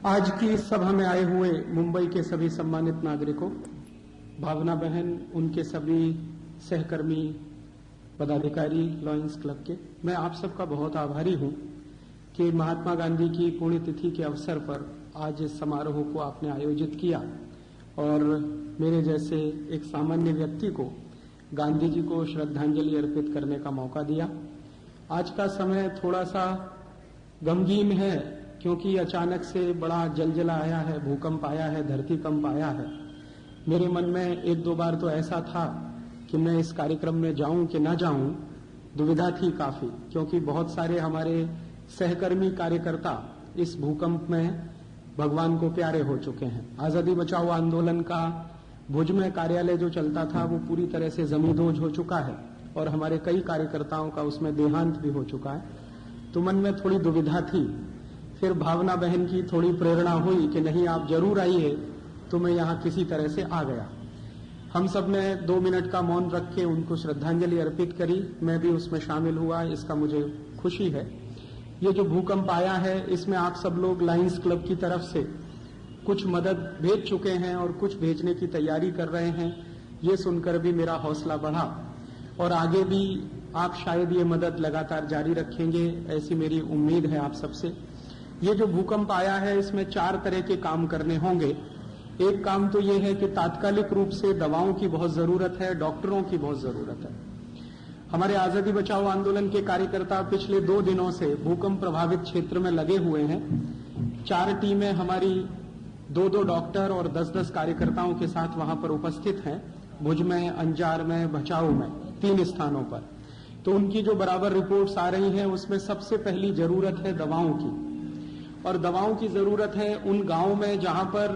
आज की इस सभा में आए हुए मुंबई के सभी सम्मानित नागरिकों, भावना बहन, उनके सभी सहकर्मी, पदाधिकारी लॉयंस क्लब के, मैं आप सबका बहुत आभारी हूं कि महात्मा गांधी की पुण्यतिथि के अवसर पर आज इस समारोह को आपने आयोजित किया और मेरे जैसे एक सामान्य व्यक्ति को गांधी जी को श्रद्धांजलि अर्पित करने का मौका दिया। आज का समय थोड़ा सा गमगीन है क्योंकि अचानक से बड़ा जलजला आया है, भूकंप आया है, धरती कंप आया है। मेरे मन में एक दो बार तो ऐसा था कि मैं इस कार्यक्रम में जाऊं कि ना जाऊं, दुविधा थी काफी, क्योंकि बहुत सारे हमारे सहकर्मी कार्यकर्ता इस भूकंप में भगवान को प्यारे हो चुके हैं। आजादी बचाओ आंदोलन का भुज में कार्यालय जो चलता था वो पूरी तरह से जमींदोज हो चुका है और हमारे कई कार्यकर्ताओं का उसमें देहांत भी हो चुका है। तो मन में थोड़ी दुविधा थी। फिर भावना बहन की थोड़ी प्रेरणा हुई कि नहीं, आप जरूर आइए, तो मैं यहाँ किसी तरह से आ गया। हम सब ने 2 मिनट का मौन रख के उनको श्रद्धांजलि अर्पित करी। मैं भी उसमें शामिल हुआ, इसका मुझे खुशी है। ये जो भूकंप आया है इसमें आप सब लोग लायंस क्लब की तरफ से कुछ मदद भेज चुके हैं और कुछ भेजने की तैयारी कर रहे हैं। ये सुनकर भी मेरा हौसला बढ़ा और आगे भी आप शायद ये मदद लगातार जारी रखेंगे, ऐसी मेरी उम्मीद है आप सबसे। ये जो भूकंप आया है इसमें 4 तरह के काम करने होंगे। एक काम तो ये है कि तात्कालिक रूप से दवाओं की बहुत जरूरत है, डॉक्टरों की बहुत जरूरत है। हमारे आजादी बचाओ आंदोलन के कार्यकर्ता पिछले 2 दिनों से भूकंप प्रभावित क्षेत्र में लगे हुए हैं। 4 टीमें हमारी 2-2 डॉक्टर और 10-10 कार्यकर्ताओं के साथ वहां पर उपस्थित हैं, भुज में, अंजार में, भचाऊ में, 3 स्थानों पर। तो उनकी जो बराबर रिपोर्ट्स आ रही हैं उसमें सबसे पहली जरूरत है दवाओं की, और दवाओं की जरूरत है उन गांवों में जहां पर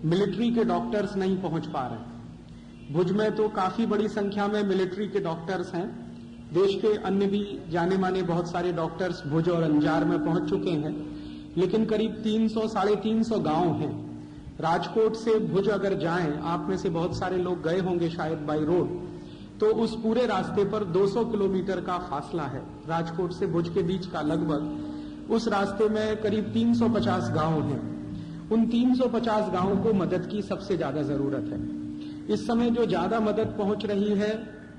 मिलिट्री के डॉक्टर्स नहीं पहुंच पा रहे। भुज में तो काफी बड़ी संख्या में मिलिट्री के डॉक्टर्स हैं। देश के अन्य भी जाने माने बहुत सारे डॉक्टर्स भुज और अंजार में पहुंच चुके हैं, लेकिन करीब 300-350 गांव हैं। राजकोट से भुज अगर जाएं, आप में से बहुत सारे लोग गए होंगे शायद बाई रोड, तो उस पूरे रास्ते पर 200 किलोमीटर का फासला है राजकोट से भुज के बीच का। लगभग उस रास्ते में करीब 350 गांव हैं। उन 350 गांवों को मदद की सबसे ज्यादा जरूरत है। इस समय जो ज्यादा मदद पहुंच रही है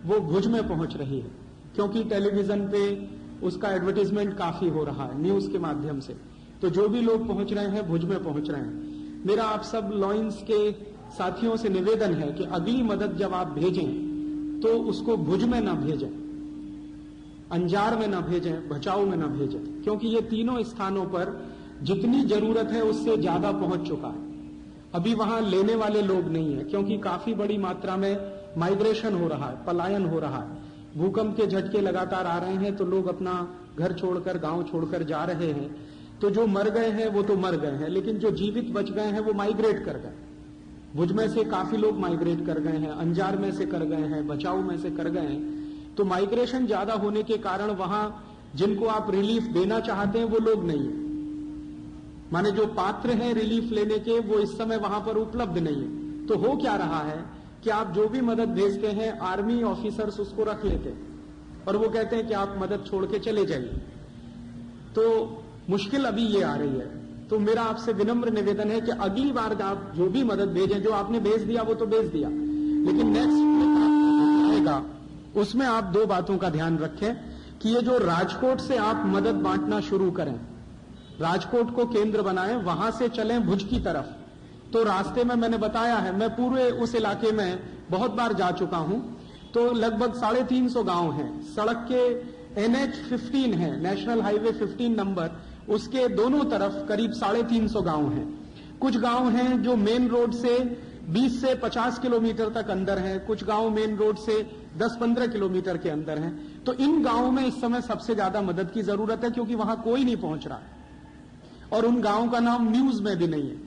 वो भुज में पहुंच रही है, क्योंकि टेलीविजन पे उसका एडवर्टाइजमेंट काफी हो रहा है न्यूज के माध्यम से। तो जो भी लोग पहुंच रहे हैं भुज में पहुंच रहे हैं। मेरा आप सब लॉयंस के साथियों से निवेदन है कि अगली मदद जब आप भेजें तो उसको भुज में ना भेजें, अंजार में ना भेजें, भचाऊ में ना भेजें, क्योंकि ये तीनों स्थानों पर जितनी जरूरत है उससे ज्यादा पहुंच चुका है। अभी वहां लेने वाले लोग नहीं है, क्योंकि काफी बड़ी मात्रा में माइग्रेशन हो रहा है, पलायन हो रहा है। भूकंप के झटके लगातार आ रहे हैं तो लोग अपना घर छोड़कर, गांव छोड़कर जा रहे हैं। तो जो मर गए हैं वो तो मर गए हैं, लेकिन जो जीवित बच गए हैं वो माइग्रेट कर गए। भुज में से काफी लोग माइग्रेट कर गए हैं, अंजार में से कर गए हैं, बचाऊ में से कर गए हैं। तो माइग्रेशन ज्यादा होने के कारण वहां जिनको आप रिलीफ देना चाहते हैं वो लोग नहीं है, माने जो पात्र हैं रिलीफ लेने के, वो इस समय वहां पर उपलब्ध नहीं है। तो हो क्या रहा है कि आप जो भी मदद भेजते हैं आर्मी ऑफिसर्स उसको रख लेते हैं और वो कहते हैं कि आप मदद छोड़ के चले जाइए। तो मुश्किल अभी ये आ रही है। तो मेरा आपसे विनम्र निवेदन है कि अगली बार आप जो भी मदद भेजें, जो आपने भेज दिया वो तो भेज दिया, लेकिन नेक्स्ट आएगा उसमें आप 2 बातों का ध्यान रखें कि ये जो राजकोट से आप मदद बांटना शुरू करें, राजकोट को केंद्र बनाएं, वहां से चलें भुज की तरफ। तो रास्ते में मैंने बताया है, मैं पूरे उस इलाके में बहुत बार जा चुका हूं। तो लगभग 350 गांव हैं। सड़क के NH-15 है, नेशनल हाईवे 15 नंबर, उसके दोनों तरफ करीब 350 गांव हैं। कुछ गांव हैं जो मेन रोड से 20 से 50 किलोमीटर तक अंदर हैं, कुछ गांव मेन रोड से 10-15 किलोमीटर के अंदर हैं। तो इन गांवों में इस समय सबसे ज्यादा मदद की जरूरत है, क्योंकि वहां कोई नहीं पहुंच रहा है और उन गांवों का नाम न्यूज में भी नहीं है।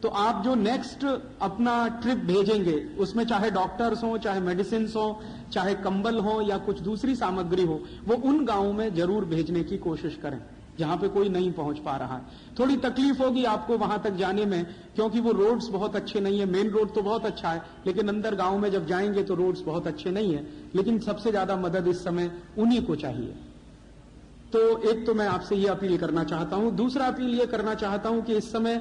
तो आप जो नेक्स्ट अपना ट्रिप भेजेंगे उसमें चाहे डॉक्टर्स हो, चाहे मेडिसिन हो, चाहे कंबल हो या कुछ दूसरी सामग्री हो, वो उन गांवों में जरूर भेजने की कोशिश करें जहां पे कोई नहीं पहुंच पा रहा है। थोड़ी तकलीफ होगी आपको वहां तक जाने में, क्योंकि वो रोड्स बहुत अच्छे नहीं है। मेन रोड तो बहुत अच्छा है, लेकिन अंदर गांव में जब जाएंगे तो रोड्स बहुत अच्छे नहीं है। लेकिन सबसे ज्यादा मदद इस समय उन्हीं को चाहिए। तो एक तो मैं आपसे ये अपील करना चाहता हूं। दूसरा अपील ये करना चाहता हूं कि इस समय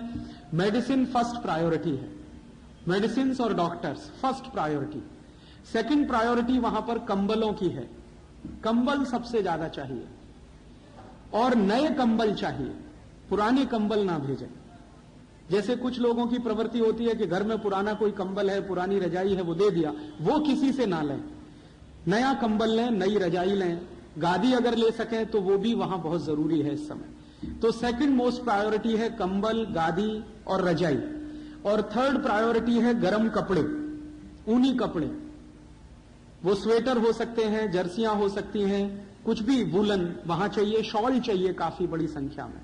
मेडिसिन फर्स्ट प्रायोरिटी है, मेडिसिन और doctors first priority. Second priority वहां पर कंबलों की है, कंबल सबसे ज्यादा चाहिए और नए कंबल चाहिए, पुराने कंबल ना भेजें। जैसे कुछ लोगों की प्रवृत्ति होती है कि घर में पुराना कोई कंबल है, पुरानी रजाई है, वो दे दिया, वो किसी से ना लें। नया कंबल लें, नई रजाई लें, गादी अगर ले सकें तो वो भी वहां बहुत जरूरी है इस समय। तो सेकंड मोस्ट प्रायोरिटी है कंबल, गादी और रजाई। और थर्ड प्रायोरिटी है गर्म कपड़े, ऊनी कपड़े। वो स्वेटर हो सकते हैं, जर्सियां हो सकती हैं, कुछ भी वूलन वहां चाहिए, शॉल चाहिए काफी बड़ी संख्या में।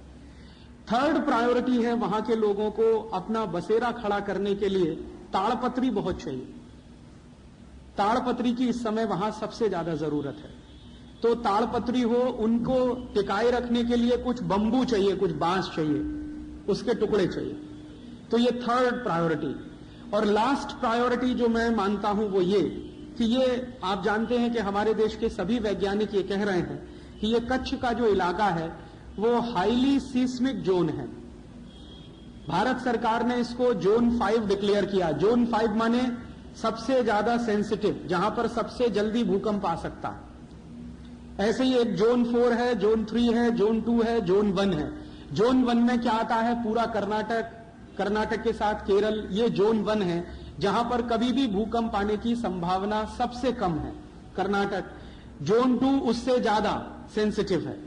थर्ड प्रायोरिटी है वहां के लोगों को अपना बसेरा खड़ा करने के लिए ताड़पत्री बहुत चाहिए। ताड़पत्री की इस समय वहां सबसे ज्यादा जरूरत है। तो ताड़पत्री हो, उनको टिकाए रखने के लिए कुछ बंबू चाहिए, कुछ बांस चाहिए, उसके टुकड़े चाहिए। तो ये थर्ड प्रायोरिटी। और लास्ट प्रायोरिटी जो मैं मानता हूं वो ये कि ये आप जानते हैं कि हमारे देश के सभी वैज्ञानिक ये कह रहे हैं कि ये कच्छ का जो इलाका है वो हाईली सीस्मिक जोन है। भारत सरकार ने इसको जोन 5 डिक्लेयर किया। जोन 5 माने सबसे ज्यादा सेंसिटिव, जहां पर सबसे जल्दी भूकंप आ सकता है। ऐसे ही एक जोन 4 है, जोन 3 है, जोन 2 है, जोन 1 है। जोन 1 में क्या आता है? पूरा कर्नाटक के साथ केरल, ये जोन 1 है, जहां पर कभी भी भूकंप आने की संभावना सबसे कम है, कर्नाटक। जोन 2 उससे ज्यादा सेंसिटिव है,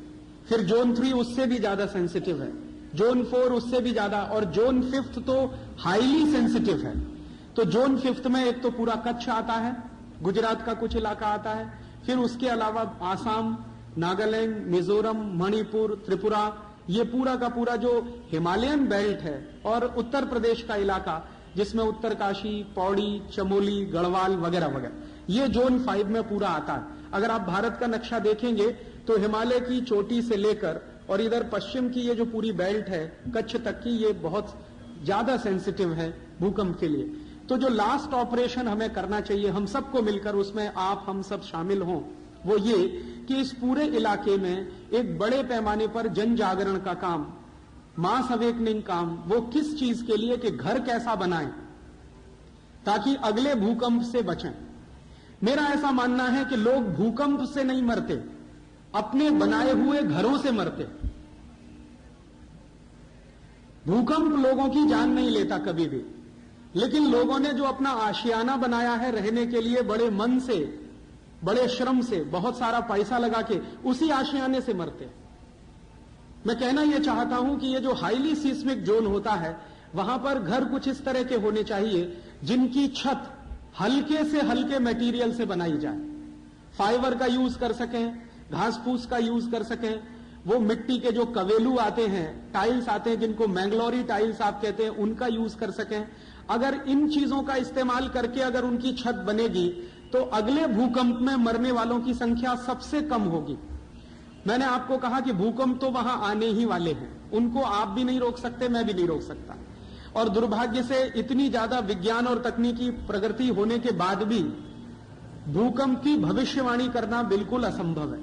फिर जोन 3 उससे भी ज्यादा सेंसिटिव है, जोन 4 उससे भी ज्यादा, और जोन 5 तो हाईली सेंसिटिव है। तो जोन 5 में एक तो पूरा कच्छ आता है, गुजरात का कुछ इलाका आता है, फिर उसके अलावा आसाम, नागालैंड, मिजोरम, मणिपुर, त्रिपुरा, ये पूरा का पूरा जो हिमालयन बेल्ट है, और उत्तर प्रदेश का इलाका जिसमें उत्तरकाशी, पौड़ी, चमोली, गढ़वाल वगैरह वगैरह, ये जोन 5 में पूरा आता है। अगर आप भारत का नक्शा देखेंगे तो हिमालय की चोटी से लेकर और इधर पश्चिम की ये जो पूरी बेल्ट है कच्छ तक की, ये बहुत ज्यादा सेंसिटिव है भूकंप के लिए। तो जो लास्ट ऑपरेशन हमें करना चाहिए हम सबको मिलकर, उसमें आप हम सब शामिल हों, वो ये कि इस पूरे इलाके में एक बड़े पैमाने पर जन जागरण का काम, मास अवेकनिंग काम, वो किस चीज के लिए कि घर कैसा बनाएं ताकि अगले भूकंप से बचें। मेरा ऐसा मानना है कि लोग भूकंप से नहीं मरते, अपने बनाए हुए घरों से मरते। भूकंप लोगों की जान नहीं लेता कभी भी, लेकिन लोगों ने जो अपना आशियाना बनाया है रहने के लिए, बड़े मन से, बड़े श्रम से, बहुत सारा पैसा लगा के, उसी आशियाने से मरते। मैं कहना यह चाहता हूं कि ये जो हाईली सीस्मिक जोन होता है, वहां पर घर कुछ इस तरह के होने चाहिए जिनकी छत हल्के से हल्के मटेरियल से बनाई जाए। फाइबर का यूज कर सकें, घास फूस का यूज कर सकें, वो मिट्टी के जो कवेलू आते हैं, टाइल्स आते हैं जिनको मैंगलोरी टाइल्स आप कहते हैं, उनका यूज कर सकें। अगर इन चीजों का इस्तेमाल करके अगर उनकी छत बनेगी तो अगले भूकंप में मरने वालों की संख्या सबसे कम होगी। मैंने आपको कहा कि भूकंप तो वहां आने ही वाले हैं, उनको आप भी नहीं रोक सकते, मैं भी नहीं रोक सकता। और दुर्भाग्य से इतनी ज्यादा विज्ञान और तकनीकी प्रगति होने के बाद भी भूकंप की भविष्यवाणी करना बिल्कुल असंभव है।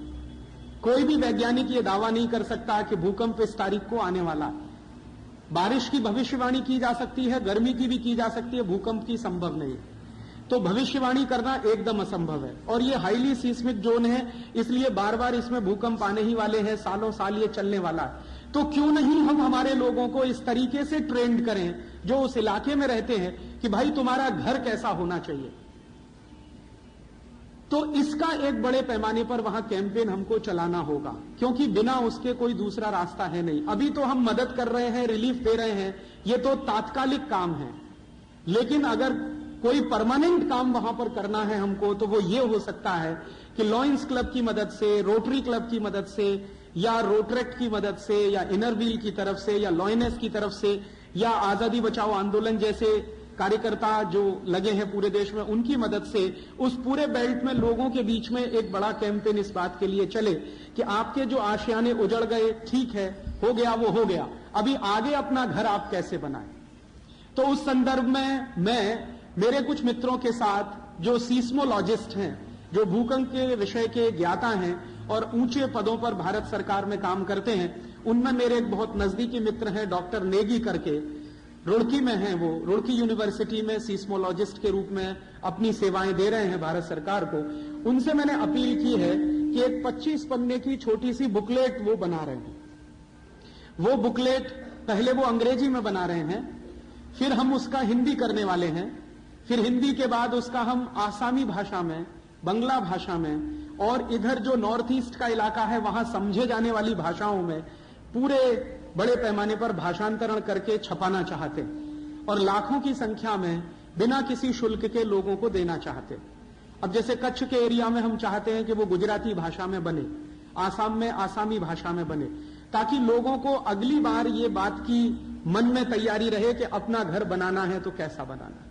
कोई भी वैज्ञानिक ये दावा नहीं कर सकता कि भूकंप इस तारीख को आने वाला है। बारिश की भविष्यवाणी की जा सकती है, गर्मी की भी की जा सकती है, भूकंप की संभव नहीं है। तो भविष्यवाणी करना एकदम असंभव है। और ये हाईली सीस्मिक जोन है, इसलिए बार बार इसमें भूकंप आने ही वाले हैं, सालों साल ये चलने वाला है। तो क्यों नहीं हम हमारे लोगों को इस तरीके से ट्रेंड करें जो उस इलाके में रहते हैं कि भाई तुम्हारा घर कैसा होना चाहिए। तो इसका एक बड़े पैमाने पर वहां कैंपेन हमको चलाना होगा, क्योंकि बिना उसके कोई दूसरा रास्ता है नहीं। अभी तो हम मदद कर रहे हैं, रिलीफ दे रहे हैं, ये तो तात्कालिक काम है। लेकिन अगर कोई परमानेंट काम वहां पर करना है हमको, तो वो ये हो सकता है कि लॉयंस क्लब की मदद से, रोटरी क्लब की मदद से, या रोटरेक्ट की मदद से, या इनर व्हील की तरफ से, या लॉयनेस की तरफ से, या आजादी बचाओ आंदोलन जैसे कार्यकर्ता जो लगे हैं पूरे देश में, उनकी मदद से उस पूरे बेल्ट में लोगों के बीच में एक बड़ा कैंपेन इस बात के लिए चले कि आपके जो आशियाने उजड़ गए, ठीक है, हो गया वो हो गया, अभी आगे अपना घर आप कैसे बनाएं। तो उस संदर्भ में मैं मेरे कुछ मित्रों के साथ जो सीस्मोलॉजिस्ट हैं, जो भूकंप के विषय के ज्ञाता हैं और ऊंचे पदों पर भारत सरकार में काम करते हैं। उनमें मेरे एक बहुत नजदीकी मित्र हैं डॉक्टर नेगी करके, रुड़की में हैं वो, रुड़की यूनिवर्सिटी में सीस्मोलॉजिस्ट के रूप में अपनी सेवाएं दे रहे हैं भारत सरकार को। उनसे मैंने अपील की है कि एक 25 पन्ने की छोटी सी बुकलेट वो बना रहे हैं। वो बुकलेट पहले वो अंग्रेजी में बना रहे हैं, फिर हम उसका हिंदी करने वाले हैं, फिर हिंदी के बाद उसका हम आसामी भाषा में, बंगला भाषा में और इधर जो नॉर्थ ईस्ट का इलाका है वहां समझे जाने वाली भाषाओं में पूरे बड़े पैमाने पर भाषांतरण करके छपाना चाहते और लाखों की संख्या में बिना किसी शुल्क के लोगों को देना चाहते। अब जैसे कच्छ के एरिया में हम चाहते हैं कि वो गुजराती भाषा में बने, आसाम में आसामी भाषा में बने, ताकि लोगों को अगली बार ये बात की मन में तैयारी रहे कि अपना घर बनाना है तो कैसा बनाना है।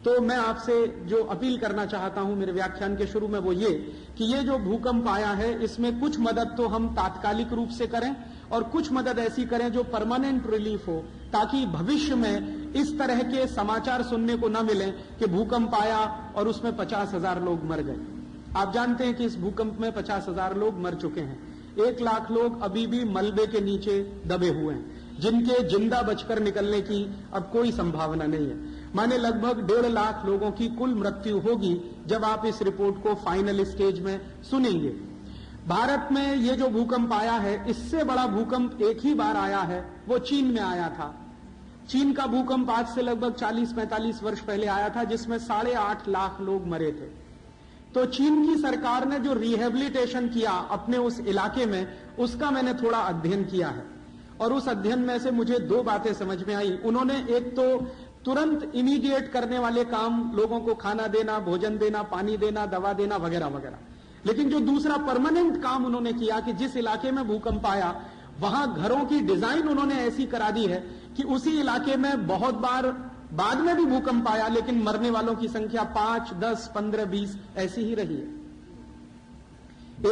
तो मैं आपसे जो अपील करना चाहता हूं मेरे व्याख्यान के शुरू में वो ये कि ये जो भूकंप आया है इसमें कुछ मदद तो हम तात्कालिक रूप से करें और कुछ मदद ऐसी करें जो परमानेंट रिलीफ हो, ताकि भविष्य में इस तरह के समाचार सुनने को न मिले कि भूकंप आया और उसमें 50,000 लोग मर गए। आप जानते हैं कि इस भूकंप में 50,000 लोग मर चुके हैं। 1 लाख लोग अभी भी मलबे के नीचे दबे हुए हैं, जिनके जिंदा बचकर निकलने की अब कोई संभावना नहीं है। माने लगभग 1.5 लाख लोगों की कुल मृत्यु होगी जब आप इस रिपोर्ट को फाइनल स्टेज में सुनेंगे। भारत में ये जो भूकंप आया है, इससे बड़ा भूकंप एक ही बार आया है, वो चीन में आया था। चीन का भूकंप आज से लगभग 40-45 वर्ष पहले आया था, जिसमें 8.5 लाख लोग मरे थे। तो चीन की सरकार ने जो रिहेबिलिटेशन किया अपने उस इलाके में, उसका मैंने थोड़ा अध्ययन किया है और उस अध्ययन में से मुझे 2 बातें समझ में आई। उन्होंने एक तो तुरंत इमीडिएट करने वाले काम, लोगों को खाना देना, भोजन देना, पानी देना, दवा देना वगैरह वगैरह, लेकिन जो दूसरा परमानेंट काम उन्होंने किया कि जिस इलाके में भूकंप आया वहां घरों की डिजाइन उन्होंने ऐसी करा दी है कि उसी इलाके में बहुत बार बाद में भी भूकंप आया लेकिन मरने वालों की संख्या 5, 10, 15, 20 ऐसी ही रही है।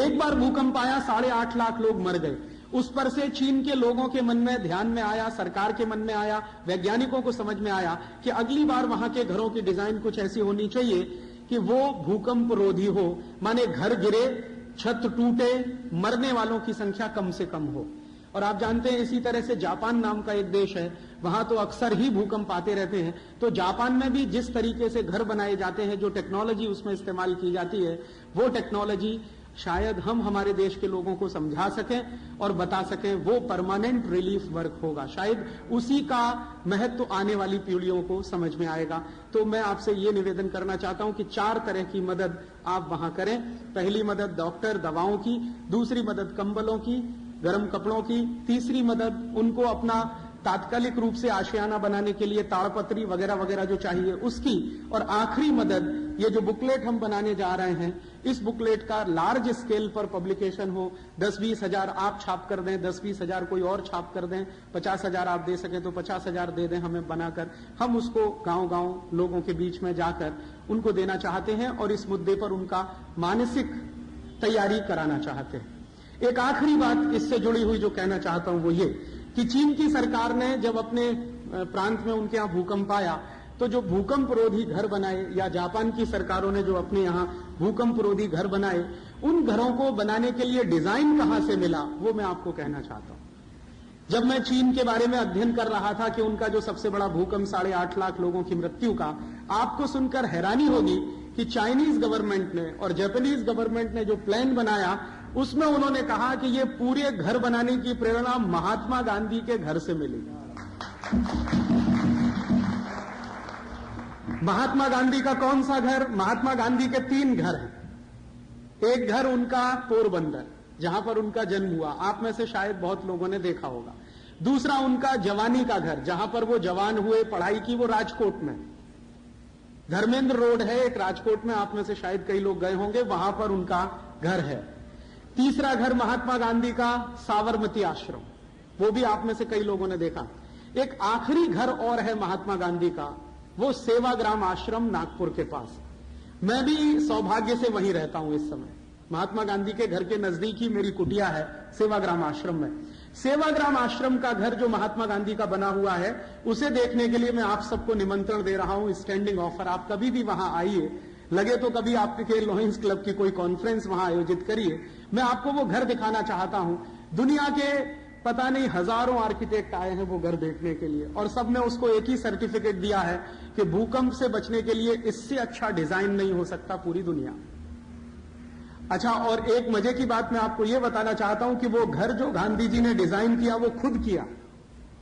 एक बार भूकंप आया, 8.5 लाख लोग मर गए। उस पर से चीन के लोगों के मन में ध्यान में आया, सरकार के मन में आया, वैज्ञानिकों को समझ में आया कि अगली बार वहां के घरों की डिजाइन कुछ ऐसी होनी चाहिए कि वो भूकंप रोधी हो, माने घर गिरे, छत टूटे, मरने वालों की संख्या कम से कम हो। और आप जानते हैं इसी तरह से जापान नाम का एक देश है, वहां तो अक्सर ही भूकंप आते रहते हैं। तो जापान में भी जिस तरीके से घर बनाए जाते हैं, जो टेक्नोलॉजी उसमें इस्तेमाल की जाती है, वो टेक्नोलॉजी शायद हम हमारे देश के लोगों को समझा सकें और बता सकें, वो परमानेंट रिलीफ वर्क होगा। शायद उसी का महत्व आने वाली पीढ़ियों को समझ में आएगा। तो मैं आपसे ये निवेदन करना चाहता हूं कि 4 तरह की मदद आप वहां करें। पहली मदद डॉक्टर, दवाओं की, दूसरी मदद कंबलों की, गर्म कपड़ों की, तीसरी मदद उनको अपना तात्कालिक रूप से आशियाना बनाने के लिए ताड़पत्री वगैरह वगैरह जो चाहिए उसकी, और आखिरी मदद ये जो बुकलेट हम बनाने जा रहे हैं, इस बुकलेट का लार्ज स्केल पर पब्लिकेशन हो। 10-20 हजार आप छाप कर दें, 10-20 हजार कोई और छाप कर दें, 50,000 आप दे सकें तो 50,000 दे दें हमें बनाकर। हम उसको गांव-गांव लोगों के बीच में जाकर उनको देना चाहते हैं और इस मुद्दे पर उनका मानसिक तैयारी कराना चाहते हैं। एक आखिरी बात इससे जुड़ी हुई जो कहना चाहता हूं वो ये कि चीन की सरकार ने जब अपने प्रांत में उनके यहां भूकंप आया तो जो भूकंप रोधी घर बनाए, या जापान की सरकारों ने जो अपने यहां भूकंप रोधी घर बनाए, उन घरों को बनाने के लिए डिजाइन कहां से मिला वो मैं आपको कहना चाहता हूं। जब मैं चीन के बारे में अध्ययन कर रहा था कि उनका जो सबसे बड़ा भूकंप 8.5 लाख लोगों की मृत्यु का, आपको सुनकर हैरानी होगी कि चाइनीज गवर्नमेंट ने और जापानीज गवर्नमेंट ने जो प्लान बनाया उसमें उन्होंने कहा कि ये पूरे घर बनाने की प्रेरणा महात्मा गांधी के घर से मिली। महात्मा गांधी का कौन सा घर? महात्मा गांधी के 3 घर हैं। एक घर उनका पोरबंदर, जहां पर उनका जन्म हुआ, आप में से शायद बहुत लोगों ने देखा होगा। दूसरा उनका जवानी का घर, जहां पर वो जवान हुए, पढ़ाई की, वो राजकोट में, धर्मेंद्र रोड है एक राजकोट में, आप में से शायद कई लोग गए होंगे, वहां पर उनका घर है। तीसरा घर महात्मा गांधी का साबरमती आश्रम, वो भी आप में से कई लोगों ने देखा। एक आखिरी घर और है महात्मा गांधी का, वो सेवाग्राम आश्रम नागपुर के पास। मैं भी सौभाग्य से वहीं रहता हूं इस समय। महात्मा गांधी के घर के नजदीक ही मेरी कुटिया है सेवाग्राम आश्रम में। सेवाग्राम आश्रम का घर जो महात्मा गांधी का बना हुआ है, उसे देखने के लिए मैं आप सबको निमंत्रण दे रहा हूं, स्टैंडिंग ऑफर, आप कभी भी वहां आइए। लगे तो कभी आपके लॉयंस क्लब की कोई कॉन्फ्रेंस वहां आयोजित करिए। मैं आपको वो घर दिखाना चाहता हूं। दुनिया के पता नहीं हजारों आर्किटेक्ट आए हैं वो घर देखने के लिए, और सबने उसको एक ही सर्टिफिकेट दिया है कि भूकंप से बचने के लिए इससे अच्छा डिजाइन नहीं हो सकता पूरी दुनिया। अच्छा, और एक मजे की बात मैं आपको यह बताना चाहता हूं कि वो घर जो गांधी जी ने डिजाइन किया वो खुद किया,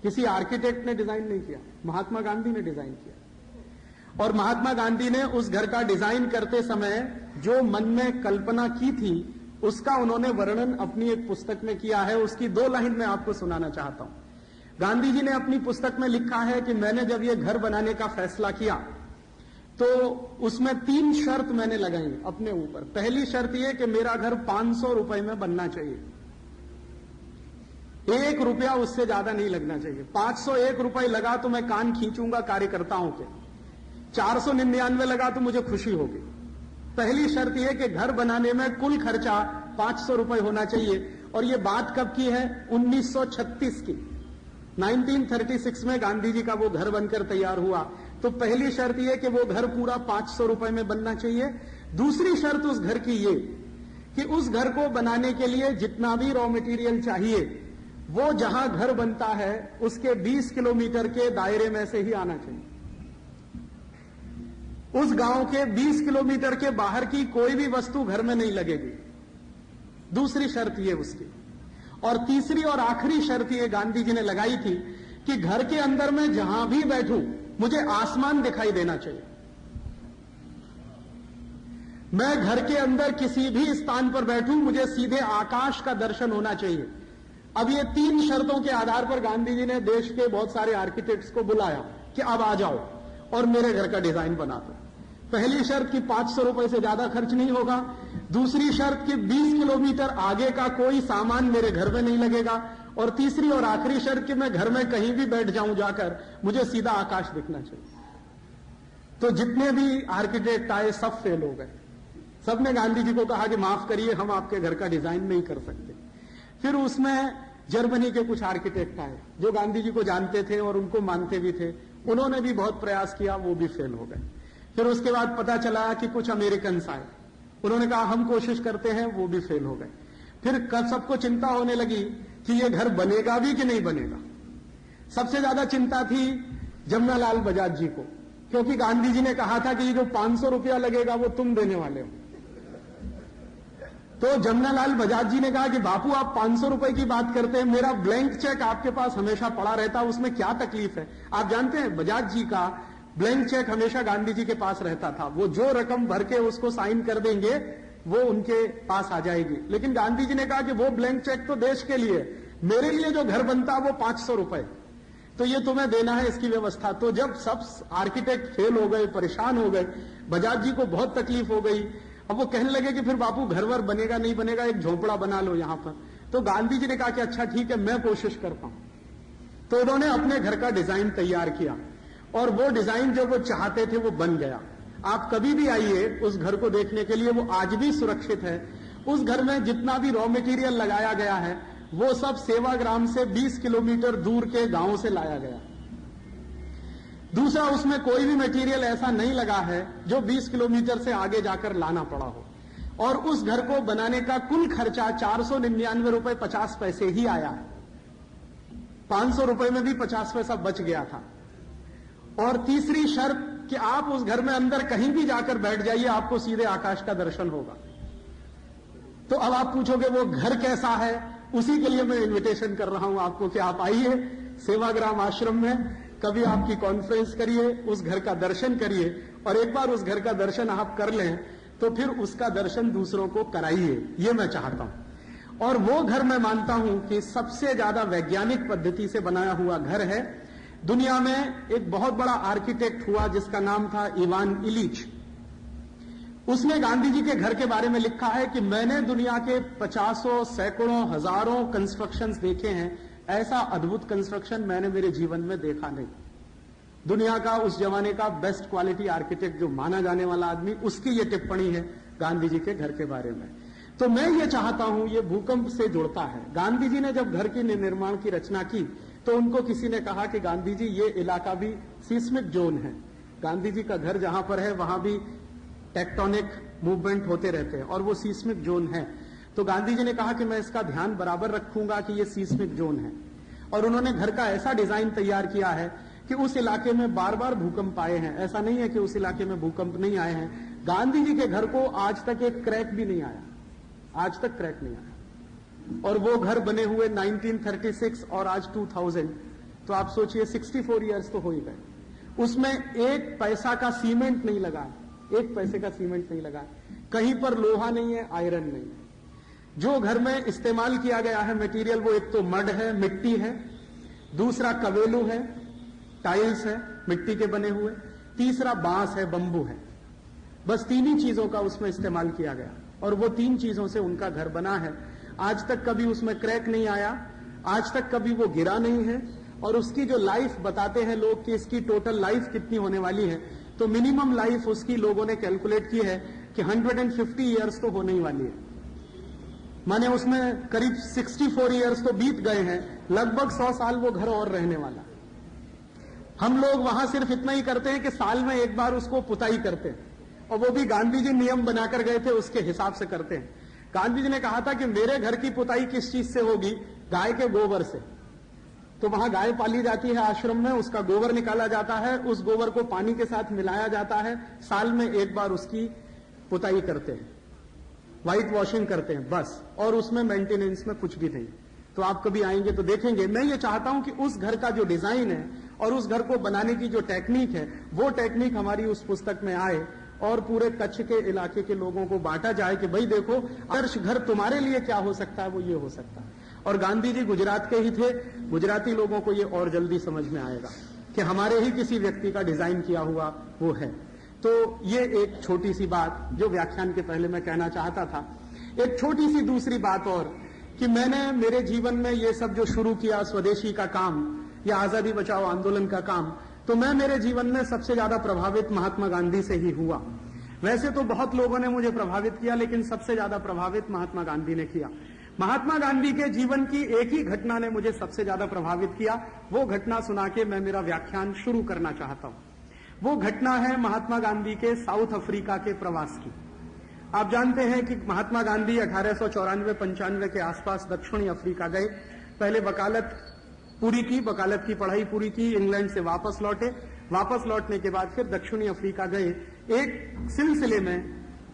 किसी आर्किटेक्ट ने डिजाइन नहीं किया, महात्मा गांधी ने डिजाइन किया। और महात्मा गांधी ने उस घर का डिजाइन करते समय जो मन में कल्पना की थी उसका उन्होंने वर्णन अपनी एक पुस्तक में किया है। उसकी 2 लाइन मैं आपको सुनाना चाहता हूं। गांधी जी ने अपनी पुस्तक में लिखा है कि मैंने जब ये घर बनाने का फैसला किया तो उसमें 3 शर्त मैंने लगाई अपने ऊपर। पहली शर्त यह कि मेरा घर 500 रुपए में बनना चाहिए, 1 रुपया उससे ज्यादा नहीं लगना चाहिए। 501 रुपए लगा तो मैं कान खींचूंगा कार्यकर्ताओं के, 499 लगा तो मुझे खुशी होगी। पहली शर्त यह कि घर बनाने में कुल खर्चा 500 रुपए होना चाहिए। और यह बात कब की है? 1936 की। 1936 में गांधी जी का वो घर बनकर तैयार हुआ। तो पहली शर्त यह कि वो घर पूरा 500 रुपए में बनना चाहिए। दूसरी शर्त उस घर की ये कि उस घर को बनाने के लिए जितना भी रॉ मटेरियल चाहिए वो जहां घर बनता है उसके 20 किलोमीटर के दायरे में से ही आना चाहिए। उस गांव के 20 किलोमीटर के बाहर की कोई भी वस्तु घर में नहीं लगेगी। दूसरी शर्त ये उसकी। और तीसरी और आखिरी शर्त ये गांधी जी ने लगाई थी कि घर के अंदर मैं जहां भी बैठूं मुझे आसमान दिखाई देना चाहिए। मैं घर के अंदर किसी भी स्थान पर बैठूं मुझे सीधे आकाश का दर्शन होना चाहिए। अब ये 3 शर्तों के आधार पर गांधी जी ने देश के बहुत सारे आर्किटेक्ट्स को बुलाया कि अब आ जाओ और मेरे घर का डिजाइन बना दो। पहली शर्त कि 500 रुपए से ज्यादा खर्च नहीं होगा। दूसरी शर्त कि 20 किलोमीटर आगे का कोई सामान मेरे घर में नहीं लगेगा। और तीसरी और आखिरी शर्त कि मैं घर में कहीं भी बैठ जाऊं जाकर मुझे सीधा आकाश दिखना चाहिए। तो जितने भी आर्किटेक्ट आए सब फेल हो गए। सबने गांधी जी को कहा कि माफ करिए हम आपके घर का डिजाइन नहीं कर सकते। फिर उसमें जर्मनी के कुछ आर्किटेक्ट आए जो गांधी जी को जानते थे और उनको मानते भी थे। उन्होंने भी बहुत प्रयास किया, वो भी फेल हो गए। फिर उसके बाद पता चला कि कुछ अमेरिकन आए, उन्होंने कहा हम कोशिश करते हैं, वो भी फेल हो गए। फिर सबको चिंता होने लगी कि ये घर बनेगा भी कि नहीं बनेगा। सबसे ज्यादा चिंता थी जमनालाल बजाज जी को, क्योंकि गांधी जी ने कहा था कि ये जो 500 रुपया लगेगा वो तुम देने वाले हो। तो जमनालाल बजाज जी ने कहा कि बापू आप 500 रुपए की बात करते हैं, मेरा ब्लैंक चेक आपके पास हमेशा पड़ा रहता, उसमें क्या तकलीफ है। आप जानते हैं बजाज जी का ब्लैंक चेक हमेशा गांधी जी के पास रहता था। वो जो रकम भर के उसको साइन कर देंगे वो उनके पास आ जाएगी। लेकिन गांधी जी ने कहा कि वो ब्लैंक चेक तो देश के लिए, मेरे लिए जो घर बनता वो 500 रुपए, तो ये तुम्हें देना है, इसकी व्यवस्था। तो जब सब आर्किटेक्ट फेल हो गए, परेशान हो गए, बजाज जी को बहुत तकलीफ हो गई। अब वो कहने लगे कि फिर बापू घर वर बनेगा नहीं बनेगा, एक झोंपड़ा बना लो यहां पर। तो गांधी जी ने कहा कि अच्छा ठीक है मैं कोशिश करता हूं। तो उन्होंने अपने घर का डिजाइन तैयार किया और वो डिजाइन जो वो चाहते थे वो बन गया। आप कभी भी आइए उस घर को देखने के लिए, वो आज भी सुरक्षित है। उस घर में जितना भी रॉ मटेरियल लगाया गया है वो सब सेवाग्राम से 20 किलोमीटर दूर के गांव से लाया गया। दूसरा, उसमें कोई भी मटेरियल ऐसा नहीं लगा है जो 20 किलोमीटर से आगे जाकर लाना पड़ा हो। और उस घर को बनाने का कुल खर्चा 499 रुपए 50 पैसे ही आया है। 500 रुपए में भी 50 पैसा बच गया था। और तीसरी शर्त कि आप उस घर में अंदर कहीं भी जाकर बैठ जाइए, आपको सीधे आकाश का दर्शन होगा। तो अब आप पूछोगे वो घर कैसा है, उसी के लिए मैं इनविटेशन कर रहा हूं आपको कि आप आइए सेवाग्राम आश्रम में, कभी आपकी कॉन्फ्रेंस करिए, उस घर का दर्शन करिए। और एक बार उस घर का दर्शन आप कर लें तो फिर उसका दर्शन दूसरों को कराइए, ये मैं चाहता हूं। और वो घर मैं मानता हूं कि सबसे ज्यादा वैज्ञानिक पद्धति से बनाया हुआ घर है। दुनिया में एक बहुत बड़ा आर्किटेक्ट हुआ जिसका नाम था इवान इलिच। उसने गांधी जी के घर के बारे में लिखा है कि मैंने दुनिया के 50 सैकड़ों हजारों कंस्ट्रक्शंस देखे हैं, ऐसा अद्भुत कंस्ट्रक्शन मैंने मेरे जीवन में देखा नहीं। दुनिया का उस जमाने का बेस्ट क्वालिटी आर्किटेक्ट जो माना जाने वाला आदमी, उसकी ये टिप्पणी है गांधी जी के घर के बारे में। तो मैं ये चाहता हूं, ये भूकंप से जुड़ता है। गांधी जी ने जब घर के निर्माण की रचना की तो उनको किसी ने कहा कि गांधी जी ये इलाका भी सीस्मिक जोन है, गांधी जी का घर जहां पर है वहां भी टेक्टोनिक मूवमेंट होते रहते हैं और वो सीस्मिक जोन है। तो गांधी जी ने कहा कि मैं इसका ध्यान बराबर रखूंगा कि ये सीस्मिक जोन है, और उन्होंने घर का ऐसा डिजाइन तैयार किया है कि उस इलाके में बार बार भूकंप आए हैं। ऐसा नहीं है कि उस इलाके में भूकंप नहीं आए हैं। गांधी जी के घर को आज तक एक क्रैक भी नहीं आया, आज तक क्रैक नहीं आया। और वो घर बने हुए 1936 और आज 2000, तो आप सोचिए 64 ईयर्स तो हो ही गए। उसमें एक पैसा का सीमेंट नहीं लगा, एक पैसे का सीमेंट नहीं लगा, कहीं पर लोहा नहीं है, आयरन नहीं है। जो घर में इस्तेमाल किया गया है मटेरियल, वो एक तो मड है, मिट्टी है, दूसरा कवेलू है, टाइल्स है मिट्टी के बने हुए, तीसरा बांस है, बंबू है। बस तीन ही चीजों का उसमें इस्तेमाल किया गया और वो तीन चीजों से उनका घर बना है। आज तक कभी उसमें क्रैक नहीं आया, आज तक कभी वो गिरा नहीं है। और उसकी जो लाइफ बताते हैं लोग कि इसकी टोटल लाइफ कितनी होने वाली है, तो मिनिमम लाइफ उसकी लोगों ने कैलकुलेट की है कि 150 ईयर्स तो होने ही वाली है। माने उसमें करीब 64 ईयर्स तो बीत गए हैं, लगभग 100 साल वो घर और रहने वाला। हम लोग वहां सिर्फ इतना ही करते हैं कि साल में एक बार उसको पुताई करते हैं, और वो भी गांधी जी नियम बनाकर गए थे उसके हिसाब से करते हैं। गांधी जी ने कहा था कि मेरे घर की पुताई किस चीज से होगी, गाय के गोबर से। तो वहां गाय पाली जाती है आश्रम में, उसका गोबर निकाला जाता है, उस गोबर को पानी के साथ मिलाया जाता है, साल में एक बार उसकी पुताई करते हैं, व्हाइट वॉशिंग करते हैं बस, और उसमें मेंटेनेंस में कुछ भी नहीं। तो आप कभी आएंगे तो देखेंगे। मैं ये चाहता हूं कि उस घर का जो डिजाइन है और उस घर को बनाने की जो टेक्निक है, वो टेक्निक हमारी उस पुस्तक में आए और पूरे कच्छ के इलाके के लोगों को बांटा जाए कि भाई देखो, आदर्श घर तुम्हारे लिए क्या हो सकता है, वो ये हो सकता है। और गांधी जी गुजरात के ही थे, गुजराती लोगों को ये और जल्दी समझ में आएगा कि हमारे ही किसी व्यक्ति का डिजाइन किया हुआ वो है। तो ये एक छोटी सी बात जो व्याख्यान के पहले मैं कहना चाहता था। एक छोटी सी दूसरी बात और, कि मैंने मेरे जीवन में ये सब जो शुरू किया, स्वदेशी का काम या आजादी बचाओ आंदोलन का काम, तो मैं मेरे जीवन में सबसे ज्यादा प्रभावित महात्मा गांधी से ही हुआ। वैसे तो बहुत लोगों ने मुझे प्रभावित किया, लेकिन सबसे ज्यादा प्रभावित महात्मा गांधी ने किया। महात्मा गांधी के जीवन की एक ही घटना ने मुझे सबसे ज्यादा प्रभावित किया। वो घटना सुना के मैं मेरा व्याख्यान शुरू करना चाहता हूं। वो घटना है महात्मा गांधी के साउथ अफ्रीका के प्रवास की। आप जानते हैं कि महात्मा गांधी 1894-95 के आसपास दक्षिणी अफ्रीका गए। पहले वकालत पूरी की, वकालत की पढ़ाई पूरी की, इंग्लैंड से वापस लौटे। वापस लौटने के बाद फिर दक्षिणी अफ्रीका गए। एक सिलसिले में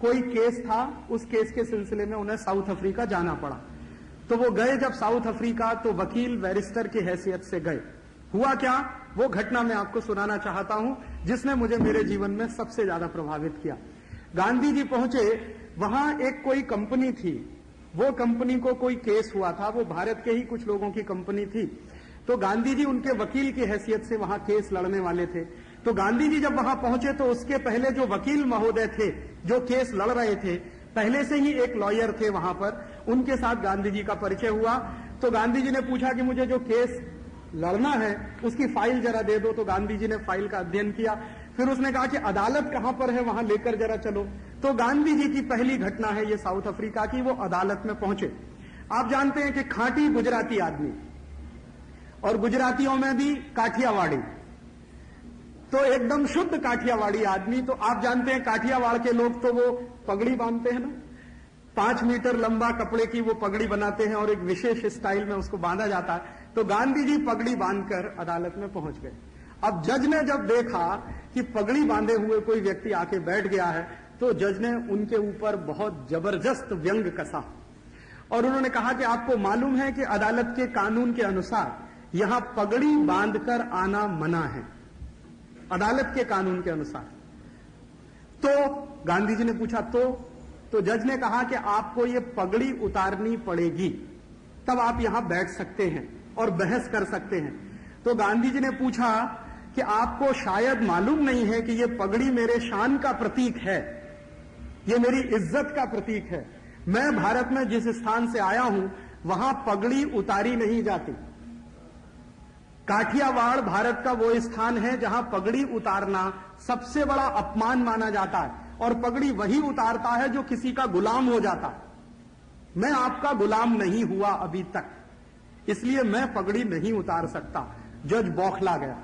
कोई केस था, उस केस के सिलसिले में उन्हें साउथ अफ्रीका जाना पड़ा। तो वो गए जब साउथ अफ्रीका, तो वकील बैरिस्टर की हैसियत से गए। हुआ क्या, वो घटना मैं आपको सुनाना चाहता हूं, जिसने मुझे मेरे जीवन में सबसे ज्यादा प्रभावित किया। गांधी जी पहुंचे, वहां एक कोई कंपनी थी, वो कंपनी को कोई केस हुआ था, वो भारत के ही कुछ लोगों की कंपनी थी। तो गांधी जी उनके वकील की हैसियत से वहां केस लड़ने वाले थे। तो गांधी जी जब वहां पहुंचे तो उसके पहले जो वकील महोदय थे जो केस लड़ रहे थे, पहले से ही एक लॉयर थे वहां पर, उनके साथ गांधी जी का परिचय हुआ। तो गांधी जी ने पूछा कि मुझे जो केस लड़ना है उसकी फाइल जरा दे दो। तो गांधी जी ने फाइल का अध्ययन किया। फिर उसने कहा कि अदालत कहां पर है, वहां लेकर जरा चलो। तो गांधी जी की पहली घटना है ये साउथ अफ्रीका की, वो अदालत में पहुंचे। आप जानते हैं कि खांटी गुजराती आदमी, और गुजरातियों में भी काठियावाड़ी, तो एकदम शुद्ध काठियावाड़ी आदमी। तो आप जानते हैं काठियावाड़ के लोग तो वो पगड़ी बांधते हैं ना, 5 मीटर लंबा कपड़े की वो पगड़ी बनाते हैं और एक विशेष स्टाइल में उसको बांधा जाता है। तो गांधी जी पगड़ी बांधकर अदालत में पहुंच गए। अब जज ने जब देखा कि पगड़ी बांधे हुए कोई व्यक्ति आके बैठ गया है, तो जज ने उनके ऊपर बहुत जबरदस्त व्यंग कसा और उन्होंने कहा कि आपको मालूम है कि अदालत के कानून के अनुसार यहां पगड़ी बांधकर आना मना है, अदालत के कानून के अनुसार। तो गांधी जी ने पूछा तो जज ने कहा कि आपको ये पगड़ी उतारनी पड़ेगी, तब आप यहां बैठ सकते हैं और बहस कर सकते हैं। तो गांधी जी ने पूछा कि आपको शायद मालूम नहीं है कि ये पगड़ी मेरे शान का प्रतीक है, ये मेरी इज्जत का प्रतीक है। मैं भारत में जिस स्थान से आया हूं वहां पगड़ी उतारी नहीं जाती। काठियावाड़ भारत का वो स्थान है जहां पगड़ी उतारना सबसे बड़ा अपमान माना जाता है, और पगड़ी वही उतारता है जो किसी का गुलाम हो जाता है। मैं आपका गुलाम नहीं हुआ अभी तक, इसलिए मैं पगड़ी नहीं उतार सकता। जज बौखला गया,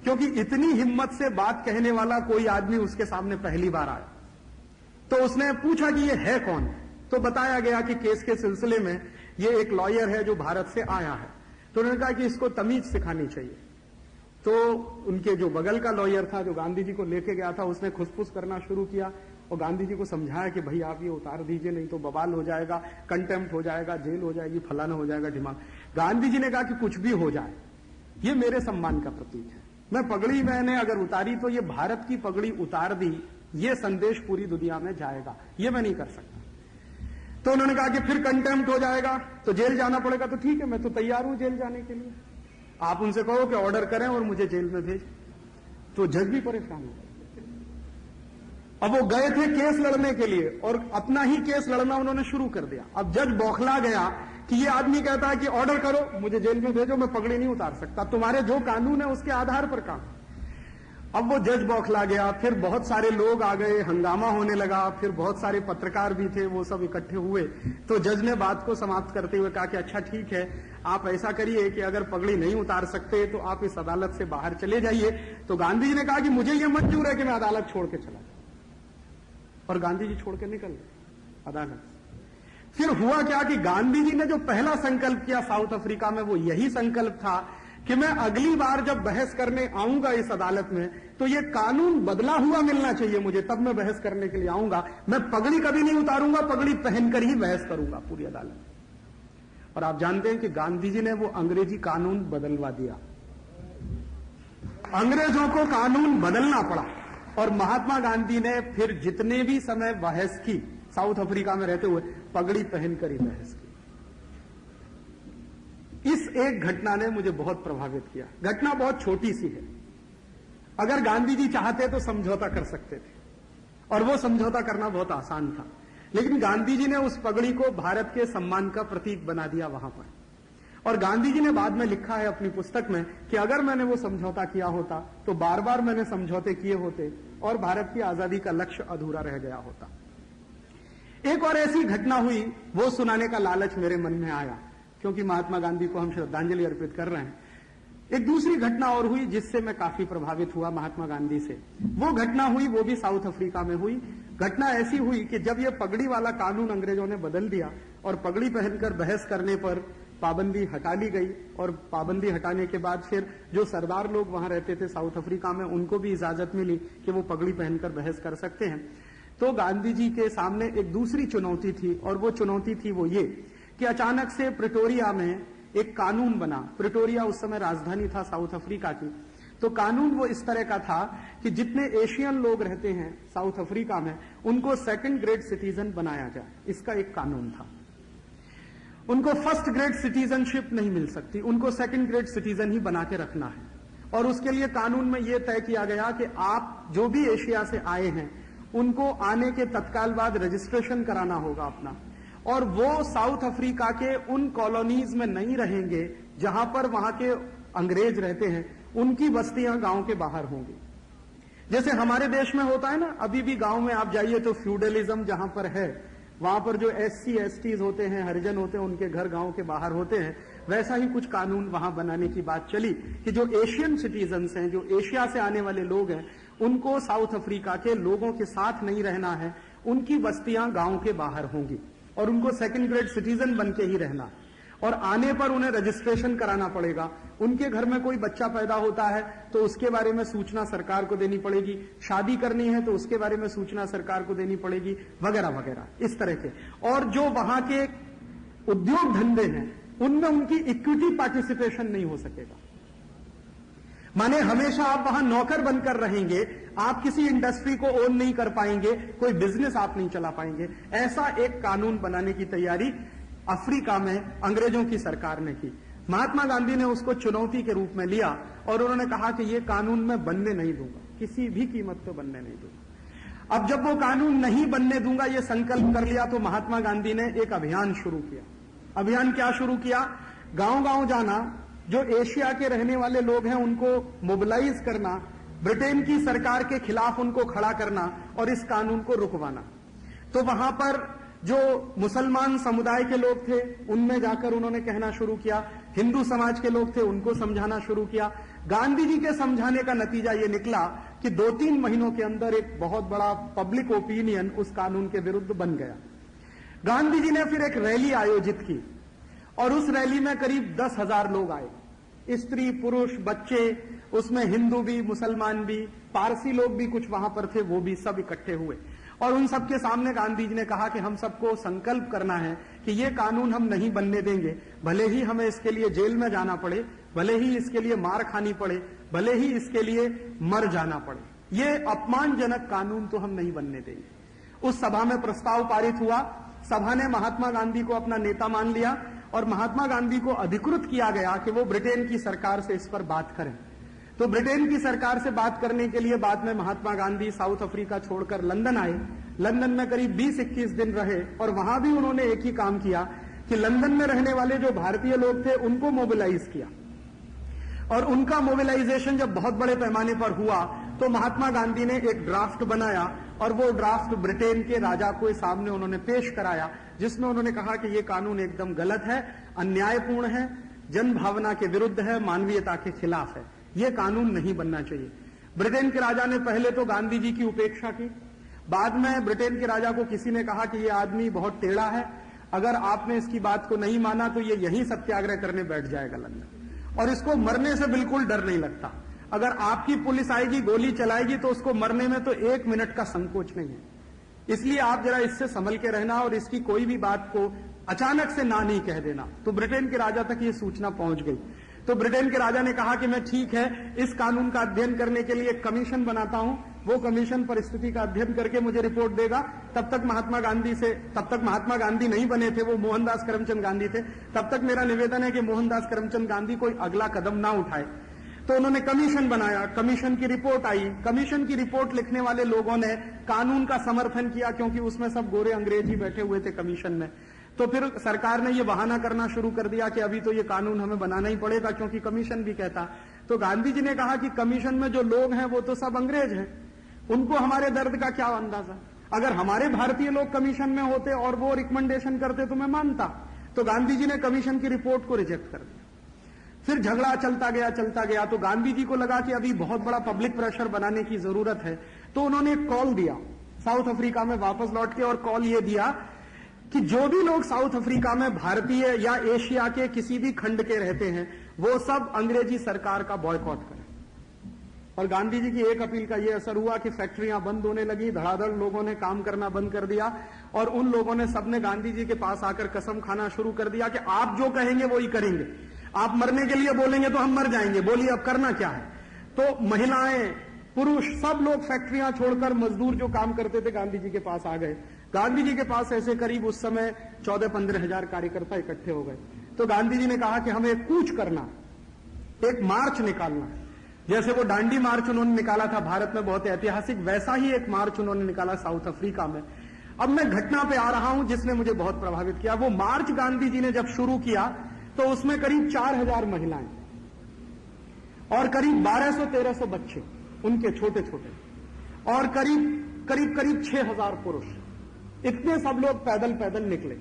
क्योंकि इतनी हिम्मत से बात कहने वाला कोई आदमी उसके सामने पहली बार आया। तो उसने पूछा कि ये है कौन, तो बताया गया कि केस के सिलसिले में ये एक लॉयर है जो भारत से आया है। तो उन्होंने कहा कि इसको तमीज सिखानी चाहिए। तो उनके जो बगल का लॉयर था जो गांधी जी को लेके गया था, उसने खुसफुस करना शुरू किया और गांधी जी को समझाया कि भाई आप ये उतार दीजिए, नहीं तो बवाल हो जाएगा, कंटेम्प्ट हो जाएगा, जेल हो जाएगी, फलाना हो जाएगा, दिमाग। गांधी जी ने कहा कि कुछ भी हो जाए, ये मेरे सम्मान का प्रतीक है। मैं पगड़ी मैंने अगर उतारी तो ये भारत की पगड़ी उतार दी, ये संदेश पूरी दुनिया में जाएगा, ये मैं नहीं कर सकता। तो उन्होंने कहा कि फिर कंटेम्प्ट हो जाएगा तो जेल जाना पड़ेगा। तो ठीक है, मैं तो तैयार हूं जेल जाने के लिए, आप उनसे कहो कि ऑर्डर करें और मुझे जेल में भेज। तो जज भी परेशान हो। अब वो गए थे केस लड़ने के लिए और अपना ही केस लड़ना उन्होंने शुरू कर दिया। अब जज बौखला गया कि ये आदमी कहता है कि ऑर्डर करो, मुझे जेल में भेजो, मैं पगड़ी नहीं उतार सकता, तुम्हारे जो कानून है उसके आधार पर काम। अब वो जज बौखला गया, फिर बहुत सारे लोग आ गए, हंगामा होने लगा, फिर बहुत सारे पत्रकार भी थे, वो सब इकट्ठे हुए। तो जज ने बात को समाप्त करते हुए कहा कि अच्छा ठीक है, आप ऐसा करिए कि अगर पगड़ी नहीं उतार सकते तो आप इस अदालत से बाहर चले जाइए। तो गांधी जी ने कहा कि मुझे यह मंजूर है कि मैं अदालत छोड़ के चला जाऊं, और गांधी जी छोड़ के निकल गए अदालत। फिर हुआ क्या कि गांधी जी ने जो पहला संकल्प किया साउथ अफ्रीका में, वो यही संकल्प था कि मैं अगली बार जब बहस करने आऊंगा इस अदालत में तो ये कानून बदला हुआ मिलना चाहिए मुझे, तब मैं बहस करने के लिए आऊंगा। मैं पगड़ी कभी नहीं उतारूंगा, पगड़ी पहनकर ही बहस करूंगा पूरी अदालत में। और आप जानते हैं कि गांधी जी ने वो अंग्रेजी कानून बदलवा दिया, अंग्रेजों को कानून बदलना पड़ा। और महात्मा गांधी ने फिर जितने भी समय बहस की साउथ अफ्रीका में रहते हुए, पगड़ी पहनकर ही बहस की। इस एक घटना ने मुझे बहुत प्रभावित किया। घटना बहुत छोटी सी है, अगर गांधी जी चाहते तो समझौता कर सकते थे, और वो समझौता करना बहुत आसान था। लेकिन गांधी जी ने उस पगड़ी को भारत के सम्मान का प्रतीक बना दिया वहां पर। और गांधी जी ने बाद में लिखा है अपनी पुस्तक में कि अगर मैंने वो समझौता किया होता तो बार बार मैंने समझौते किए होते और भारत की आजादी का लक्ष्य अधूरा रह गया होता। एक और ऐसी घटना हुई, वो सुनाने का लालच मेरे मन में आया, क्योंकि महात्मा गांधी को हम श्रद्धांजलि अर्पित कर रहे हैं। एक दूसरी घटना और हुई जिससे मैं काफी प्रभावित हुआ महात्मा गांधी से। वो घटना हुई, वो भी साउथ अफ्रीका में हुई। घटना ऐसी हुई कि जब ये पगड़ी वाला कानून अंग्रेजों ने बदल दिया और पगड़ी पहनकर बहस करने पर पाबंदी हटा ली गई, और पाबंदी हटाने के बाद फिर जो सरदार लोग वहां रहते थे साउथ अफ्रीका में, उनको भी इजाजत मिली कि वो पगड़ी पहनकर बहस कर सकते हैं। तो गांधी जी के सामने एक दूसरी चुनौती थी, और वो चुनौती थी वो ये कि अचानक से प्रिटोरिया में एक कानून बना। प्रिटोरिया उस समय राजधानी था साउथ अफ्रीका की। तो कानून वो इस तरह का था कि जितने एशियन लोग रहते हैं साउथ अफ्रीका में, उनको सेकंड ग्रेड सिटीजन बनाया जाए, इसका एक कानून था। उनको फर्स्ट ग्रेड सिटीजनशिप नहीं मिल सकती, उनको सेकंड ग्रेड सिटीजन ही बना के रखना है। और उसके लिए कानून में यह तय किया गया कि आप जो भी एशिया से आए हैं उनको आने के तत्काल बाद रजिस्ट्रेशन कराना होगा अपना, और वो साउथ अफ्रीका के उन कॉलोनीज में नहीं रहेंगे जहां पर वहां के अंग्रेज रहते हैं, उनकी बस्तियां गांव के बाहर होंगी। जैसे हमारे देश में होता है ना, अभी भी गांव में आप जाइए तो फ्यूडलिज्म जहां पर है, वहां पर जो SC STs होते हैं, हरिजन होते हैं, उनके घर गांव के बाहर होते हैं। वैसा ही कुछ कानून वहां बनाने की बात चली कि जो एशियन सिटीजन्स हैं, जो एशिया से आने वाले लोग हैं, उनको साउथ अफ्रीका के लोगों के साथ नहीं रहना है, उनकी बस्तियां गांव के बाहर होंगी और उनको सेकंड ग्रेड सिटीजन बन के ही रहना, और आने पर उन्हें रजिस्ट्रेशन कराना पड़ेगा। उनके घर में कोई बच्चा पैदा होता है तो उसके बारे में सूचना सरकार को देनी पड़ेगी, शादी करनी है तो उसके बारे में सूचना सरकार को देनी पड़ेगी, वगैरह वगैरह इस तरह के। और जो वहां के उद्योग धंधे हैं उनमें उनकी इक्विटी पार्टिसिपेशन नहीं हो सकेगा। माने हमेशा आप वहां नौकर बनकर रहेंगे, आप किसी इंडस्ट्री को ओन नहीं कर पाएंगे, कोई बिजनेस आप नहीं चला पाएंगे। ऐसा एक कानून बनाने की तैयारी अफ्रीका में अंग्रेजों की सरकार ने की। महात्मा गांधी ने उसको चुनौती के रूप में लिया और उन्होंने कहा कि यह कानून मैं बनने नहीं दूंगा, किसी भी कीमत पर बनने नहीं दूंगा। अब जब वो कानून नहीं बनने दूंगा ये संकल्प कर लिया, तो महात्मा गांधी ने एक अभियान शुरू किया। अभियान क्या शुरू किया? गांव गांव जाना, जो एशिया के रहने वाले लोग हैं उनको मोबिलाइज करना, ब्रिटेन की सरकार के खिलाफ उनको खड़ा करना और इस कानून को रुकवाना। तो वहां पर जो मुसलमान समुदाय के लोग थे उनमें जाकर उन्होंने कहना शुरू किया, हिंदू समाज के लोग थे उनको समझाना शुरू किया। गांधी जी के समझाने का नतीजा ये निकला कि 2-3 महीनों के अंदर एक बहुत बड़ा पब्लिक ओपिनियन उस कानून के विरुद्ध बन गया। गांधी जी ने फिर एक रैली आयोजित की और उस रैली में करीब 10,000 लोग आए, स्त्री पुरुष बच्चे, उसमें हिंदू भी मुसलमान भी, पारसी लोग भी कुछ वहां पर थे, वो भी सब इकट्ठे हुए और उन सबके सामने गांधी जी ने कहा कि हम सबको संकल्प करना है कि ये कानून हम नहीं बनने देंगे, भले ही हमें इसके लिए जेल में जाना पड़े, भले ही इसके लिए मार खानी पड़े, भले ही इसके लिए मर जाना पड़े, ये अपमानजनक कानून तो हम नहीं बनने देंगे। उस सभा में प्रस्ताव पारित हुआ, सभा ने महात्मा गांधी को अपना नेता मान लिया और महात्मा गांधी को अधिकृत किया गया कि वो ब्रिटेन की सरकार से इस पर बात करें। तो ब्रिटेन की सरकार से बात करने के लिए बाद में महात्मा गांधी साउथ अफ्रीका छोड़कर लंदन आए। लंदन में करीब 20-21 दिन रहे और वहां भी उन्होंने एक ही काम किया कि लंदन में रहने वाले जो भारतीय लोग थे उनको मोबिलाइज किया और उनका मोबिलाइजेशन जब बहुत बड़े पैमाने पर हुआ तो महात्मा गांधी ने एक ड्राफ्ट बनाया और वो ड्राफ्ट ब्रिटेन के राजा को सामने उन्होंने पेश कराया, जिसमें उन्होंने कहा कि ये कानून एकदम गलत है, अन्यायपूर्ण है, जन भावना के विरुद्ध है, मानवीयता के खिलाफ है, ये कानून नहीं बनना चाहिए। ब्रिटेन के राजा ने पहले तो गांधी जी की उपेक्षा की, बाद में ब्रिटेन के राजा को किसी ने कहा कि ये आदमी बहुत टेढ़ा है, अगर आपने इसकी बात को नहीं माना तो ये यहीं सत्याग्रह करने बैठ जाएगा लंदन, और इसको मरने से बिल्कुल डर नहीं लगता, अगर आपकी पुलिस आएगी गोली चलाएगी तो उसको मरने में तो 1 मिनट का संकोच नहीं है, इसलिए आप जरा इससे संभल के रहना और इसकी कोई भी बात को अचानक से ना नहीं कह देना। तो ब्रिटेन के राजा तक ये सूचना पहुंच गई। तो ब्रिटेन के राजा ने कहा कि मैं ठीक है, इस कानून का अध्ययन करने के लिए एक कमीशन बनाता हूं, वो कमीशन परिस्थिति का अध्ययन करके मुझे रिपोर्ट देगा। तब तक महात्मा गांधी नहीं बने थे, वो मोहनदास करमचंद गांधी थे। तब तक मेरा निवेदन है कि मोहनदास करमचंद गांधी कोई अगला कदम ना उठाए। तो उन्होंने कमीशन बनाया, कमीशन की रिपोर्ट आई, कमीशन की रिपोर्ट लिखने वाले लोगों ने कानून का समर्थन किया क्योंकि उसमें सब गोरे अंग्रेज ही बैठे हुए थे कमीशन में। तो फिर सरकार ने ये बहाना करना शुरू कर दिया कि अभी तो ये कानून हमें बनाना ही पड़ेगा क्योंकि कमीशन भी कहता। तो गांधी जी ने कहा कि कमीशन में जो लोग हैं वो तो सब अंग्रेज हैं, उनको हमारे दर्द का क्या अंदाजा, अगर हमारे भारतीय लोग कमीशन में होते और वो रिकमेंडेशन करते तो मैं मानता। तो गांधी जी ने कमीशन की रिपोर्ट को रिजेक्ट कर दिया। फिर झगड़ा चलता गया तो गांधी जी को लगा कि अभी बहुत बड़ा पब्लिक प्रेशर बनाने की जरूरत है। तो उन्होंने एक कॉल दिया साउथ अफ्रीका में वापस लौट के, और कॉल ये दिया कि जो भी लोग साउथ अफ्रीका में भारतीय या एशिया के किसी भी खंड के रहते हैं वो सब अंग्रेजी सरकार का बॉयकॉट करें। और गांधी जी की एक अपील का यह असर हुआ कि फैक्ट्रियां बंद होने लगी, धड़ाधड़ लोगों ने काम करना बंद कर दिया और उन लोगों ने सबने गांधी जी के पास आकर कसम खाना शुरू कर दिया कि आप जो कहेंगे वो ही करेंगे, आप मरने के लिए बोलेंगे तो हम मर जाएंगे, बोलिए अब करना क्या है। तो महिलाएं पुरुष सब लोग फैक्ट्रियां छोड़कर मजदूर जो काम करते थे गांधी जी के पास आ गए। गांधी जी के पास ऐसे करीब उस समय 14-15 हजार कार्यकर्ता इकट्ठे हो गए। तो गांधी जी ने कहा कि हमें एक कूच करना, एक मार्च निकालना है, जैसे वो दांडी मार्च उन्होंने निकाला था भारत में बहुत ऐतिहासिक, वैसा ही एक मार्च उन्होंने निकाला साउथ अफ्रीका में। अब मैं घटना पे आ रहा हूं जिसने मुझे बहुत प्रभावित किया। वो मार्च गांधी जी ने जब शुरू किया तो उसमें करीब 4000 महिलाएं और करीब 1200-1300 बच्चे उनके छोटे छोटे और करीब 6000 पुरुष, इतने सब लोग पैदल पैदल निकले।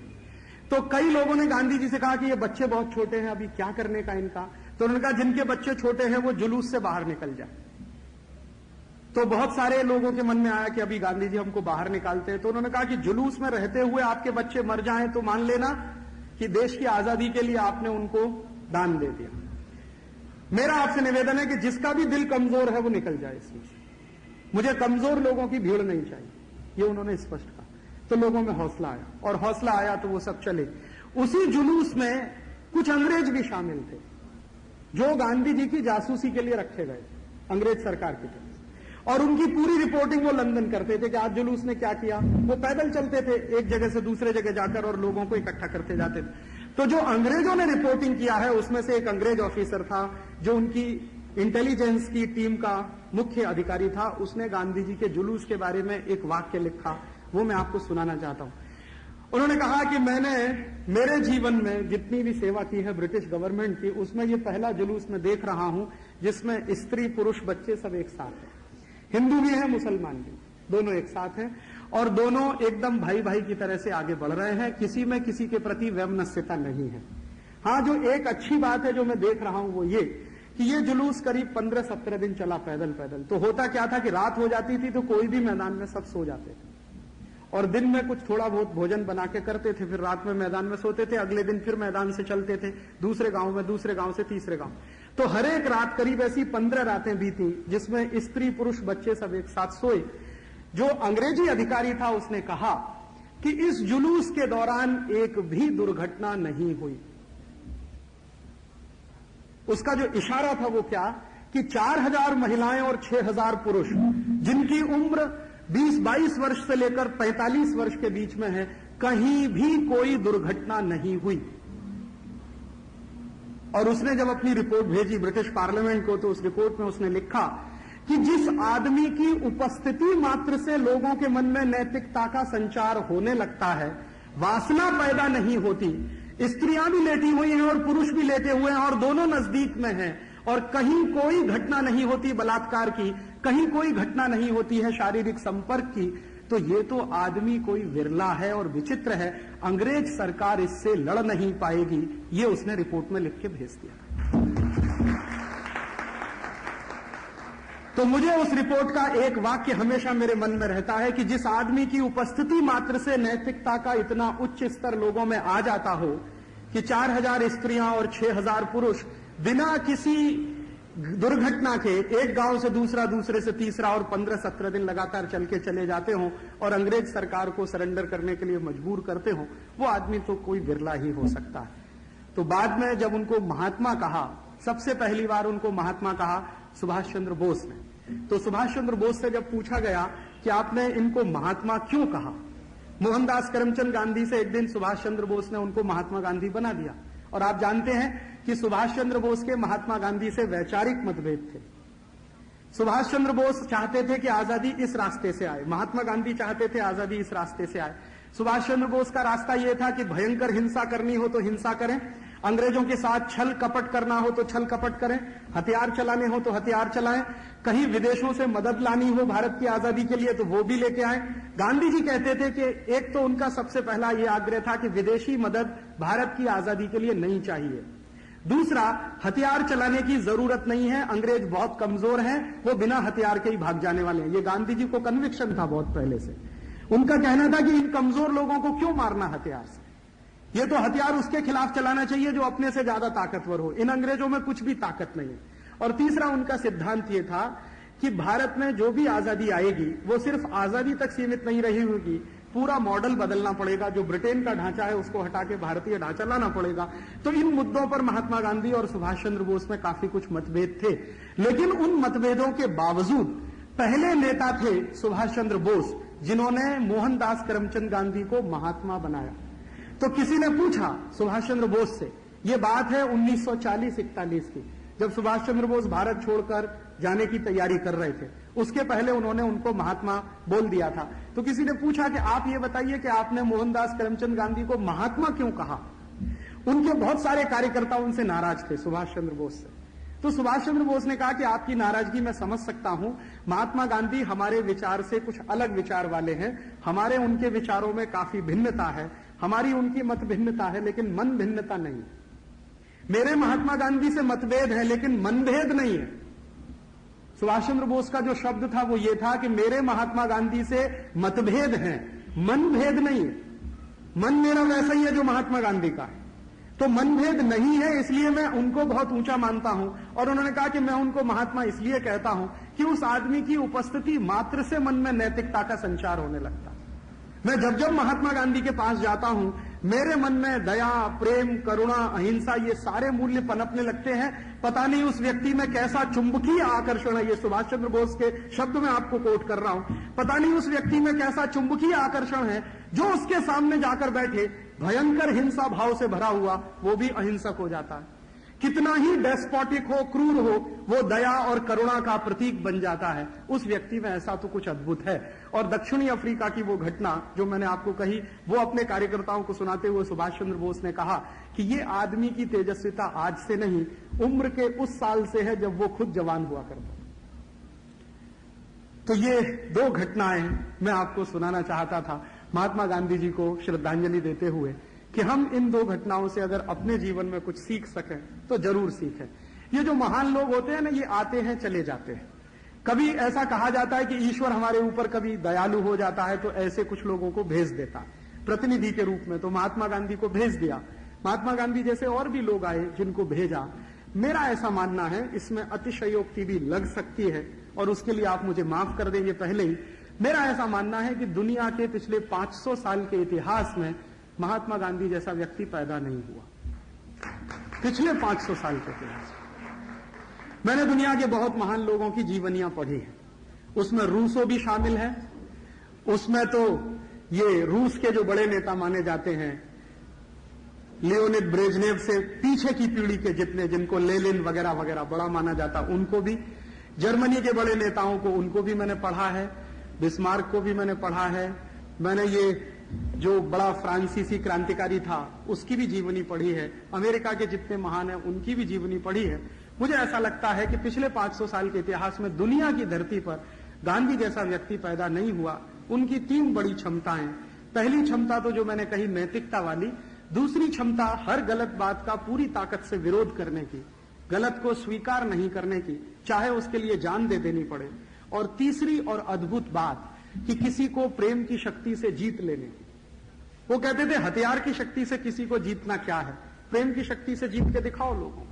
तो कई लोगों ने गांधी जी से कहा कि ये बच्चे बहुत छोटे हैं, अभी क्या करने का इनका। तो उन्होंने कहा जिनके बच्चे छोटे हैं वो जुलूस से बाहर निकल जाए। तो बहुत सारे लोगों के मन में आया कि अभी गांधी जी हमको बाहर निकालते हैं। तो उन्होंने कहा कि जुलूस में रहते हुए आपके बच्चे मर जाएं तो मान लेना कि देश की आजादी के लिए आपने उनको दान दे दिया। मेरा आपसे निवेदन है कि जिसका भी दिल कमजोर है वो निकल जाए इसमें से, मुझे कमजोर लोगों की भीड़ नहीं चाहिए, ये उन्होंने स्पष्ट कहा। तो लोगों में हौसला आया और हौसला आया तो वो सब चले। उसी जुलूस में कुछ अंग्रेज भी शामिल थे जो गांधी जी की जासूसी के लिए रखे गए अंग्रेज सरकार की तरफ, और उनकी पूरी रिपोर्टिंग वो लंदन करते थे कि आज जुलूस ने क्या किया। वो पैदल चलते थे एक जगह से दूसरे जगह जाकर और लोगों को इकट्ठा करते जाते थे। तो जो अंग्रेजों ने रिपोर्टिंग किया है उसमें से एक अंग्रेज ऑफिसर था जो उनकी इंटेलिजेंस की टीम का मुख्य अधिकारी था, उसने गांधी जी के जुलूस के बारे में एक वाक्य लिखा, वो मैं आपको सुनाना चाहता हूं। उन्होंने कहा कि मैंने मेरे जीवन में जितनी भी सेवा की है ब्रिटिश गवर्नमेंट की, उसमें ये पहला जुलूस मैं देख रहा हूं जिसमें स्त्री पुरुष बच्चे सब एक साथ हैं, हिंदू भी हैं मुसलमान भी, दोनों एक साथ हैं और दोनों एकदम भाई भाई की तरह से आगे बढ़ रहे हैं, किसी में किसी के प्रति वैमनस्यता नहीं है। हाँ, जो एक अच्छी बात है जो मैं देख रहा हूं वो ये कि ये जुलूस करीब 15-17 दिन चला पैदल पैदल। तो होता क्या था कि रात हो जाती थी तो कोई भी मैदान में सब सो जाते थे, और दिन में कुछ थोड़ा बहुत भोजन बना के करते थे, फिर रात में मैदान में सोते थे, अगले दिन फिर मैदान से चलते थे दूसरे गांव में, दूसरे गांव से तीसरे गांव। तो हर एक रात करीब ऐसी 15 रातें बीती जिसमें स्त्री पुरुष बच्चे सब एक साथ सोए। जो अंग्रेजी अधिकारी था उसने कहा कि इस जुलूस के दौरान एक भी दुर्घटना नहीं हुई। उसका जो इशारा था वो क्या कि 4000 महिलाएं और 6000 पुरुष जिनकी उम्र 20-22 वर्ष से लेकर 45 वर्ष के बीच में है, कहीं भी कोई दुर्घटना नहीं हुई। और उसने जब अपनी रिपोर्ट भेजी ब्रिटिश पार्लियामेंट को, तो उस रिपोर्ट में उसने लिखा कि जिस आदमी की उपस्थिति मात्र से लोगों के मन में नैतिकता का संचार होने लगता है, वासना पैदा नहीं होती। स्त्रियां भी लेटी हुई हैं और पुरुष भी लेटे हुए हैं और दोनों नजदीक में हैं, और कहीं कोई घटना नहीं होती बलात्कार की, कहीं कोई घटना नहीं होती है शारीरिक संपर्क की, तो ये तो आदमी कोई विरला है और विचित्र है। अंग्रेज सरकार इससे लड़ नहीं पाएगी, ये उसने रिपोर्ट में लिख के भेज दिया। तो मुझे उस रिपोर्ट का एक वाक्य हमेशा मेरे मन में रहता है कि जिस आदमी की उपस्थिति मात्र से नैतिकता का इतना उच्च स्तर लोगों में आ जाता हो कि 4000 स्त्रियां और 6000 पुरुष बिना किसी दुर्घटना के एक गांव से दूसरा, दूसरे से तीसरा और 15-17 दिन लगातार चल के चले जाते हों और अंग्रेज सरकार को सरेंडर करने के लिए मजबूर करते हों, वो आदमी तो कोई बिरला ही हो सकता है। तो बाद में जब उनको महात्मा कहा, सबसे पहली बार उनको महात्मा कहा सुभाष चंद्र बोस ने। तो सुभाष चंद्र बोस से जब पूछा गया कि आपने इनको महात्मा क्यों कहा, मोहनदास करमचंद गांधी से एक दिन सुभाष चंद्र बोस ने उनको महात्मा गांधी बना दिया। और आप जानते हैं कि सुभाष चंद्र बोस के महात्मा गांधी से वैचारिक मतभेद थे। सुभाष चंद्र बोस चाहते थे कि आजादी इस रास्ते से आए, महात्मा गांधी चाहते थे आजादी इस रास्ते से आए। सुभाष चंद्र बोस का रास्ता यह था कि भयंकर हिंसा करनी हो तो हिंसा करें, अंग्रेजों के साथ छल कपट करना हो तो छल कपट करें, हथियार चलाने हो तो हथियार चलाएं, कहीं विदेशों से मदद लानी हो भारत की आजादी के लिए तो वो भी लेके आए। गांधी जी कहते थे कि एक तो उनका सबसे पहला ये आग्रह था कि विदेशी मदद भारत की आजादी के लिए नहीं चाहिए, दूसरा हथियार चलाने की जरूरत नहीं है, अंग्रेज बहुत कमजोर हैं, वो बिना हथियार के ही भाग जाने वाले हैं। ये गांधी जी को कन्विक्शन था बहुत पहले से। उनका कहना था कि इन कमजोर लोगों को क्यों मारना हथियार से, ये तो हथियार उसके खिलाफ चलाना चाहिए जो अपने से ज्यादा ताकतवर हो, इन अंग्रेजों में कुछ भी ताकत नहीं है। और तीसरा उनका सिद्धांत ये था कि भारत में जो भी आजादी आएगी वो सिर्फ आजादी तक सीमित नहीं रही होगी, पूरा मॉडल बदलना पड़ेगा, जो ब्रिटेन का ढांचा है उसको हटा के भारतीय ढांचा लाना पड़ेगा। तो इन मुद्दों पर महात्मा गांधी और सुभाष चंद्र बोस में काफी कुछ मतभेद थे, लेकिन उन मतभेदों के बावजूद पहले नेता थे सुभाष चंद्र बोस जिन्होंने मोहनदास करमचंद गांधी को महात्मा बनाया। तो किसी ने पूछा सुभाष चंद्र बोस से, यह बात है 1940-41 की, जब सुभाष चंद्र बोस भारत छोड़कर जाने की तैयारी कर रहे थे, उसके पहले उन्होंने उनको महात्मा बोल दिया था। तो किसी ने पूछा कि आप ये बताइए कि आपने मोहनदास करमचंद गांधी को महात्मा क्यों कहा। उनके बहुत सारे कार्यकर्ता उनसे नाराज थे, सुभाष चंद्र बोस से। तो सुभाष चंद्र बोस ने कहा कि आपकी नाराजगी मैं समझ सकता हूं, महात्मा गांधी हमारे विचार से कुछ अलग विचार वाले हैं, हमारे उनके विचारों में काफी भिन्नता है, हमारी उनकी मत भिन्नता है, लेकिन मन भिन्नता नहीं। मेरे महात्मा गांधी से मतभेद है लेकिन मनभेद नहीं है। सुभाष चंद्र बोस का जो शब्द था वो ये था कि मेरे महात्मा गांधी से मतभेद है, मनभेद नहीं है। मन मेरा वैसा ही है जो महात्मा गांधी का है, तो मनभेद नहीं है, इसलिए मैं उनको बहुत ऊंचा मानता हूं। और उन्होंने कहा कि मैं उनको महात्मा इसलिए कहता हूं कि उस आदमी की उपस्थिति मात्र से मन में नैतिकता का संचार होने लगता। मैं जब जब महात्मा गांधी के पास जाता हूं, मेरे मन में दया, प्रेम, करुणा, अहिंसा, ये सारे मूल्य पनपने लगते हैं। पता नहीं उस व्यक्ति में कैसा चुंबकीय आकर्षण है, ये सुभाष चंद्र बोस के शब्द में आपको कोट कर रहा हूं, पता नहीं उस व्यक्ति में कैसा चुंबकीय आकर्षण है जो उसके सामने जाकर बैठे भयंकर हिंसा भाव से भरा हुआ वो भी अहिंसक हो जाता है। कितना ही डेस्पोटिक हो, क्रूर हो, वो दया और करुणा का प्रतीक बन जाता है। उस व्यक्ति में ऐसा तो कुछ अद्भुत है। और दक्षिणी अफ्रीका की वो घटना जो मैंने आपको कही, वो अपने कार्यकर्ताओं को सुनाते हुए सुभाष चंद्र बोस ने कहा कि ये आदमी की तेजस्विता आज से नहीं, उम्र के उस साल से है जब वो खुद जवान हुआ करता। तो ये दो घटनाएं मैं आपको सुनाना चाहता था महात्मा गांधी जी को श्रद्धांजलि देते हुए, कि हम इन दो घटनाओं से अगर अपने जीवन में कुछ सीख सकें तो जरूर सीखें। ये जो महान लोग होते हैं ना, ये आते हैं चले जाते हैं। कभी ऐसा कहा जाता है कि ईश्वर हमारे ऊपर कभी दयालु हो जाता है तो ऐसे कुछ लोगों को भेज देता प्रतिनिधि के रूप में। तो महात्मा गांधी को भेज दिया। महात्मा गांधी जैसे और भी लोग आए जिनको भेजा। मेरा ऐसा मानना है, इसमें अतिशयोक्ति भी लग सकती है और उसके लिए आप मुझे माफ कर देंगे पहले ही। मेरा ऐसा मानना है कि दुनिया के पिछले 500 साल के इतिहास में महात्मा गांधी जैसा व्यक्ति पैदा नहीं हुआ। पिछले 500 साल के इतिहास में मैंने दुनिया के बहुत महान लोगों की जीवनियां पढ़ी हैं। उसमें रूसो भी शामिल है। उसमें तो ये रूस के जो बड़े नेता माने जाते हैं, लियोनिद ब्रेजनेव से पीछे की पीढ़ी के जितने, जिनको लेनिन वगैरह वगैरह बड़ा माना जाता, उनको भी, जर्मनी के बड़े नेताओं को, उनको भी मैंने पढ़ा है। बिस्मार्क को भी मैंने पढ़ा है। मैंने ये जो बड़ा फ्रांसीसी क्रांतिकारी था उसकी भी जीवनी पढ़ी है। अमेरिका के जितने महान हैं उनकी भी जीवनी पढ़ी है। मुझे ऐसा लगता है कि पिछले 500 साल के इतिहास में दुनिया की धरती पर गांधी जैसा व्यक्ति पैदा नहीं हुआ। उनकी 3 बड़ी क्षमताएं। पहली क्षमता तो जो मैंने कही नैतिकता वाली, दूसरी क्षमता हर गलत बात का पूरी ताकत से विरोध करने की, गलत को स्वीकार नहीं करने की, चाहे उसके लिए जान दे देनी पड़े, और तीसरी और अद्भुत बात कि किसी को प्रेम की शक्ति से जीत लेने की। वो कहते थे हथियार की शक्ति से किसी को जीतना क्या है, प्रेम की शक्ति से जीत के दिखाओ लोगों को।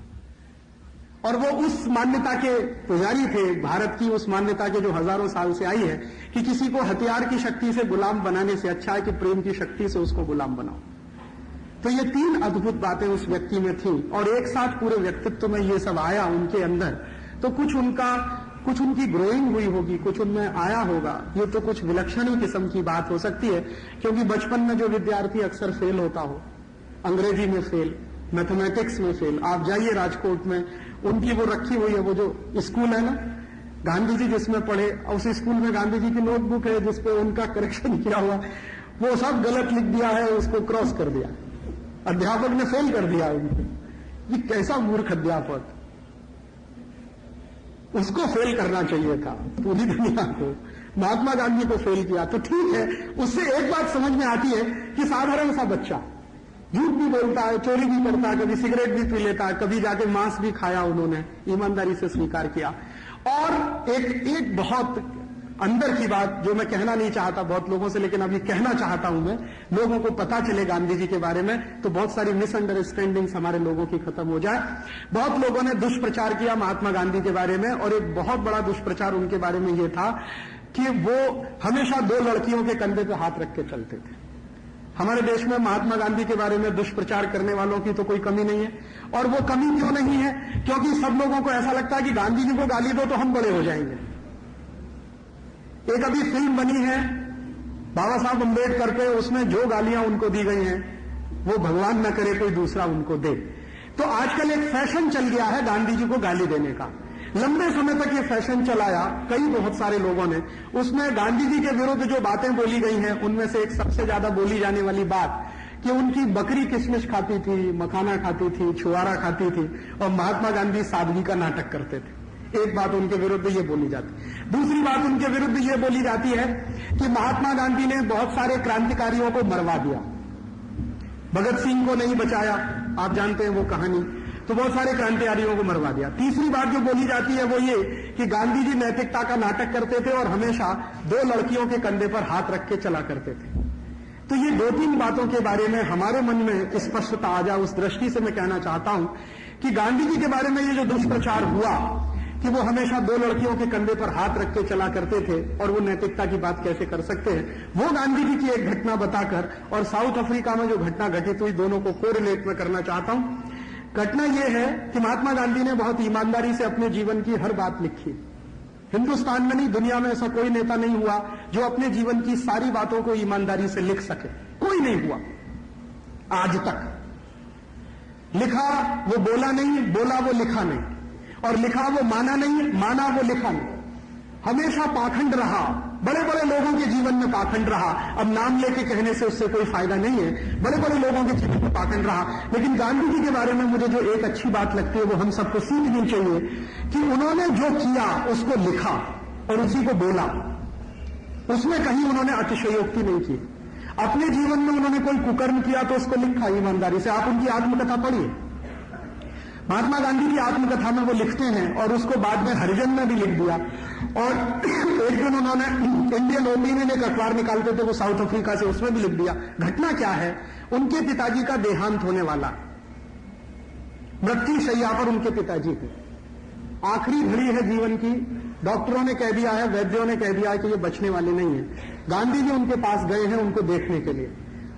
और वो उस मान्यता के पुजारी थे, भारत की उस मान्यता के जो हजारों साल से आई है कि किसी को हथियार की शक्ति से गुलाम बनाने से अच्छा है कि प्रेम की शक्ति से उसको गुलाम बनाओ। तो ये 3 अद्भुत बातें उस व्यक्ति में थी और एक साथ पूरे व्यक्तित्व में ये सब आया उनके अंदर। तो कुछ उनकी ग्रोइंग हुई होगी, कुछ उनमें आया होगा। ये तो कुछ विलक्षण ही किस्म की बात हो सकती है, क्योंकि बचपन में जो विद्यार्थी अक्सर फेल होता हो, अंग्रेजी में फेल, मैथमेटिक्स में फेल, आप जाइए राजकोट में, उनकी वो रखी हुई है, वो जो स्कूल है ना गांधी जी जिसमें पढ़े, उस स्कूल में गांधी जी की नोटबुक है जिसपे उनका करेक्शन किया हुआ, वो सब गलत लिख दिया है, उसको क्रॉस कर दिया, अध्यापक ने फेल कर दिया उनको। ये कैसा मूर्ख अध्यापक, उसको फेल करना चाहिए था पूरी दुनिया को। महात्मा गांधी को फेल किया तो ठीक है। उससे एक बात समझ में आती है कि साधारण सा बच्चा झूठ भी बोलता है, चोरी भी करता है, कभी सिगरेट भी पी लेता है, कभी जाके मांस भी खाया, उन्होंने ईमानदारी से स्वीकार किया। और एक बहुत अंदर की बात जो मैं कहना नहीं चाहता बहुत लोगों से, लेकिन अभी कहना चाहता हूं मैं, लोगों को पता चले गांधी जी के बारे में, तो बहुत सारी मिसअंडरस्टैंडिंग्स हमारे लोगों की खत्म हो जाए। बहुत लोगों ने दुष्प्रचार किया महात्मा गांधी के बारे में, और एक बहुत बड़ा दुष्प्रचार उनके बारे में यह था कि वो हमेशा 2 लड़कियों के कंधे पर हाथ रख के चलते थे। हमारे देश में महात्मा गांधी के बारे में दुष्प्रचार करने वालों की तो कोई कमी नहीं है। और वो कमी क्यों नहीं है? क्योंकि सब लोगों को ऐसा लगता है कि गांधी जी को गाली दो तो हम बड़े हो जाएंगे। एक अभी फिल्म बनी है बाबा साहब अम्बेडकर पे, उसमें जो गालियां उनको दी गई हैं वो भगवान न करे कोई दूसरा उनको दे। तो आजकल एक फैशन चल गया है गांधी जी को गाली देने का। लंबे समय तक ये फैशन चलाया बहुत सारे लोगों ने। उसमें गांधी जी के विरुद्ध जो बातें बोली गई हैं उनमें से एक सबसे ज्यादा बोली जाने वाली बात कि उनकी बकरी किशमिश खाती थी, मखाना खाती थी, छुआरा खाती थी, और महात्मा गांधी सादगी का नाटक करते थे। एक बात उनके विरुद्ध ये बोली जाती। दूसरी बात उनके विरुद्ध ये बोली जाती है कि महात्मा गांधी ने बहुत सारे क्रांतिकारियों को मरवा दिया, भगत सिंह को नहीं बचाया, आप जानते हैं वो कहानी। तो बहुत सारे क्रांतिकारियों को मरवा दिया। तीसरी बात जो बोली जाती है वो ये कि गांधी जी नैतिकता का नाटक करते थे और हमेशा 2 लड़कियों के कंधे पर हाथ रख के चला करते थे। तो ये 2-3 बातों के बारे में हमारे मन में स्पष्टता आ जाए, उस दृष्टि से मैं कहना चाहता हूं कि गांधी जी के बारे में ये जो दुष्प्रचार हुआ कि वो हमेशा 2 लड़कियों के कंधे पर हाथ रख के चला करते थे और वो नैतिकता की बात कैसे कर सकते हैं, वो गांधी जी की एक घटना बताकर और साउथ अफ्रीका में जो घटना घटित हुई, दोनों को कोरिलेट में करना चाहता हूं। घटना यह है कि महात्मा गांधी ने बहुत ईमानदारी से अपने जीवन की हर बात लिखी। हिंदुस्तान में नहीं, दुनिया में ऐसा कोई नेता नहीं हुआ जो अपने जीवन की सारी बातों को ईमानदारी से लिख सके। कोई नहीं हुआ आज तक। लिखा वो बोला नहीं, बोला वो लिखा नहीं, और लिखा वो माना नहीं, माना वो लिखा नहीं। हमेशा पाखंड रहा, बड़े बड़े लोगों के जीवन में पाखंड रहा। अब नाम लेके कहने से उससे कोई फायदा नहीं है, बड़े बड़े लोगों के जीवन में पाखंड रहा। लेकिन गांधी जी के बारे में मुझे जो एक अच्छी बात लगती है वो हम सबको सीखनी चाहिए कि उन्होंने जो किया उसको लिखा और उसी को बोला। उसमें कहीं उन्होंने अतिशयोक्ति नहीं की। अपने जीवन में उन्होंने कोई कुकर्म किया तो उसको लिखा ईमानदारी से। आप उनकी आत्मकथा पढ़िए। महात्मा गांधी की आत्मकथा में वो लिखते हैं और उसको बाद में हरिजन में भी लिख दिया। और एक दिन उन्होंने इंडियन ओपिनियन एक अखबार निकालते थे वो साउथ अफ्रीका से, उसमें भी लिख दिया। घटना क्या है, उनके पिताजी का देहांत होने वाला, मृत्यु शैया पर उनके पिताजी थे, आखिरी घड़ी है जीवन की, डॉक्टरों ने कह दिया है, वैद्यों ने कह दिया है कि ये बचने वाले नहीं है। गांधी जी उनके पास गए हैं उनको देखने के लिए,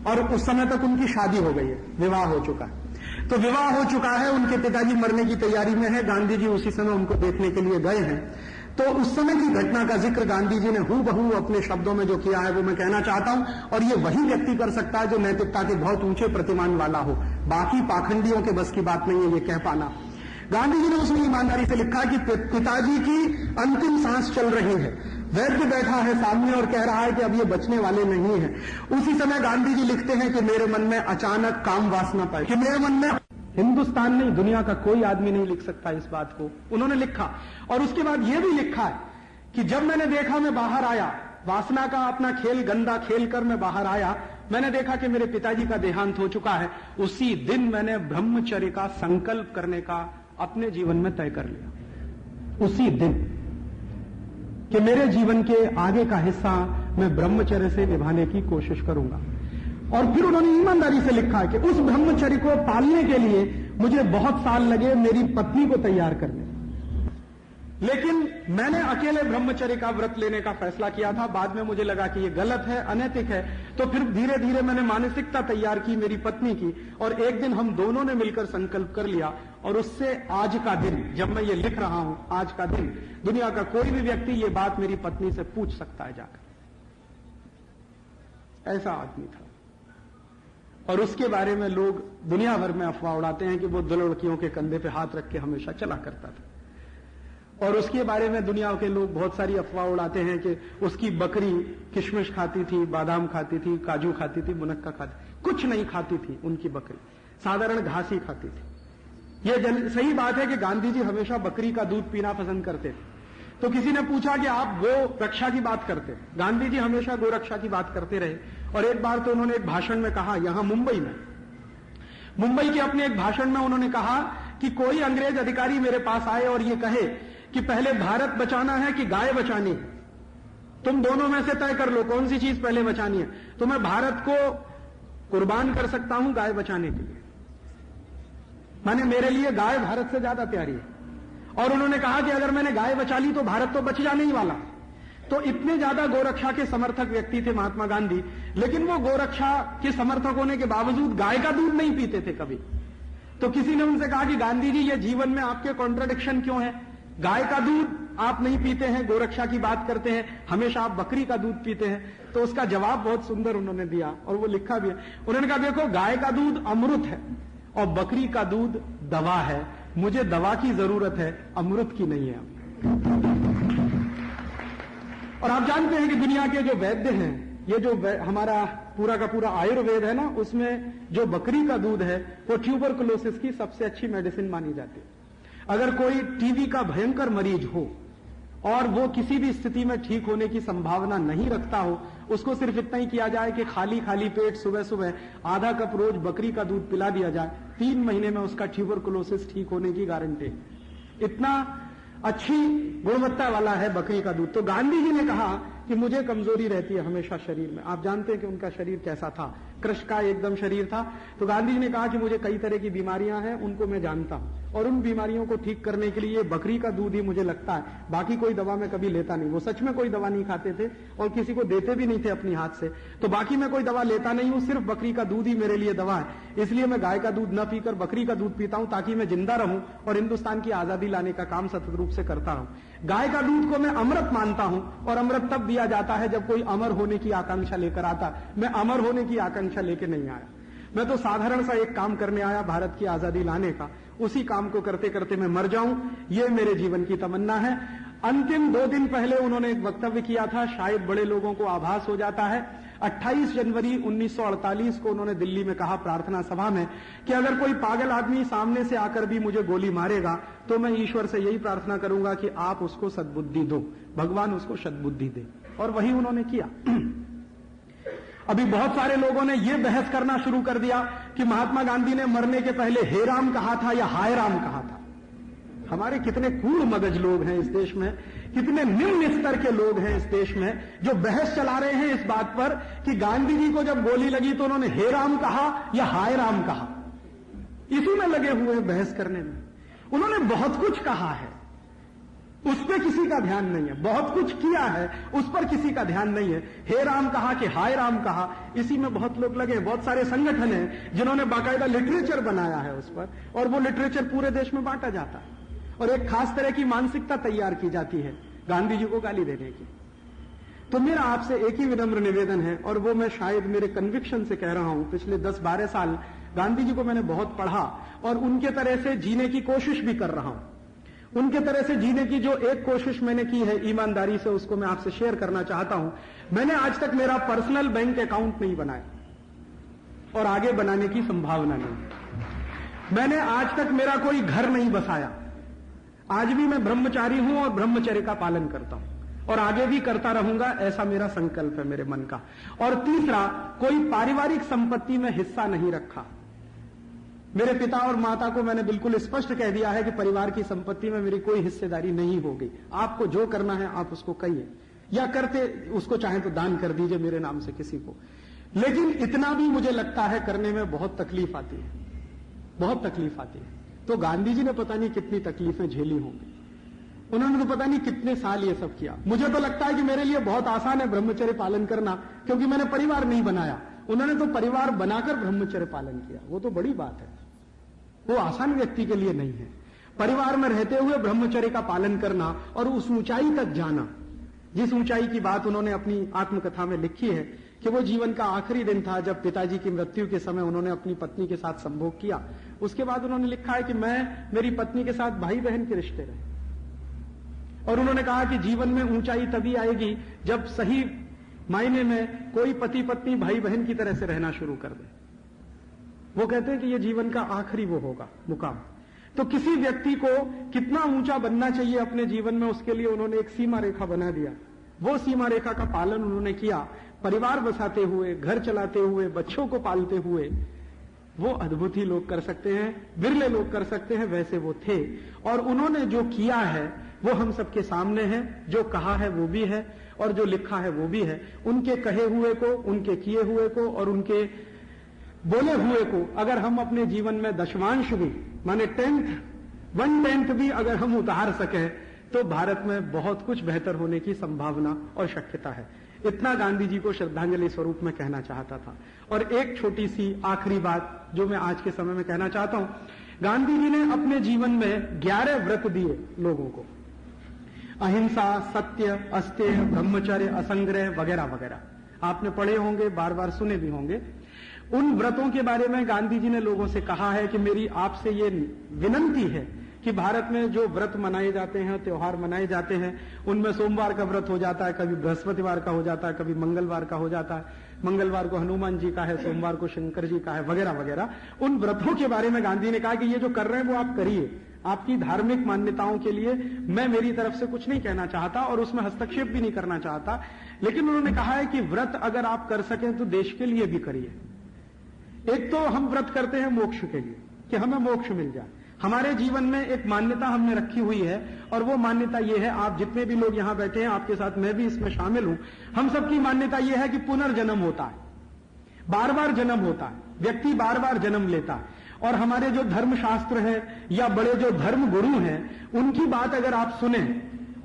और उस समय तक उनकी शादी हो गई है, विवाह हो चुका है। तो विवाह हो चुका है, उनके पिताजी मरने की तैयारी में है, गांधी जी उसी समय उनको देखने के लिए गए हैं। तो उस समय की घटना का जिक्र गांधी जी ने हूबहू अपने शब्दों में जो किया है वो मैं कहना चाहता हूं, और ये वही व्यक्ति कर सकता है जो नैतिकता के बहुत ऊंचे प्रतिमान वाला हो, बाकी पाखंडियों के बस की बात नहीं है ये कह पाना। गांधी जी ने उसमें ईमानदारी से लिखा कि पिताजी की अंतिम सांस चल रही है, वैद्य बैठा है सामने और कह रहा है कि अब ये बचने वाले नहीं है। उसी समय गांधी जी लिखते हैं कि मेरे मन में अचानक काम वासना पाई, कि मेरे मन में, हिंदुस्तान नहीं दुनिया का कोई आदमी नहीं लिख सकता इस बात को, उन्होंने लिखा। और उसके बाद यह भी लिखा है कि जब मैंने देखा मैं बाहर आया, वासना का अपना खेल गंदा खेल कर मैं बाहर आया, मैंने देखा कि मेरे पिताजी का देहांत हो चुका है, उसी दिन मैंने ब्रह्मचर्य का संकल्प करने का अपने जीवन में तय कर लिया। उसी दिन कि मेरे जीवन के आगे का हिस्सा मैं ब्रह्मचर्य से निभाने की कोशिश करूंगा। और फिर उन्होंने ईमानदारी से लिखा कि उस ब्रह्मचर्य को पालने के लिए मुझे बहुत साल लगे मेरी पत्नी को तैयार करने, लेकिन मैंने अकेले ब्रह्मचर्य का व्रत लेने का फैसला किया था। बाद में मुझे लगा कि ये गलत है, अनैतिक है, तो फिर धीरे धीरे मैंने मानसिकता तैयार की मेरी पत्नी की, और एक दिन हम दोनों ने मिलकर संकल्प कर लिया। और उससे आज का दिन, जब मैं ये लिख रहा हूं, आज का दिन दुनिया का कोई भी व्यक्ति ये बात मेरी पत्नी से पूछ सकता है जाकर, ऐसा आदमी था। और उसके बारे में लोग दुनिया भर में अफवाह उड़ाते हैं कि वो दो लड़कियों के कंधे पे हाथ रख के हमेशा चला करता था। और उसके बारे में दुनिया के लोग बहुत सारी अफवाह उड़ाते हैं कि उसकी बकरी किशमिश खाती थी, बादाम खाती थी, काजू खाती थी, मुनक्का खाती, कुछ नहीं खाती थी उनकी बकरी, साधारण घास ही खाती थी। यह सही बात है कि गांधी जी हमेशा बकरी का दूध पीना पसंद करते थे। तो किसी ने पूछा कि आप गो रक्षा की बात करते, गांधी जी हमेशा गो रक्षा की बात करते रहे। और एक बार तो उन्होंने एक भाषण में कहा, यहां मुंबई के अपने एक भाषण में उन्होंने कहा कि कोई अंग्रेज अधिकारी मेरे पास आए और ये कहे कि पहले भारत बचाना है कि गाय बचानी है, तुम दोनों में से तय कर लो कौन सी चीज पहले बचानी है। तो मैं भारत को कुर्बान कर सकता हूं गाय बचाने के लिए, माने मेरे लिए गाय भारत से ज्यादा प्यारी है। और उन्होंने कहा कि अगर मैंने गाय बचा ली तो भारत तो बच जाने ही वाला। तो इतने ज्यादा गोरक्षा के समर्थक व्यक्ति थे महात्मा गांधी, लेकिन वो गोरक्षा के समर्थक होने के बावजूद गाय का दूध नहीं पीते थे कभी। तो किसी ने उनसे कहा कि गांधी जी ये जीवन में आपके कॉन्ट्रडिक्शन क्यों है, गाय का दूध आप नहीं पीते हैं, गोरक्षा की बात करते हैं, हमेशा आप बकरी का दूध पीते हैं। तो उसका जवाब बहुत सुंदर उन्होंने दिया और वो लिखा भी है। उन्होंने कहा देखो गाय का दूध अमृत है और बकरी का दूध दवा है, मुझे दवा की जरूरत है, अमृत की नहीं है। और आप जानते हैं कि दुनिया के जो वैद्य हैं, ये जो हमारा पूरा का पूरा आयुर्वेद है ना, उसमें जो बकरी का दूध है वो ट्यूबरकुलोसिस की सबसे अच्छी मेडिसिन मानी जाती है। अगर कोई टीबी का भयंकर मरीज हो और वो किसी भी स्थिति में ठीक होने की संभावना नहीं रखता हो, उसको सिर्फ इतना ही किया जाए कि खाली खाली पेट सुबह सुबह आधा कप रोज बकरी का दूध पिला दिया जाए, 3 महीने में उसका ट्यूबरकुलोसिस ठीक होने की गारंटी। इतना अच्छी गुणवत्ता वाला है बकरी का दूध। तो गांधी जी ने कहा कि मुझे कमजोरी रहती है हमेशा शरीर में। आप जानते हैं कि उनका शरीर कैसा था, कृष्ण का एकदम शरीर था। तो गांधी जी ने कहा कि मुझे कई तरह की बीमारियां हैं, उनको मैं जानता हूं, और उन बीमारियों को ठीक करने के लिए बकरी का दूध ही मुझे लगता है, बाकी कोई दवा मैं कभी लेता नहीं। वो सच में कोई दवा नहीं खाते थे और किसी को देते भी नहीं थे अपनी हाथ से। तो बाकी मैं कोई दवा लेता नहीं हूं, सिर्फ बकरी का दूध ही मेरे लिए दवा है। इसलिए मैं गाय का दूध न पीकर बकरी का दूध पीता हूं, ताकि मैं जिंदा रहूं और हिंदुस्तान की आजादी लाने का काम सतत रूप से करता रहूं। गाय का दूध को मैं अमृत मानता हूं, और अमृत तब दिया जाता है जब कोई अमर होने की आकांक्षा लेकर आता। मैं अमर होने की आकांक्षा लेकर नहीं आया, मैं तो साधारण सा एक काम करने आया, भारत की आजादी लाने का। उसी काम को करते करते मैं मर जाऊं, ये मेरे जीवन की तमन्ना है। अंतिम 2 दिन पहले उन्होंने एक वक्तव्य किया था, शायद बड़े लोगों को आभास हो जाता है। 28 जनवरी 1948 को उन्होंने दिल्ली में कहा प्रार्थना सभा में कि अगर कोई पागल आदमी सामने से आकर भी मुझे गोली मारेगा तो मैं ईश्वर से यही प्रार्थना करूंगा कि आप उसको सद्बुद्धि दो, भगवान उसको सद्बुद्धि दे। और वही उन्होंने किया। अभी बहुत सारे लोगों ने यह बहस करना शुरू कर दिया कि महात्मा गांधी ने मरने के पहले हे राम कहा था या हाय राम कहा था। हमारे कितने कूड़ मगज लोग हैं इस देश में, कितने निम्न स्तर के लोग हैं इस देश में जो बहस चला रहे हैं इस बात पर कि गांधी जी को जब गोली लगी तो उन्होंने हे राम कहा या हाय राम कहा। इसी में लगे हुए हैं बहस करने में। उन्होंने बहुत कुछ कहा है, उस पर किसी का ध्यान नहीं है। बहुत कुछ किया है, उस पर किसी का ध्यान नहीं है। हे राम कहा कि हाय राम कहा, इसी में बहुत लोग लगे। बहुत सारे संगठन हैं जिन्होंने बाकायदा लिटरेचर बनाया है उस पर, और वो लिटरेचर पूरे देश में बांटा जाता है और एक खास तरह की मानसिकता तैयार की जाती है गांधी जी को गाली देने की। तो मेरा आपसे एक ही विनम्र निवेदन है, और वो मैं शायद मेरे कन्विक्शन से कह रहा हूं। पिछले 10-12 साल गांधी जी को मैंने बहुत पढ़ा और उनके तरह से जीने की कोशिश भी कर रहा हूं। उनके तरह से जीने की जो एक कोशिश मैंने की है ईमानदारी से, उसको मैं आपसे शेयर करना चाहता हूं। मैंने आज तक मेरा पर्सनल बैंक अकाउंट नहीं बनाया और आगे बनाने की संभावना नहीं। मैंने आज तक मेरा कोई घर नहीं बसाया। आज भी मैं ब्रह्मचारी हूं और ब्रह्मचर्य का पालन करता हूं और आगे भी करता रहूंगा, ऐसा मेरा संकल्प है मेरे मन का। और तीसरा, कोई पारिवारिक संपत्ति में हिस्सा नहीं रखा। मेरे पिता और माता को मैंने बिल्कुल स्पष्ट कह दिया है कि परिवार की संपत्ति में मेरी कोई हिस्सेदारी नहीं होगी। आपको जो करना है आप उसको कहिए, या करते उसको चाहे तो दान कर दीजिए मेरे नाम से किसी को। लेकिन इतना भी मुझे लगता है करने में बहुत तकलीफ आती है, बहुत तकलीफ आती है। तो गांधी जी ने पता नहीं कितनी तकलीफें झेली होंगी, उन्होंने तो पता नहीं कितने साल ये सब किया। मुझे तो लगता है कि मेरे लिए बहुत आसान है ब्रह्मचर्य पालन करना, क्योंकि मैंने परिवार नहीं बनाया। उन्होंने तो परिवार बनाकर ब्रह्मचर्य पालन किया, वो तो बड़ी बात है। वो आसान व्यक्ति के लिए नहीं है। परिवार में रहते हुए ब्रह्मचर्य का पालन करना और उस ऊंचाई तक जाना, जिस ऊंचाई की बात उन्होंने अपनी आत्मकथा में लिखी है कि वो जीवन का आखिरी दिन था जब पिताजी की मृत्यु के समय उन्होंने अपनी पत्नी के साथ संभोग किया। उसके बाद उन्होंने लिखा है कि मैं मेरी पत्नी के साथ भाई बहन के रिश्ते रहे, और उन्होंने कहा कि जीवन में ऊंचाई तभी आएगी जब सही मायने में कोई पति पत्नी भाई बहन की तरह से रहना शुरू कर दे। वो कहते हैं कि ये जीवन का आखिरी वो होगा मुकाम। तो किसी व्यक्ति को कितना ऊंचा बनना चाहिए अपने जीवन में, उसके लिए उन्होंने एक सीमा रेखा बना दिया। वो सीमा रेखा का पालन उन्होंने किया, परिवार बसाते हुए, घर चलाते हुए, बच्चों को पालते हुए। वो अद्भुत ही लोग कर सकते हैं, बिरले लोग कर सकते हैं, वैसे वो थे। और उन्होंने जो किया है वो हम सबके सामने है। जो कहा है वो भी है और जो लिखा है वो भी है। उनके कहे हुए को, उनके किए हुए को और उनके बोले हुए को अगर हम अपने जीवन में दशमांश भी, माने 1/10 भी अगर हम उतार सकें, तो भारत में बहुत कुछ बेहतर होने की संभावना और शक्यता है। इतना गांधी जी को श्रद्धांजलि स्वरूप में कहना चाहता था। और एक छोटी सी आखिरी बात जो मैं आज के समय में कहना चाहता हूं, गांधी जी ने अपने जीवन में 11 व्रत दिए लोगों को। अहिंसा, सत्य, अस्तेय, ब्रह्मचर्य, असंग्रह वगैरह वगैरह आपने पढ़े होंगे, बार बार सुने भी होंगे। उन व्रतों के बारे में गांधी जी ने लोगों से कहा है कि मेरी आपसे ये विनंती है कि भारत में जो व्रत मनाए जाते हैं, त्योहार मनाए जाते हैं, उनमें सोमवार का व्रत हो जाता है, कभी बृहस्पतिवार का हो जाता है, कभी मंगलवार का हो जाता है। मंगलवार को हनुमान जी का है, सोमवार को शंकर जी का है, वगैरह वगैरह। उन व्रतों के बारे में गांधी ने कहा कि ये जो कर रहे हैं वो आप करिए, आपकी धार्मिक मान्यताओं के लिए मैं मेरी तरफ से कुछ नहीं कहना चाहता और उसमें हस्तक्षेप भी नहीं करना चाहता। लेकिन उन्होंने कहा है कि व्रत अगर आप कर सकें तो देश के लिए भी करिए। एक तो हम व्रत करते हैं मोक्ष के लिए कि हमें मोक्ष मिल जाए। हमारे जीवन में एक मान्यता हमने रखी हुई है और वो मान्यता ये है, आप जितने भी लोग यहां बैठे हैं, आपके साथ मैं भी इसमें शामिल हूं, हम सबकी मान्यता ये है कि पुनर्जन्म होता है, बार बार जन्म होता है, व्यक्ति बार बार जन्म लेता है। और हमारे जो धर्मशास्त्र है या बड़े जो धर्म गुरु हैं, उनकी बात अगर आप सुने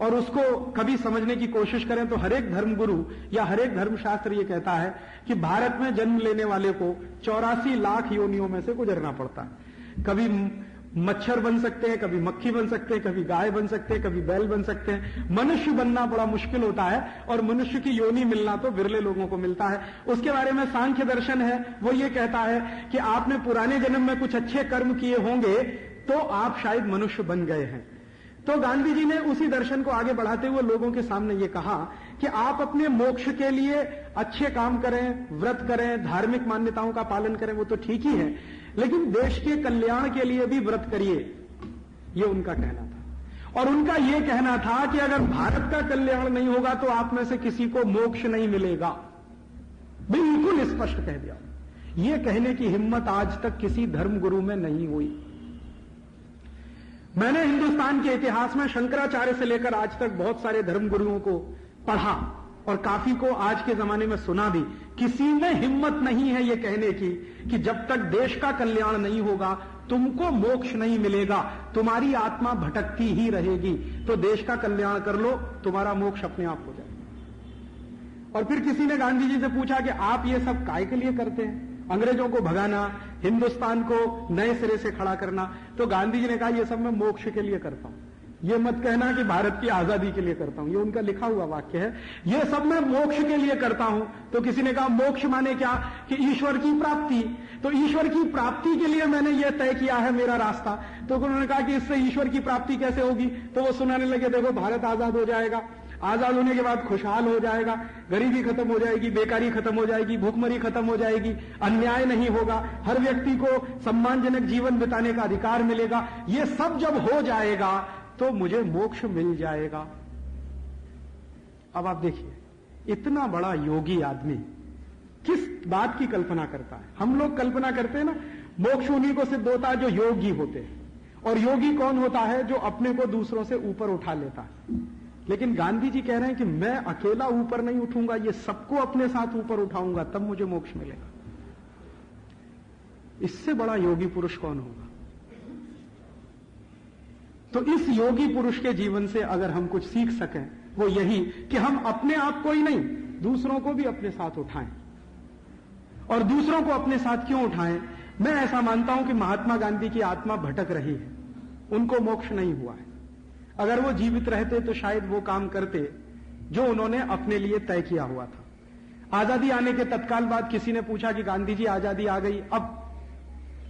और उसको कभी समझने की कोशिश करें तो हर एक धर्मगुरु या हर एक धर्मशास्त्र ये कहता है कि भारत में जन्म लेने वाले को 84 लाख योनियों में से गुजरना पड़ता है। कभी मच्छर बन सकते हैं, कभी मक्खी बन सकते हैं, कभी गाय बन सकते हैं, कभी बैल बन सकते हैं। मनुष्य बनना बड़ा मुश्किल होता है और मनुष्य की योनि मिलना तो विरले लोगों को मिलता है। उसके बारे में सांख्य दर्शन है, वो ये कहता है कि आपने पुराने जन्म में कुछ अच्छे कर्म किए होंगे तो आप शायद मनुष्य बन गए हैं। तो गांधी जी ने उसी दर्शन को आगे बढ़ाते हुए लोगों के सामने ये कहा कि आप अपने मोक्ष के लिए अच्छे काम करें, व्रत करें, धार्मिक मान्यताओं का पालन करें, वो तो ठीक ही है, लेकिन देश के कल्याण के लिए भी व्रत करिए, ये उनका कहना था। और उनका ये कहना था कि अगर भारत का कल्याण नहीं होगा तो आप में से किसी को मोक्ष नहीं मिलेगा। बिल्कुल स्पष्ट कह दिया। ये कहने की हिम्मत आज तक किसी धर्मगुरु में नहीं हुई। मैंने हिंदुस्तान के इतिहास में शंकराचार्य से लेकर आज तक बहुत सारे धर्मगुरुओं को पढ़ा और काफी को आज के जमाने में सुना भी। किसी में हिम्मत नहीं है ये कहने की कि जब तक देश का कल्याण नहीं होगा तुमको मोक्ष नहीं मिलेगा, तुम्हारी आत्मा भटकती ही रहेगी। तो देश का कल्याण कर लो, तुम्हारा मोक्ष अपने आप हो जाएगा। और फिर किसी ने गांधी जी से पूछा कि आप ये सब काय के लिए करते हैं, अंग्रेजों को भगाना, हिंदुस्तान को नए सिरे से खड़ा करना। तो गांधी जी ने कहा, ये सब मैं मोक्ष के लिए करता हूं, ये मत कहना कि भारत की आजादी के लिए करता हूं। ये उनका लिखा हुआ वाक्य है, ये सब मैं मोक्ष के लिए करता हूं। तो किसी ने कहा मोक्ष माने क्या, कि ईश्वर की प्राप्ति। तो ईश्वर की प्राप्ति के लिए मैंने ये तय किया है मेरा रास्ता। तो उन्होंने कहा कि इससे ईश्वर की प्राप्ति कैसे होगी। तो वो सुनाने लगे, देखो भारत आजाद हो जाएगा, आजाद होने के बाद खुशहाल हो जाएगा, गरीबी खत्म हो जाएगी, बेकारी खत्म हो जाएगी, भूखमरी खत्म हो जाएगी, अन्याय नहीं होगा, हर व्यक्ति को सम्मानजनक जीवन बिताने का अधिकार मिलेगा। ये सब जब हो जाएगा तो मुझे मोक्ष मिल जाएगा। अब आप देखिए, इतना बड़ा योगी आदमी किस बात की कल्पना करता है। हम लोग कल्पना करते हैं ना, मोक्ष उन्हीं को सिद्ध होता है जो योगी होते हैं। और योगी कौन होता है, जो अपने को दूसरों से ऊपर उठा लेता है। लेकिन गांधी जी कह रहे हैं कि मैं अकेला ऊपर नहीं उठूंगा, ये सबको अपने साथ ऊपर उठाऊंगा, तब मुझे मोक्ष मिलेगा। इससे बड़ा योगी पुरुष कौन होगा। तो इस योगी पुरुष के जीवन से अगर हम कुछ सीख सकें, वो यही कि हम अपने आप को ही नहीं, दूसरों को भी अपने साथ उठाएं। और दूसरों को अपने साथ क्यों उठाएं, मैं ऐसा मानता हूं कि महात्मा गांधी की आत्मा भटक रही है, उनको मोक्ष नहीं हुआ है। अगर वो जीवित रहते तो शायद वो काम करते जो उन्होंने अपने लिए तय किया हुआ था। आजादी आने के तत्काल बाद किसी ने पूछा कि गांधी जी आजादी आ गई, अब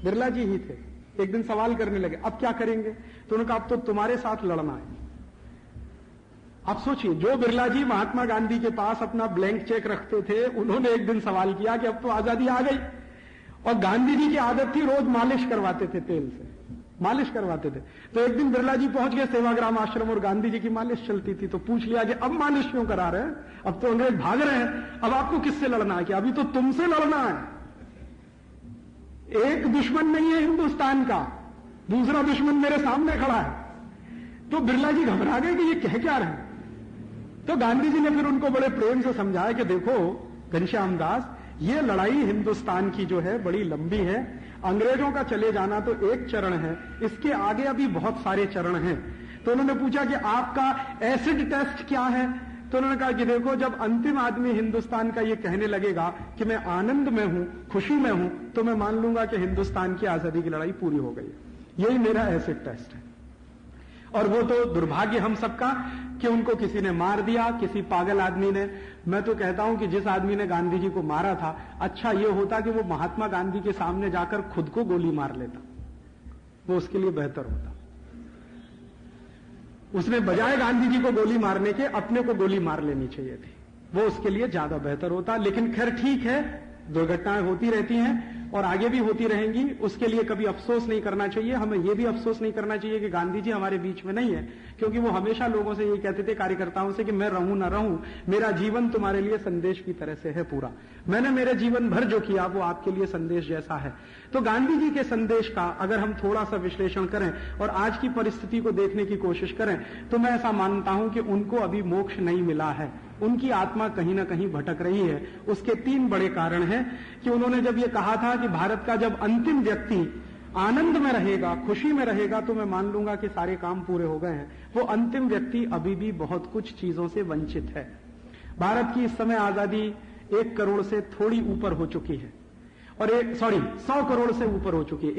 बिरला जी ही थे, एक दिन सवाल करने लगे, अब क्या करेंगे। तो उन्होंने कहा, अब तो तुम्हारे साथ लड़ना है। आप सोचिए, जो बिरला जी महात्मा गांधी के पास अपना ब्लैंक चेक रखते थे, उन्होंने एक दिन सवाल किया कि अब तो आजादी आ गई। और गांधी जी की आदत थी रोज मालिश करवाते थे, तेल से मालिश करवाते थे। तो एक दिन बिरला जी पहुंच गए सेवाग्राम आश्रम और गांधी जी की मालिश चलती थी। तो पूछ लिया कि अब मालिश क्यों करा रहे हैं, अब तो अंग्रेज भाग रहे हैं, अब आपको किससे लड़ना है, कि अभी तो तुमसे लड़ना है। एक दुश्मन नहीं है हिंदुस्तान का, दूसरा दुश्मन मेरे सामने खड़ा है। तो बिरला जी घबरा गए कि ये कह क्या रहे हैं। तो गांधी जी ने फिर उनको बड़े प्रेम से समझाया कि देखो घनश्याम दास, ये लड़ाई हिंदुस्तान की जो है बड़ी लंबी है। अंग्रेजों का चले जाना तो एक चरण है, इसके आगे अभी बहुत सारे चरण हैं। तो उन्होंने पूछा कि आपका एसिड टेस्ट क्या है। तो उन्होंने कहा कि देखो, जब अंतिम आदमी हिंदुस्तान का ये कहने लगेगा कि मैं आनंद में हूं, खुशी में हूं, तो मैं मान लूंगा कि हिंदुस्तान की आजादी की लड़ाई पूरी हो गई। यही मेरा एसिड टेस्ट है। और वो तो दुर्भाग्य हम सबका कि उनको किसी ने मार दिया, किसी पागल आदमी ने। मैं तो कहता हूं कि जिस आदमी ने गांधी जी को मारा था, अच्छा ये होता कि वो महात्मा गांधी के सामने जाकर खुद को गोली मार लेता, वो उसके लिए बेहतर होता। उसने बजाय गांधी जी को गोली मारने के अपने को गोली मार लेनी चाहिए थी, वो उसके लिए ज्यादा बेहतर होता। लेकिन खैर ठीक है, दुर्घटनाएं होती रहती हैं और आगे भी होती रहेंगी, उसके लिए कभी अफसोस नहीं करना चाहिए। हमें यह भी अफसोस नहीं करना चाहिए कि गांधी जी हमारे बीच में नहीं है, क्योंकि वो हमेशा लोगों से ये कहते थे, कार्यकर्ताओं से, कि मैं रहूं ना रहूं, मेरा जीवन तुम्हारे लिए संदेश की तरह से है पूरा। मैंने मेरे जीवन भर जो किया वो आपके लिए संदेश जैसा है। तो गांधी जी के संदेश का अगर हम थोड़ा सा विश्लेषण करें और आज की परिस्थिति को देखने की कोशिश करें, तो मैं ऐसा मानता हूं कि उनको अभी मोक्ष नहीं मिला है, उनकी आत्मा कहीं ना कहीं भटक रही है। उसके 3 बड़े कारण हैं कि उन्होंने जब ये कहा था कि भारत का जब अंतिम व्यक्ति आनंद में रहेगा, खुशी में रहेगा, तो मैं मान लूंगा कि सारे काम पूरे हो गए हैं। वो अंतिम व्यक्ति अभी भी बहुत कुछ चीजों से वंचित है। भारत की इस समय आजादी 1 करोड़ से थोड़ी ऊपर हो चुकी है, और 100 करोड़ से ऊपर हो चुकी है।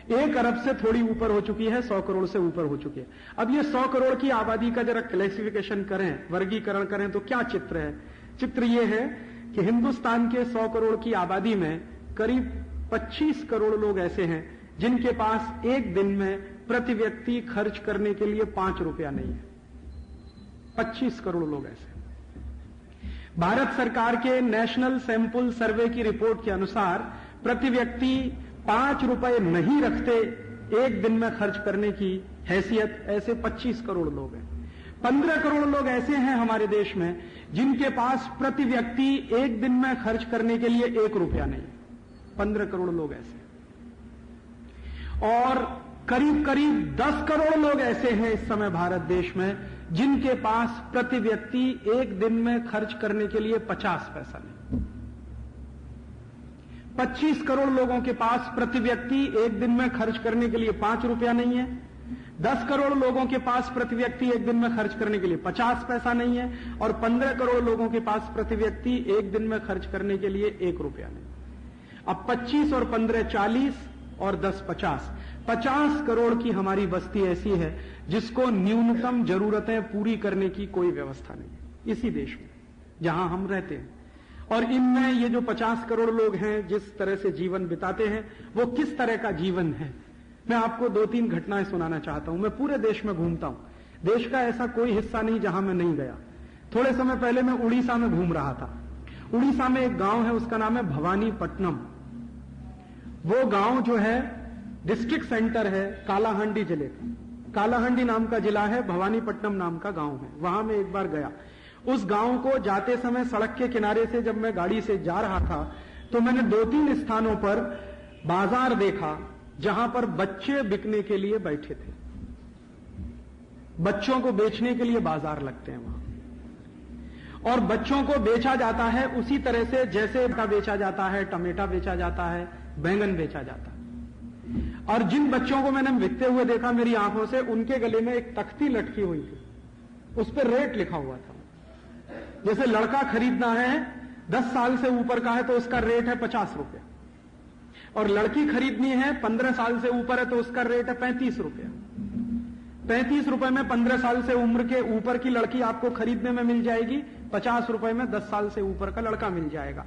1 अरब से थोड़ी ऊपर हो चुकी है, 100 करोड़ से ऊपर हो चुकी है। अब ये 100 करोड़ की आबादी का जरा क्लासिफिकेशन करें, वर्गीकरण करें, तो क्या चित्र है। चित्र ये है कि हिंदुस्तान के 100 करोड़ की आबादी में करीब 25 करोड़ लोग ऐसे हैं जिनके पास एक दिन में प्रति व्यक्ति खर्च करने के लिए 5 रुपया नहीं है। 25 करोड़ लोग ऐसे। भारत सरकार के नेशनल सैंपल सर्वे की रिपोर्ट के अनुसार प्रति व्यक्ति 5 रुपए नहीं रखते एक दिन में खर्च करने की हैसियत, ऐसे 25 करोड़ लोग हैं। 15 करोड़ लोग ऐसे हैं हमारे देश में जिनके पास प्रति व्यक्ति एक दिन में खर्च करने के लिए 1 रुपया नहीं। 15 करोड़ लोग ऐसे। और करीब करीब 10 करोड़ लोग ऐसे हैं इस समय भारत देश में जिनके पास प्रति व्यक्ति एक दिन में खर्च करने के लिए 50 पैसा नहीं। 25 करोड़ लोगों के पास प्रति व्यक्ति एक दिन में खर्च करने के लिए 5 रुपया नहीं है। 10 करोड़ लोगों के पास प्रति व्यक्ति एक दिन में खर्च करने के लिए 50 पैसा नहीं है। और 15 करोड़ लोगों के पास प्रति व्यक्ति एक दिन में खर्च करने के लिए 1 रुपया नहीं। अब 25 और 15 40 और 10 50 करोड़ की हमारी बस्ती ऐसी है जिसको न्यूनतम जरूरतें पूरी करने की कोई व्यवस्था नहीं इसी देश में जहां हम रहते हैं। और इनमें ये जो 50 करोड़ लोग हैं जिस तरह से जीवन बिताते हैं वो किस तरह का जीवन है, मैं आपको 2-3 घटनाएं सुनाना चाहता हूं। मैं पूरे देश में घूमता हूं, देश का ऐसा कोई हिस्सा नहीं जहां मैं नहीं गया। थोड़े समय पहले मैं उड़ीसा में घूम रहा था। उड़ीसा में एक गांव है, उसका नाम है भवानीपट्टनम। वो गांव जो है डिस्ट्रिक्ट सेंटर है कालाहांडी जिले का। कालाहांडी नाम का जिला है, भवानीपट्टनम नाम का गांव है। वहां मैं एक बार गया। उस गांव को जाते समय सड़क के किनारे से जब मैं गाड़ी से जा रहा था तो मैंने 2-3 स्थानों पर बाजार देखा जहां पर बच्चे बिकने के लिए बैठे थे। बच्चों को बेचने के लिए बाजार लगते हैं वहां, और बच्चों को बेचा जाता है उसी तरह से जैसे का बेचा जाता है, टमेटा बेचा जाता है, बैंगन बेचा जाता है। और जिन बच्चों को मैंने बिकते हुए देखा मेरी आंखों से, उनके गले में एक तख्ती लटकी हुई थी, उस पर रेट लिखा हुआ था। जैसे लड़का खरीदना है 10 साल से ऊपर का है तो उसका रेट है 50 रुपया, और लड़की खरीदनी है 15 साल से ऊपर है तो उसका रेट है 35 रुपया। 35 रुपए में 15 साल से उम्र के ऊपर की लड़की आपको खरीदने में मिल जाएगी, 50 रुपए में 10 साल से ऊपर का लड़का मिल जाएगा।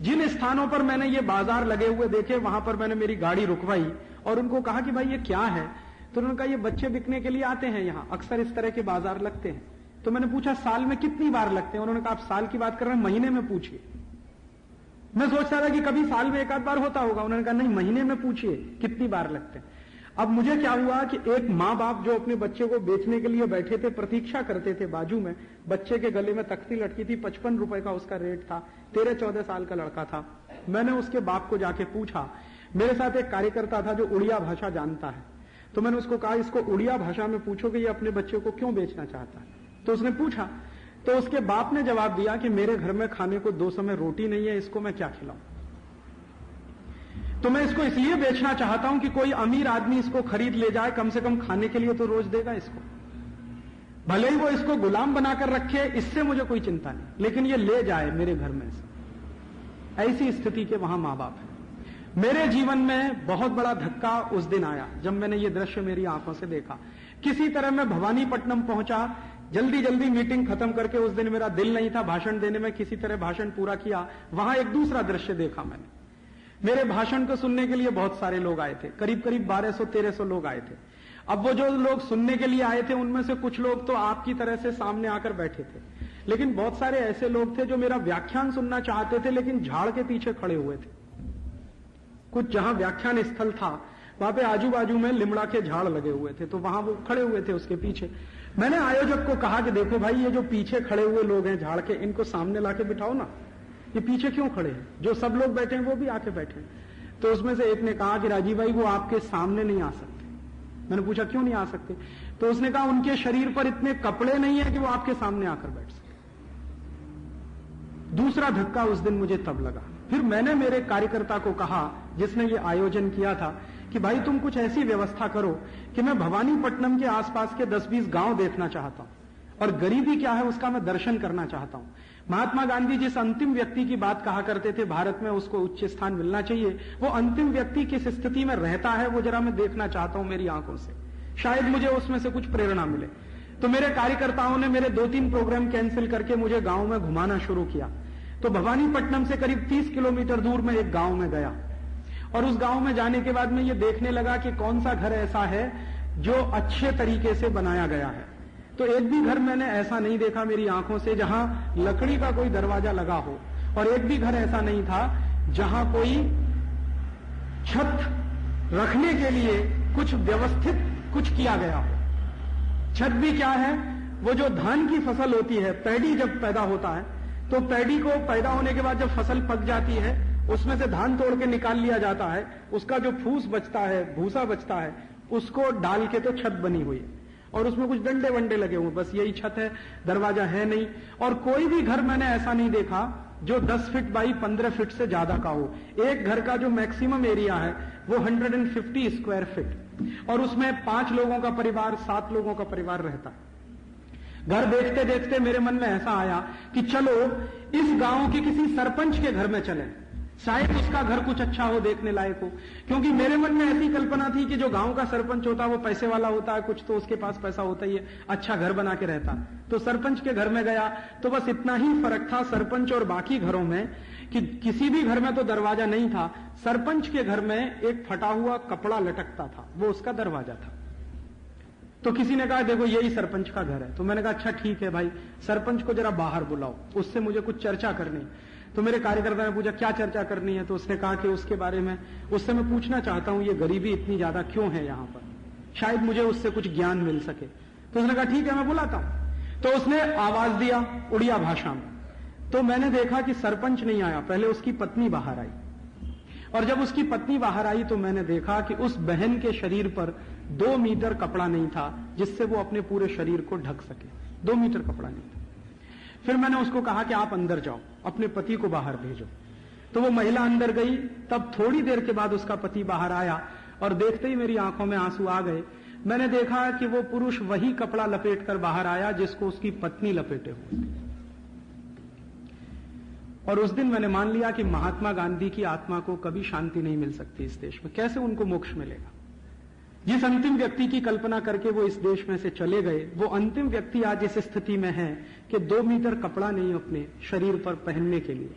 जिन स्थानों पर मैंने ये बाजार लगे हुए देखे वहां पर मैंने मेरी गाड़ी रुकवाई और उनको कहा कि भाई ये क्या है, तो उन्होंने कहा ये बच्चे बिकने के लिए आते हैं, यहां अक्सर इस तरह के बाजार लगते हैं। तो मैंने पूछा साल में कितनी बार लगते हैं? उन्होंने कहा आप साल की बात कर रहे हैं, महीने में पूछिए। मैं सोच रहा था कि कभी साल में 1 आध बार होता होगा। उन्होंने कहा नहीं, महीने में पूछिए कितनी बार लगते हैं। अब मुझे क्या हुआ कि एक माँ बाप जो अपने बच्चे को बेचने के लिए बैठे थे, प्रतीक्षा करते थे, बाजू में बच्चे के गले में तख्ती लटकी थी, 55 रुपए का उसका रेट था, 13-14 साल का लड़का था। मैंने उसके बाप को जाके पूछा, मेरे साथ एक कार्यकर्ता था जो उड़िया भाषा जानता है, तो मैंने उसको कहा इसको उड़िया भाषा में पूछो कि ये अपने बच्चे को क्यों बेचना चाहता है। तो उसने पूछा, तो उसके बाप ने जवाब दिया कि मेरे घर में खाने को 2 समय रोटी नहीं है, इसको मैं क्या खिलाऊं। तो मैं इसको इसलिए बेचना चाहता हूं कि कोई अमीर आदमी इसको खरीद ले जाए, कम से कम खाने के लिए तो रोज देगा इसको, भले ही वो इसको गुलाम बनाकर रखे, इससे मुझे कोई चिंता नहीं, लेकिन ये ले जाए मेरे घर में से। ऐसी स्थिति के वहां मां बाप है। मेरे जीवन में बहुत बड़ा धक्का उस दिन आया जब मैंने ये दृश्य मेरी आंखों से देखा। किसी तरह मैं भवानीपट्टनम पहुंचा, जल्दी जल्दी मीटिंग खत्म करके, उस दिन मेरा दिल नहीं था भाषण देने में, किसी तरह भाषण पूरा किया। वहां एक दूसरा दृश्य देखा मैंने। मेरे भाषण को सुनने के लिए बहुत सारे लोग आए थे, करीब करीब 1200-1300 लोग आए थे। अब वो जो लोग सुनने के लिए आए थे उनमें से कुछ लोग तो आपकी तरह से सामने आकर बैठे थे, लेकिन बहुत सारे ऐसे लोग थे जो मेरा व्याख्यान सुनना चाहते थे लेकिन झाड़ के पीछे खड़े हुए थे। कुछ जहां व्याख्यान स्थल था वहां पे आजू बाजू में लिमड़ा के झाड़ लगे हुए थे, तो वहां वो खड़े हुए थे उसके पीछे। मैंने आयोजक को कहा कि देखो भाई, ये जो पीछे खड़े हुए लोग हैं झाड़ के, इनको सामने लाके बिठाओ ना, ये पीछे क्यों खड़े हैं? जो सब लोग बैठे हैं वो भी आके बैठे। तो उसमें से एक ने कहा कि राजीव भाई वो आपके सामने नहीं आ सकते। मैंने पूछा क्यों नहीं आ सकते? तो उसने कहा उनके शरीर पर इतने कपड़े नहीं है कि वो आपके सामने आकर बैठ सके। दूसरा धक्का उस दिन मुझे तब लगा। फिर मैंने मेरे कार्यकर्ता को कहा जिसने ये आयोजन किया था कि भाई तुम कुछ ऐसी व्यवस्था करो कि मैं भवानीपट्टनम के आसपास के 10-20 गांव देखना चाहता हूं, और गरीबी क्या है उसका मैं दर्शन करना चाहता हूं। महात्मा गांधी जिस अंतिम व्यक्ति की बात कहा करते थे भारत में उसको उच्च स्थान मिलना चाहिए, वो अंतिम व्यक्ति किस स्थिति में रहता है वो जरा मैं देखना चाहता हूं मेरी आंखों से, शायद मुझे उसमें से कुछ प्रेरणा मिले। तो मेरे कार्यकर्ताओं ने मेरे 2-3 प्रोग्राम कैंसिल करके मुझे गांव में घुमाना शुरू किया। तो भवानीपट्टनम से करीब 30 किलोमीटर दूर में एक गांव में गया, और उस गांव में जाने के बाद मैं ये देखने लगा कि कौन सा घर ऐसा है जो अच्छे तरीके से बनाया गया है। तो एक भी घर मैंने ऐसा नहीं देखा मेरी आंखों से जहां लकड़ी का कोई दरवाजा लगा हो, और एक भी घर ऐसा नहीं था जहां कोई छत रखने के लिए कुछ व्यवस्थित कुछ किया गया हो। छत भी क्या है, वो जो धान की फसल होती है, पैडी जब पैदा होता है तो पैडी को पैदा होने के बाद जब फसल पक जाती है उसमें से धान तोड़ के निकाल लिया जाता है, उसका जो फूस बचता है, भूसा बचता है, उसको डाल के तो छत बनी हुई है और उसमें कुछ डंडे वंडे लगे हुए, बस यही छत है, दरवाजा है नहीं। और कोई भी घर मैंने ऐसा नहीं देखा जो 10 फीट बाई 15 फीट से ज्यादा का हो। एक घर का जो मैक्सिमम एरिया है वो 150 स्क्वायर फीट, और उसमें 5 लोगों का परिवार, 7 लोगों का परिवार रहता है। घर देखते देखते मेरे मन में ऐसा आया कि चलो इस गांव के किसी सरपंच के घर में चलें, शायद उसका घर कुछ अच्छा हो, देखने लायक हो। क्योंकि मेरे मन में ऐसी कल्पना थी कि जो गांव का सरपंच होता है वो पैसे वाला होता है, कुछ तो उसके पास पैसा होता ही है, अच्छा घर बना के रहता। तो सरपंच के घर में गया तो बस इतना ही फर्क था सरपंच और बाकी घरों में कि किसी भी घर में तो दरवाजा नहीं था, सरपंच के घर में एक फटा हुआ कपड़ा लटकता था, वो उसका दरवाजा था। तो किसी ने कहा देखो यही सरपंच का घर है। तो मैंने कहा अच्छा ठीक है भाई, सरपंच को जरा बाहर बुलाओ, उससे मुझे कुछ चर्चा करनी। तो मेरे कार्यकर्ता ने पूछा क्या चर्चा करनी है? तो उसने कहा कि उसके बारे में उससे मैं पूछना चाहता हूं, ये गरीबी इतनी ज्यादा क्यों है यहां पर, शायद मुझे उससे कुछ ज्ञान मिल सके। तो उसने कहा ठीक है मैं बुलाता हूं। तो उसने आवाज दिया उड़िया भाषा में। तो मैंने देखा कि सरपंच नहीं आया, पहले उसकी पत्नी बाहर आई, और जब उसकी पत्नी बाहर आई तो मैंने देखा कि उस बहन के शरीर पर 2 मीटर कपड़ा नहीं था जिससे वो अपने पूरे शरीर को ढक सके। 2 मीटर कपड़ा नहीं था। फिर मैंने उसको कहा कि आप अंदर जाओ, अपने पति को बाहर भेजो। तो वो महिला अंदर गई। तब थोड़ी देर के बाद उसका पति बाहर आया और देखते ही मेरी आंखों में आंसू आ गए। मैंने देखा कि वो पुरुष वही कपड़ा लपेट कर बाहर आया जिसको उसकी पत्नी लपेटे हुए थी। और उस दिन मैंने मान लिया कि महात्मा गांधी की आत्मा को कभी शांति नहीं मिल सकती इस देश में। कैसे उनको मोक्ष मिलेगा? जिस अंतिम व्यक्ति की कल्पना करके वो इस देश में से चले गए, वो अंतिम व्यक्ति आज इस स्थिति में है कि 2 मीटर कपड़ा नहीं अपने शरीर पर पहनने के लिए,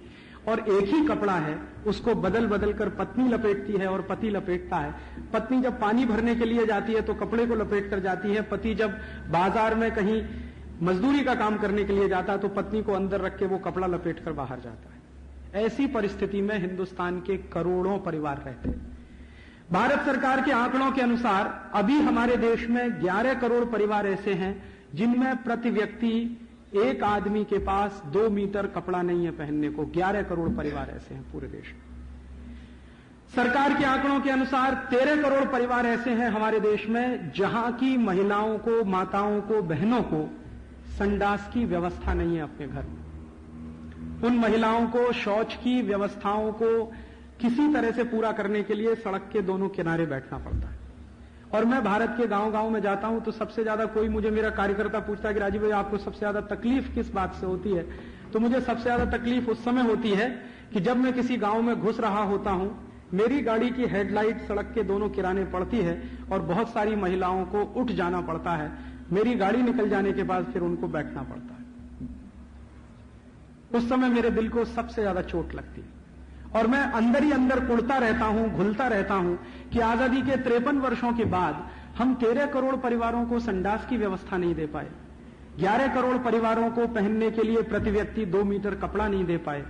और एक ही कपड़ा है, उसको बदल बदल कर पत्नी लपेटती है और पति लपेटता है। पत्नी जब पानी भरने के लिए जाती है तो कपड़े को लपेट कर जाती है, पति जब बाजार में कहीं मजदूरी का काम करने के लिए जाता है तो पत्नी को अंदर रख के वो कपड़ा लपेट कर बाहर जाता है। ऐसी परिस्थिति में हिंदुस्तान के करोड़ों परिवार रहते हैं। भारत सरकार के आंकड़ों के अनुसार अभी हमारे देश में 11 करोड़ परिवार ऐसे हैं जिनमें प्रति व्यक्ति एक आदमी के पास 2 मीटर कपड़ा नहीं है पहनने को। 11 करोड़ परिवार ऐसे हैं पूरे देश में। सरकार के आंकड़ों के अनुसार 13 करोड़ परिवार ऐसे हैं हमारे देश में जहां की महिलाओं को, माताओं को, बहनों को संडास की व्यवस्था नहीं है अपने घर में। उन महिलाओं को शौच की व्यवस्थाओं को किसी तरह से पूरा करने के लिए सड़क के दोनों किनारे बैठना पड़ता है। और मैं भारत के गांव-गांव में जाता हूं तो सबसे ज्यादा कोई मुझे, मेरा कार्यकर्ता पूछता है कि राजीव भाई आपको सबसे ज्यादा तकलीफ किस बात से होती है? तो मुझे सबसे ज्यादा तकलीफ उस समय होती है कि जब मैं किसी गांव में घुस रहा होता हूं, मेरी गाड़ी की हेडलाइट सड़क के दोनों किनारे पड़ती है और बहुत सारी महिलाओं को उठ जाना पड़ता है। मेरी गाड़ी निकल जाने के बाद फिर उनको बैठना पड़ता है। उस समय मेरे दिल को सबसे ज्यादा चोट लगती है और मैं अंदर ही अंदर कुड़ता रहता हूं, घुलता रहता हूं कि आजादी के 53 वर्षों के बाद हम 13 करोड़ परिवारों को संडास की व्यवस्था नहीं दे पाए, 11 करोड़ परिवारों को पहनने के लिए प्रति व्यक्ति 2 मीटर कपड़ा नहीं दे पाए।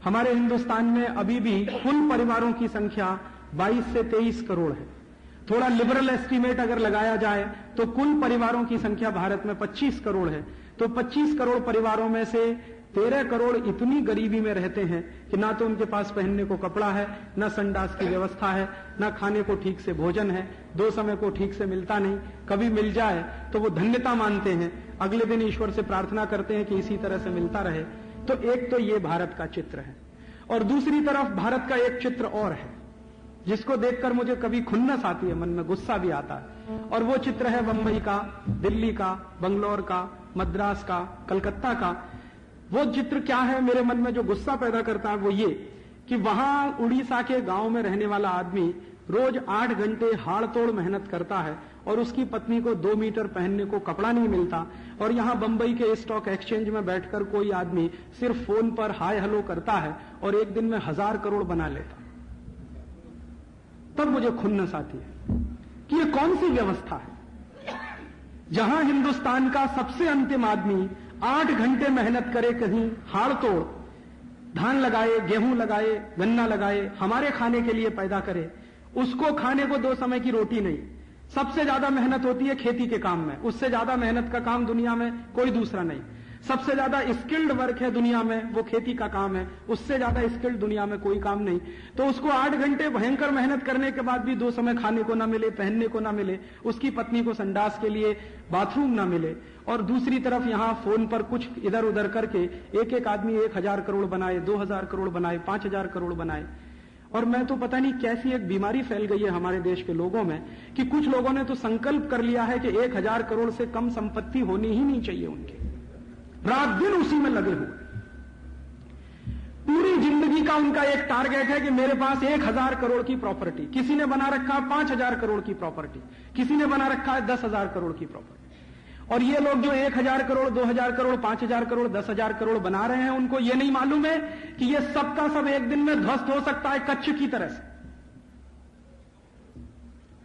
हमारे हिंदुस्तान में अभी भी कुल परिवारों की संख्या 22 से 23 करोड़ है। थोड़ा लिबरल एस्टीमेट अगर लगाया जाए तो कुल परिवारों की संख्या भारत में 25 करोड़ है। तो 25 करोड़ परिवारों में से 13 करोड़ इतनी गरीबी में रहते हैं कि ना तो उनके पास पहनने को कपड़ा है, ना संडास की व्यवस्था है, ना खाने को ठीक से भोजन है, 2 समय को ठीक से मिलता नहीं। कभी मिल जाए तो वो धन्यता मानते हैं, अगले दिन ईश्वर से प्रार्थना करते हैं कि इसी तरह से मिलता रहे। तो एक तो ये भारत का चित्र है, और दूसरी तरफ भारत का एक चित्र और है जिसको देखकर मुझे कभी खुन्नस आती है, मन में गुस्सा भी आता है, और वो चित्र है बंबई का, दिल्ली का, बंगलौर का, मद्रास का, कलकत्ता का। वो चित्र क्या है मेरे मन में जो गुस्सा पैदा करता है वो ये कि वहां उड़ीसा के गांव में रहने वाला आदमी रोज 8 घंटे हाड़ तोड़ मेहनत करता है और उसकी पत्नी को 2 मीटर पहनने को कपड़ा नहीं मिलता, और यहां बंबई के स्टॉक एक्सचेंज में बैठकर कोई आदमी सिर्फ फोन पर हाय हेलो करता है और एक दिन में 1000 करोड़ बना लेता। तब मुझे खुन्नस आती है कि ये कौन सी व्यवस्था है जहां हिंदुस्तान का सबसे अंतिम आदमी 8 घंटे मेहनत करे, कहीं हाड़ तोड़ धान लगाए, गेहूं लगाए, गन्ना लगाए, हमारे खाने के लिए पैदा करे, उसको खाने को 2 समय की रोटी नहीं। सबसे ज्यादा मेहनत होती है खेती के काम में, उससे ज्यादा मेहनत का काम दुनिया में कोई दूसरा नहीं। सबसे ज्यादा स्किल्ड वर्क है दुनिया में वो खेती का काम है, उससे ज्यादा स्किल्ड दुनिया में कोई काम नहीं। तो उसको 8 घंटे भयंकर मेहनत करने के बाद भी 2 समय खाने को ना मिले, पहनने को ना मिले, उसकी पत्नी को संडास के लिए बाथरूम ना मिले, और दूसरी तरफ यहां फोन पर कुछ इधर उधर करके एक एक आदमी 1000 करोड़ बनाए, 2000 करोड़ बनाए, 5000 करोड़ बनाए। और मैं तो पता नहीं कैसी एक बीमारी फैल गई है हमारे देश के लोगों में कि कुछ लोगों ने तो संकल्प कर लिया है कि 1000 करोड़ से कम संपत्ति होनी ही नहीं चाहिए उनकी, रात दिन उसी में लगे हुए। पूरी जिंदगी का उनका एक टारगेट है कि मेरे पास 1000 करोड़ की प्रॉपर्टी, किसी ने बना रखा है 5000 करोड़ की प्रॉपर्टी, किसी ने बना रखा है 10,000 करोड़ की प्रॉपर्टी। और ये लोग जो 1000 करोड़, 2000 करोड़, 5000 करोड़, 10,000 करोड़ बना रहे हैं, उनको ये नहीं मालूम है कि ये सबका सब एक दिन में ध्वस्त हो सकता है कच्छ की तरह से।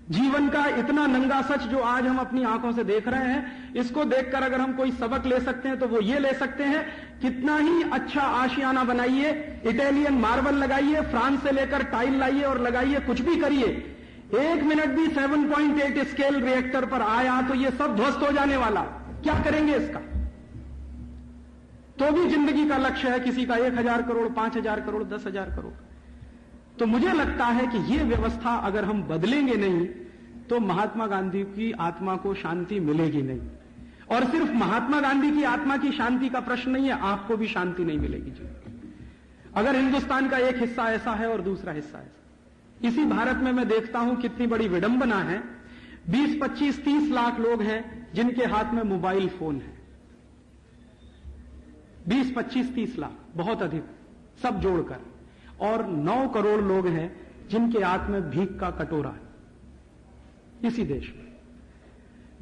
जीवन का इतना नंगा सच जो आज हम अपनी आंखों से देख रहे हैं, इसको देखकर अगर हम कोई सबक ले सकते हैं तो वो ये ले सकते हैं, कितना ही अच्छा आशियाना बनाइए, इटालियन मार्बल लगाइए, फ्रांस से लेकर टाइल लाइए और लगाइए, कुछ भी करिए, 1 मिनट भी 7.8 स्केल रिएक्टर पर आया तो ये सब ध्वस्त हो जाने वाला। क्या करेंगे इसका? तो भी जिंदगी का लक्ष्य है किसी का 1000 करोड़, 5000 करोड़, 10,000 करोड़। तो मुझे लगता है कि ये व्यवस्था अगर हम बदलेंगे नहीं तो महात्मा गांधी की आत्मा को शांति मिलेगी नहीं। और सिर्फ महात्मा गांधी की आत्मा की शांति का प्रश्न नहीं है, आपको भी शांति नहीं मिलेगी जी, अगर हिंदुस्तान का एक हिस्सा ऐसा है और दूसरा हिस्सा ऐसा। इसी भारत में मैं देखता हूं कितनी बड़ी विडंबना है, 20, 25, 30 लाख लोग हैं जिनके हाथ में मोबाइल फोन है। 20, 25, 30 लाख, बहुत अधिक, सब जोड़कर। और 9 करोड़ लोग हैं जिनके हाथ में भीख का कटोरा है इसी देश में।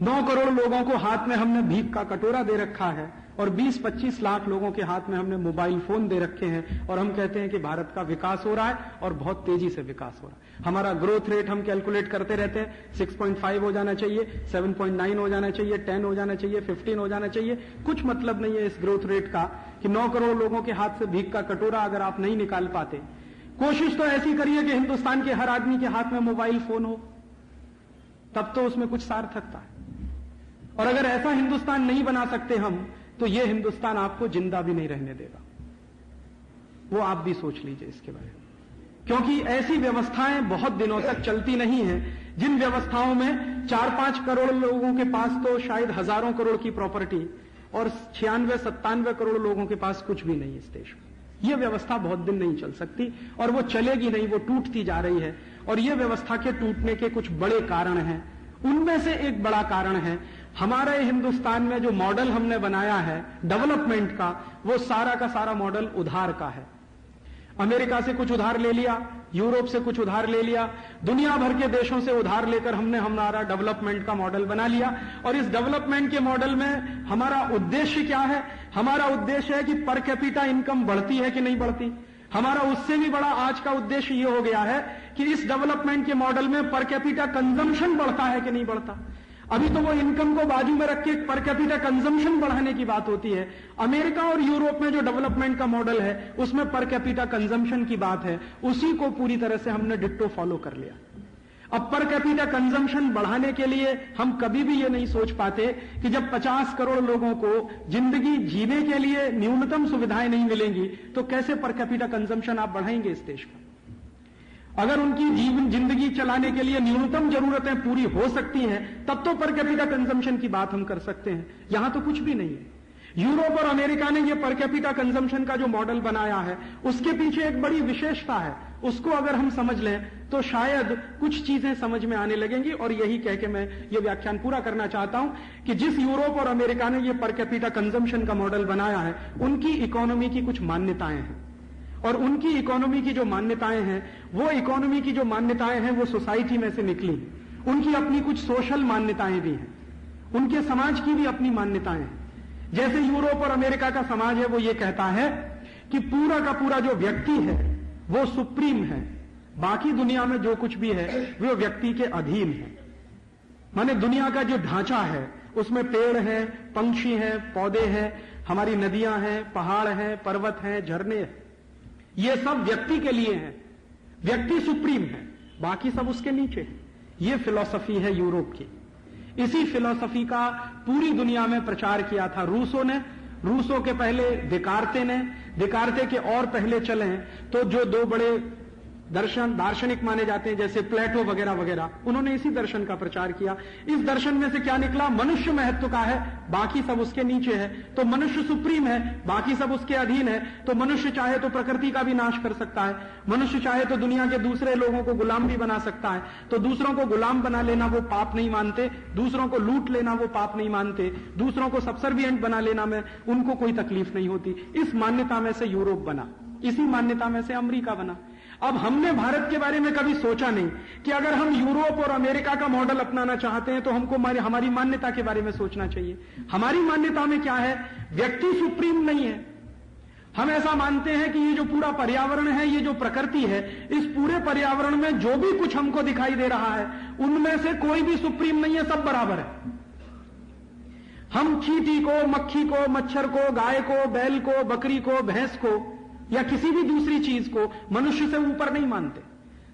9 करोड़ लोगों को हाथ में हमने भीख का कटोरा दे रखा है और 20-25 लाख लोगों के हाथ में हमने मोबाइल फोन दे रखे हैं, और हम कहते हैं कि भारत का विकास हो रहा है और बहुत तेजी से विकास हो रहा है। हमारा ग्रोथ रेट हम कैलकुलेट करते रहते हैं, 6.5 हो जाना चाहिए, 7.9 हो जाना चाहिए, 10 हो जाना चाहिए, 15 हो जाना चाहिए। कुछ मतलब नहीं है इस ग्रोथ रेट का कि 9 करोड़ लोगों के हाथ से भीख का कटोरा अगर आप नहीं निकाल पाते। कोशिश तो ऐसी करिए कि हिंदुस्तान के हर आदमी के हाथ में मोबाइल फोन हो, तब तो उसमें कुछ सार्थकता है। और अगर ऐसा हिंदुस्तान नहीं बना सकते हम तो यह हिंदुस्तान आपको जिंदा भी नहीं रहने देगा। वो आप भी सोच लीजिए इसके बारे में, क्योंकि ऐसी व्यवस्थाएं बहुत दिनों तक चलती नहीं है जिन व्यवस्थाओं में 4-5 करोड़ लोगों के पास तो शायद हजारों करोड़ की प्रॉपर्टी और 96-97 करोड़ लोगों के पास कुछ भी नहीं इस देश में। यह व्यवस्था बहुत दिन नहीं चल सकती और वो चलेगी नहीं, वो टूटती जा रही है। और यह व्यवस्था के टूटने के कुछ बड़े कारण हैं। उनमें से एक बड़ा कारण है हमारे हिंदुस्तान में जो मॉडल हमने बनाया है डेवलपमेंट का, वो सारा का सारा मॉडल उधार का है। अमेरिका से कुछ उधार ले लिया, यूरोप से कुछ उधार ले लिया, दुनिया भर के देशों से उधार लेकर हमने हमारा डेवलपमेंट का मॉडल बना लिया। और इस डेवलपमेंट के मॉडल में हमारा उद्देश्य क्या है? हमारा उद्देश्य है कि पर कैपिटा इनकम बढ़ती है कि नहीं बढ़ती। हमारा उससे भी बड़ा आज का उद्देश्य यह हो गया है कि इस डेवलपमेंट के मॉडल में पर कैपिटा कंजम्पशन बढ़ता है कि नहीं बढ़ता। अभी तो वो इनकम को बाजू में रख के पर कैपिटा कंजम्पशन बढ़ाने की बात होती है। अमेरिका और यूरोप में जो डेवलपमेंट का मॉडल है उसमें पर कैपिटा कंजम्पशन की बात है, उसी को पूरी तरह से हमने डिट्टो फॉलो कर लिया। अब पर कैपिटा कंजम्पशन बढ़ाने के लिए हम कभी भी ये नहीं सोच पाते कि जब 50 करोड़ लोगों को जिंदगी जीने के लिए न्यूनतम सुविधाएं नहीं मिलेंगी तो कैसे पर कैपिटा कंजम्पशन आप बढ़ाएंगे इस देश का। अगर उनकी जिंदगी चलाने के लिए न्यूनतम जरूरतें पूरी हो सकती हैं तब तो पर कैपिटा कंजम्पशन की बात हम कर सकते हैं। यहां तो कुछ भी नहीं है। यूरोप और अमेरिका ने यह पर कैपिटा कंजम्पशन का जो मॉडल बनाया है उसके पीछे एक बड़ी विशेषता है, उसको अगर हम समझ लें तो शायद कुछ चीजें समझ में आने लगेंगी। और यही कह के मैं ये व्याख्यान पूरा करना चाहता हूं कि जिस यूरोप और अमेरिका ने यह पर कैपिटा कंजम्पशन का मॉडल बनाया है उनकी इकोनॉमी की कुछ मान्यताएं हैं, और उनकी इकोनॉमी की जो मान्यताएं हैं वो इकोनॉमी की जो मान्यताएं हैं वो सोसाइटी में से निकली। उनकी अपनी कुछ सोशल मान्यताएं भी हैं, उनके समाज की भी अपनी मान्यताएं हैं। जैसे यूरोप और अमेरिका का समाज है वो ये कहता है कि पूरा का पूरा जो व्यक्ति है वो सुप्रीम है, बाकी दुनिया में जो कुछ भी है वो व्यक्ति के अधीन है। माने दुनिया का जो ढांचा है उसमें पेड़ है, पंछी हैं, पौधे हैं, हमारी नदियां हैं, पहाड़ हैं, पर्वत हैं, झरने हैं, ये सब व्यक्ति के लिए हैं। व्यक्ति सुप्रीम है, बाकी सब उसके नीचे है। ये फिलॉसफी है यूरोप की। इसी फिलॉसफी का पूरी दुनिया में प्रचार किया था रूसों ने, रूसों के पहले दिकारते के और पहले चले हैं, तो जो दो बड़े दार्शनिक माने जाते हैं जैसे प्लेटो वगैरह वगैरह, उन्होंने इसी दर्शन का प्रचार किया। इस दर्शन में से क्या निकला? मनुष्य महत्व का है, बाकी सब उसके नीचे है, तो मनुष्य सुप्रीम है, बाकी सब उसके अधीन है। तो मनुष्य चाहे तो प्रकृति का भी नाश कर सकता है, मनुष्य चाहे तो दुनिया के दूसरे लोगों को गुलाम भी बना सकता है। तो दूसरों को गुलाम बना लेना वो पाप नहीं मानते, दूसरों को लूट लेना वो पाप नहीं मानते, दूसरों को सबसर्विएंट बना लेना में उनको कोई तकलीफ नहीं होती। इस मान्यता में से यूरोप बना, इसी मान्यता में से अमेरिका बना। अब हमने भारत के बारे में कभी सोचा नहीं कि अगर हम यूरोप और अमेरिका का मॉडल अपनाना चाहते हैं तो हमको हमारी मान्यता के बारे में सोचना चाहिए। हमारी मान्यता में क्या है? व्यक्ति सुप्रीम नहीं है। हम ऐसा मानते हैं कि ये जो पूरा पर्यावरण है, ये जो प्रकृति है, इस पूरे पर्यावरण में जो भी कुछ हमको दिखाई दे रहा है उनमें से कोई भी सुप्रीम नहीं है, सब बराबर है। हम चींटी को, मक्खी को, मच्छर को, गाय को, बैल को, बकरी को, भैंस को या किसी भी दूसरी चीज को मनुष्य से ऊपर नहीं मानते।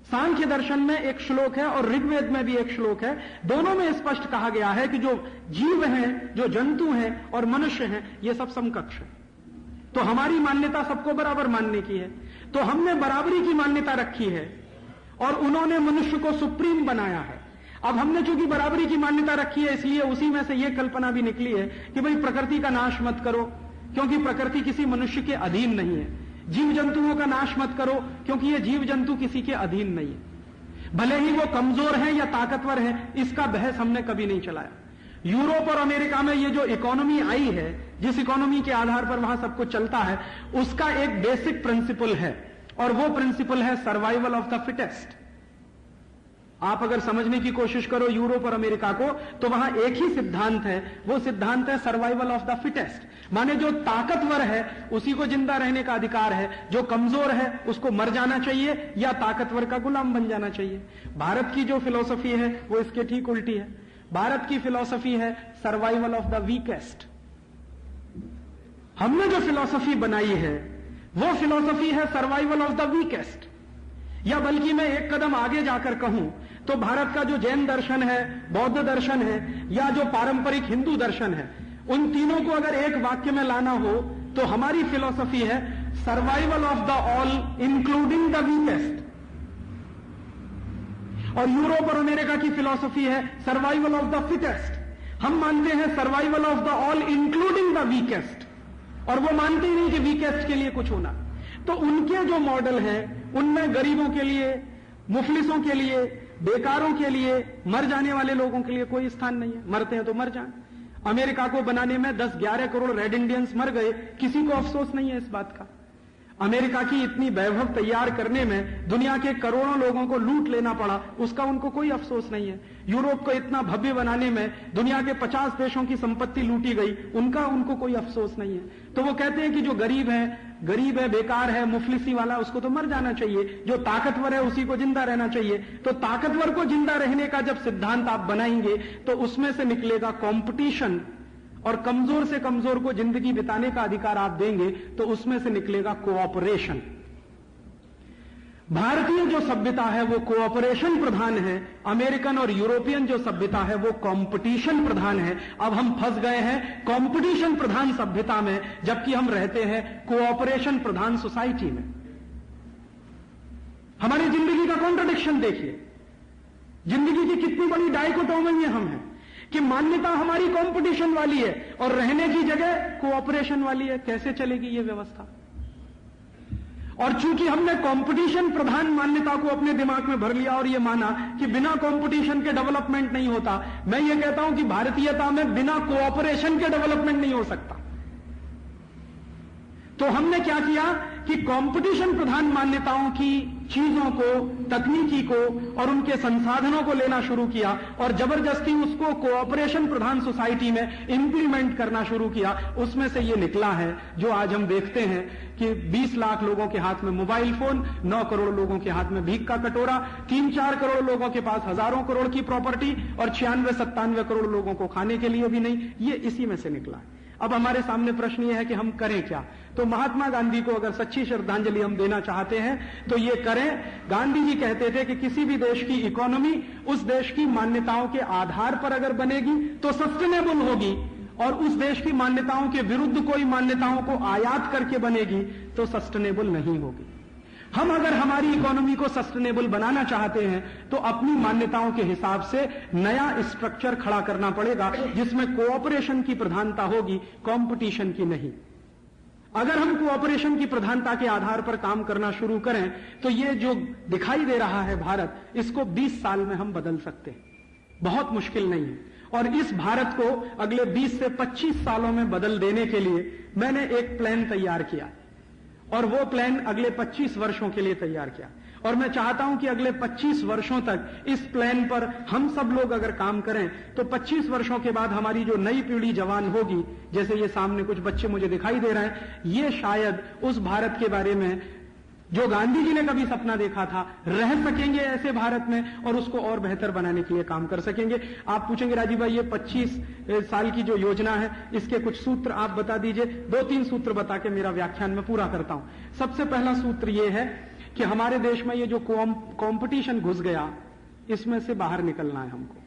सांख्य दर्शन में एक श्लोक है और ऋग्वेद में भी एक श्लोक है, दोनों में स्पष्ट कहा गया है कि जो जीव हैं, जो जंतु हैं और मनुष्य हैं, ये सब समकक्ष है। तो हमारी मान्यता सबको बराबर मानने की है, तो हमने बराबरी की मान्यता रखी है और उन्होंने मनुष्य को सुप्रीम बनाया है। अब हमने चूंकि बराबरी की मान्यता रखी है, इसलिए उसी में से यह कल्पना भी निकली है कि भाई प्रकृति का नाश मत करो, क्योंकि प्रकृति किसी मनुष्य के अधीन नहीं है। जीव जंतुओं का नाश मत करो, क्योंकि ये जीव जंतु किसी के अधीन नहीं है। भले ही वो कमजोर है या ताकतवर है, इसका बहस हमने कभी नहीं चलाया। यूरोप और अमेरिका में ये जो इकोनॉमी आई है, जिस इकोनॉमी के आधार पर वहां सब कुछ चलता है, उसका एक बेसिक प्रिंसिपल है और वो प्रिंसिपल है सर्वाइवल ऑफ द फिटेस्ट। आप अगर समझने की कोशिश करो यूरोप और अमेरिका को, तो वहां एक ही सिद्धांत है, वो सिद्धांत है सर्वाइवल ऑफ द फिटेस्ट। माने जो ताकतवर है उसी को जिंदा रहने का अधिकार है, जो कमजोर है उसको मर जाना चाहिए या ताकतवर का गुलाम बन जाना चाहिए। भारत की जो फिलॉसफी है वो इसके ठीक उल्टी है। भारत की फिलॉसफी है सर्वाइवल ऑफ द वीकेस्ट। हमने जो फिलॉसफी बनाई है वो फिलॉसफी है सर्वाइवल ऑफ द वीकेस्ट। या बल्कि मैं एक कदम आगे जाकर कहूं तो भारत का जो जैन दर्शन है, बौद्ध दर्शन है या जो पारंपरिक हिंदू दर्शन है, उन तीनों को अगर एक वाक्य में लाना हो तो हमारी फिलॉसफी है survival of the all including the weakest. और यूरोप और अमेरिका की फिलॉसफी है सर्वाइवल ऑफ द फिटेस्ट। हम मानते हैं survival of the all including the weakest, और वो मानते ही नहीं कि वीकेस्ट के लिए कुछ होना। तो उनके जो मॉडल है उनमें गरीबों के लिए, मुफलिसों के लिए, बेकारों के लिए, मर जाने वाले लोगों के लिए कोई स्थान नहीं है। मरते हैं तो मर जाएं। अमेरिका को बनाने में 10-11 करोड़ रेड इंडियंस मर गए, किसी को अफसोस नहीं है इस बात का। अमेरिका की इतनी वैभव तैयार करने में दुनिया के करोड़ों लोगों को लूट लेना पड़ा, उसका उनको कोई अफसोस नहीं है। यूरोप को इतना भव्य बनाने में दुनिया के 50 देशों की संपत्ति लूटी गई, उनको कोई अफसोस नहीं है। तो वो कहते हैं कि जो गरीब है, बेकार है, मुफलिसी वाला, उसको तो मर जाना चाहिए, जो ताकतवर है उसी को जिंदा रहना चाहिए। तो ताकतवर को जिंदा रहने का जब सिद्धांत आप बनाएंगे तो उसमें से निकलेगा कंपटीशन, और कमजोर से कमजोर को जिंदगी बिताने का अधिकार आप देंगे तो उसमें से निकलेगा कोऑपरेशन। भारतीय जो सभ्यता है वो कोऑपरेशन प्रधान है, अमेरिकन और यूरोपियन जो सभ्यता है वो कंपटीशन प्रधान है। अब हम फंस गए हैं कंपटीशन प्रधान सभ्यता में, जबकि हम रहते हैं कोऑपरेशन प्रधान सोसाइटी में। हमारी जिंदगी का कॉन्ट्रडिक्शन देखिए, जिंदगी की कितनी बड़ी डाइकोटोमी में हम हैं कि मान्यता हमारी कंपटीशन वाली है और रहने की जगह कोऑपरेशन वाली है। कैसे चलेगी ये व्यवस्था? और चूंकि हमने कंपटीशन प्रधान मान्यता को अपने दिमाग में भर लिया और ये माना कि बिना कंपटीशन के डेवलपमेंट नहीं होता, मैं ये कहता हूं कि भारतीयता में बिना कोऑपरेशन के डेवलपमेंट नहीं हो सकता। तो हमने क्या किया कि कंपटीशन प्रधान मान्यताओं की चीजों को, तकनीकी को और उनके संसाधनों को लेना शुरू किया और जबरदस्ती उसको कोऑपरेशन प्रधान सोसाइटी में इंप्लीमेंट करना शुरू किया। उसमें से ये निकला है जो आज हम देखते हैं कि 20 लाख लोगों के हाथ में मोबाइल फोन, 9 करोड़ लोगों के हाथ में भीख का कटोरा, 3-4 करोड़ लोगों के पास हजारों करोड़ की प्रॉपर्टी और 96-97 करोड़ लोगों को खाने के लिए भी नहीं। ये इसी में से निकला है। अब हमारे सामने प्रश्न यह है कि हम करें क्या? तो महात्मा गांधी को अगर सच्ची श्रद्धांजलि हम देना चाहते हैं तो ये करें। गांधी जी कहते थे कि किसी भी देश की इकोनॉमी उस देश की मान्यताओं के आधार पर अगर बनेगी तो सस्टेनेबल होगी, और उस देश की मान्यताओं के विरुद्ध कोई मान्यताओं को आयात करके बनेगी तो सस्टेनेबल नहीं होगी। हम अगर हमारी इकोनॉमी को सस्टेनेबल बनाना चाहते हैं तो अपनी मान्यताओं के हिसाब से नया स्ट्रक्चर खड़ा करना पड़ेगा जिसमें कोऑपरेशन की प्रधानता होगी, कंपटीशन की नहीं। अगर हम कोऑपरेशन की प्रधानता के आधार पर काम करना शुरू करें तो ये जो दिखाई दे रहा है भारत, इसको 20 साल में हम बदल सकते हैं। बहुत मुश्किल नहीं है। और इस भारत को अगले 20 से 25 सालों में बदल देने के लिए मैंने एक प्लान तैयार किया और वो प्लान अगले 25 वर्षों के लिए तैयार किया। और मैं चाहता हूं कि अगले 25 वर्षों तक इस प्लान पर हम सब लोग अगर काम करें तो 25 वर्षों के बाद हमारी जो नई पीढ़ी जवान होगी, जैसे ये सामने कुछ बच्चे मुझे दिखाई दे रहे हैं, ये शायद उस भारत के बारे में जो गांधी जी ने कभी सपना देखा था रह सकेंगे ऐसे भारत में और उसको और बेहतर बनाने के लिए काम कर सकेंगे। आप पूछेंगे राजीव भाई ये 25 साल की जो योजना है इसके कुछ सूत्र आप बता दीजिए। 2-3 सूत्र बता के मेरा व्याख्यान में पूरा करता हूं। सबसे पहला सूत्र ये है कि हमारे देश में ये जो कंपटीशन घुस गया इसमें से बाहर निकलना है हमको।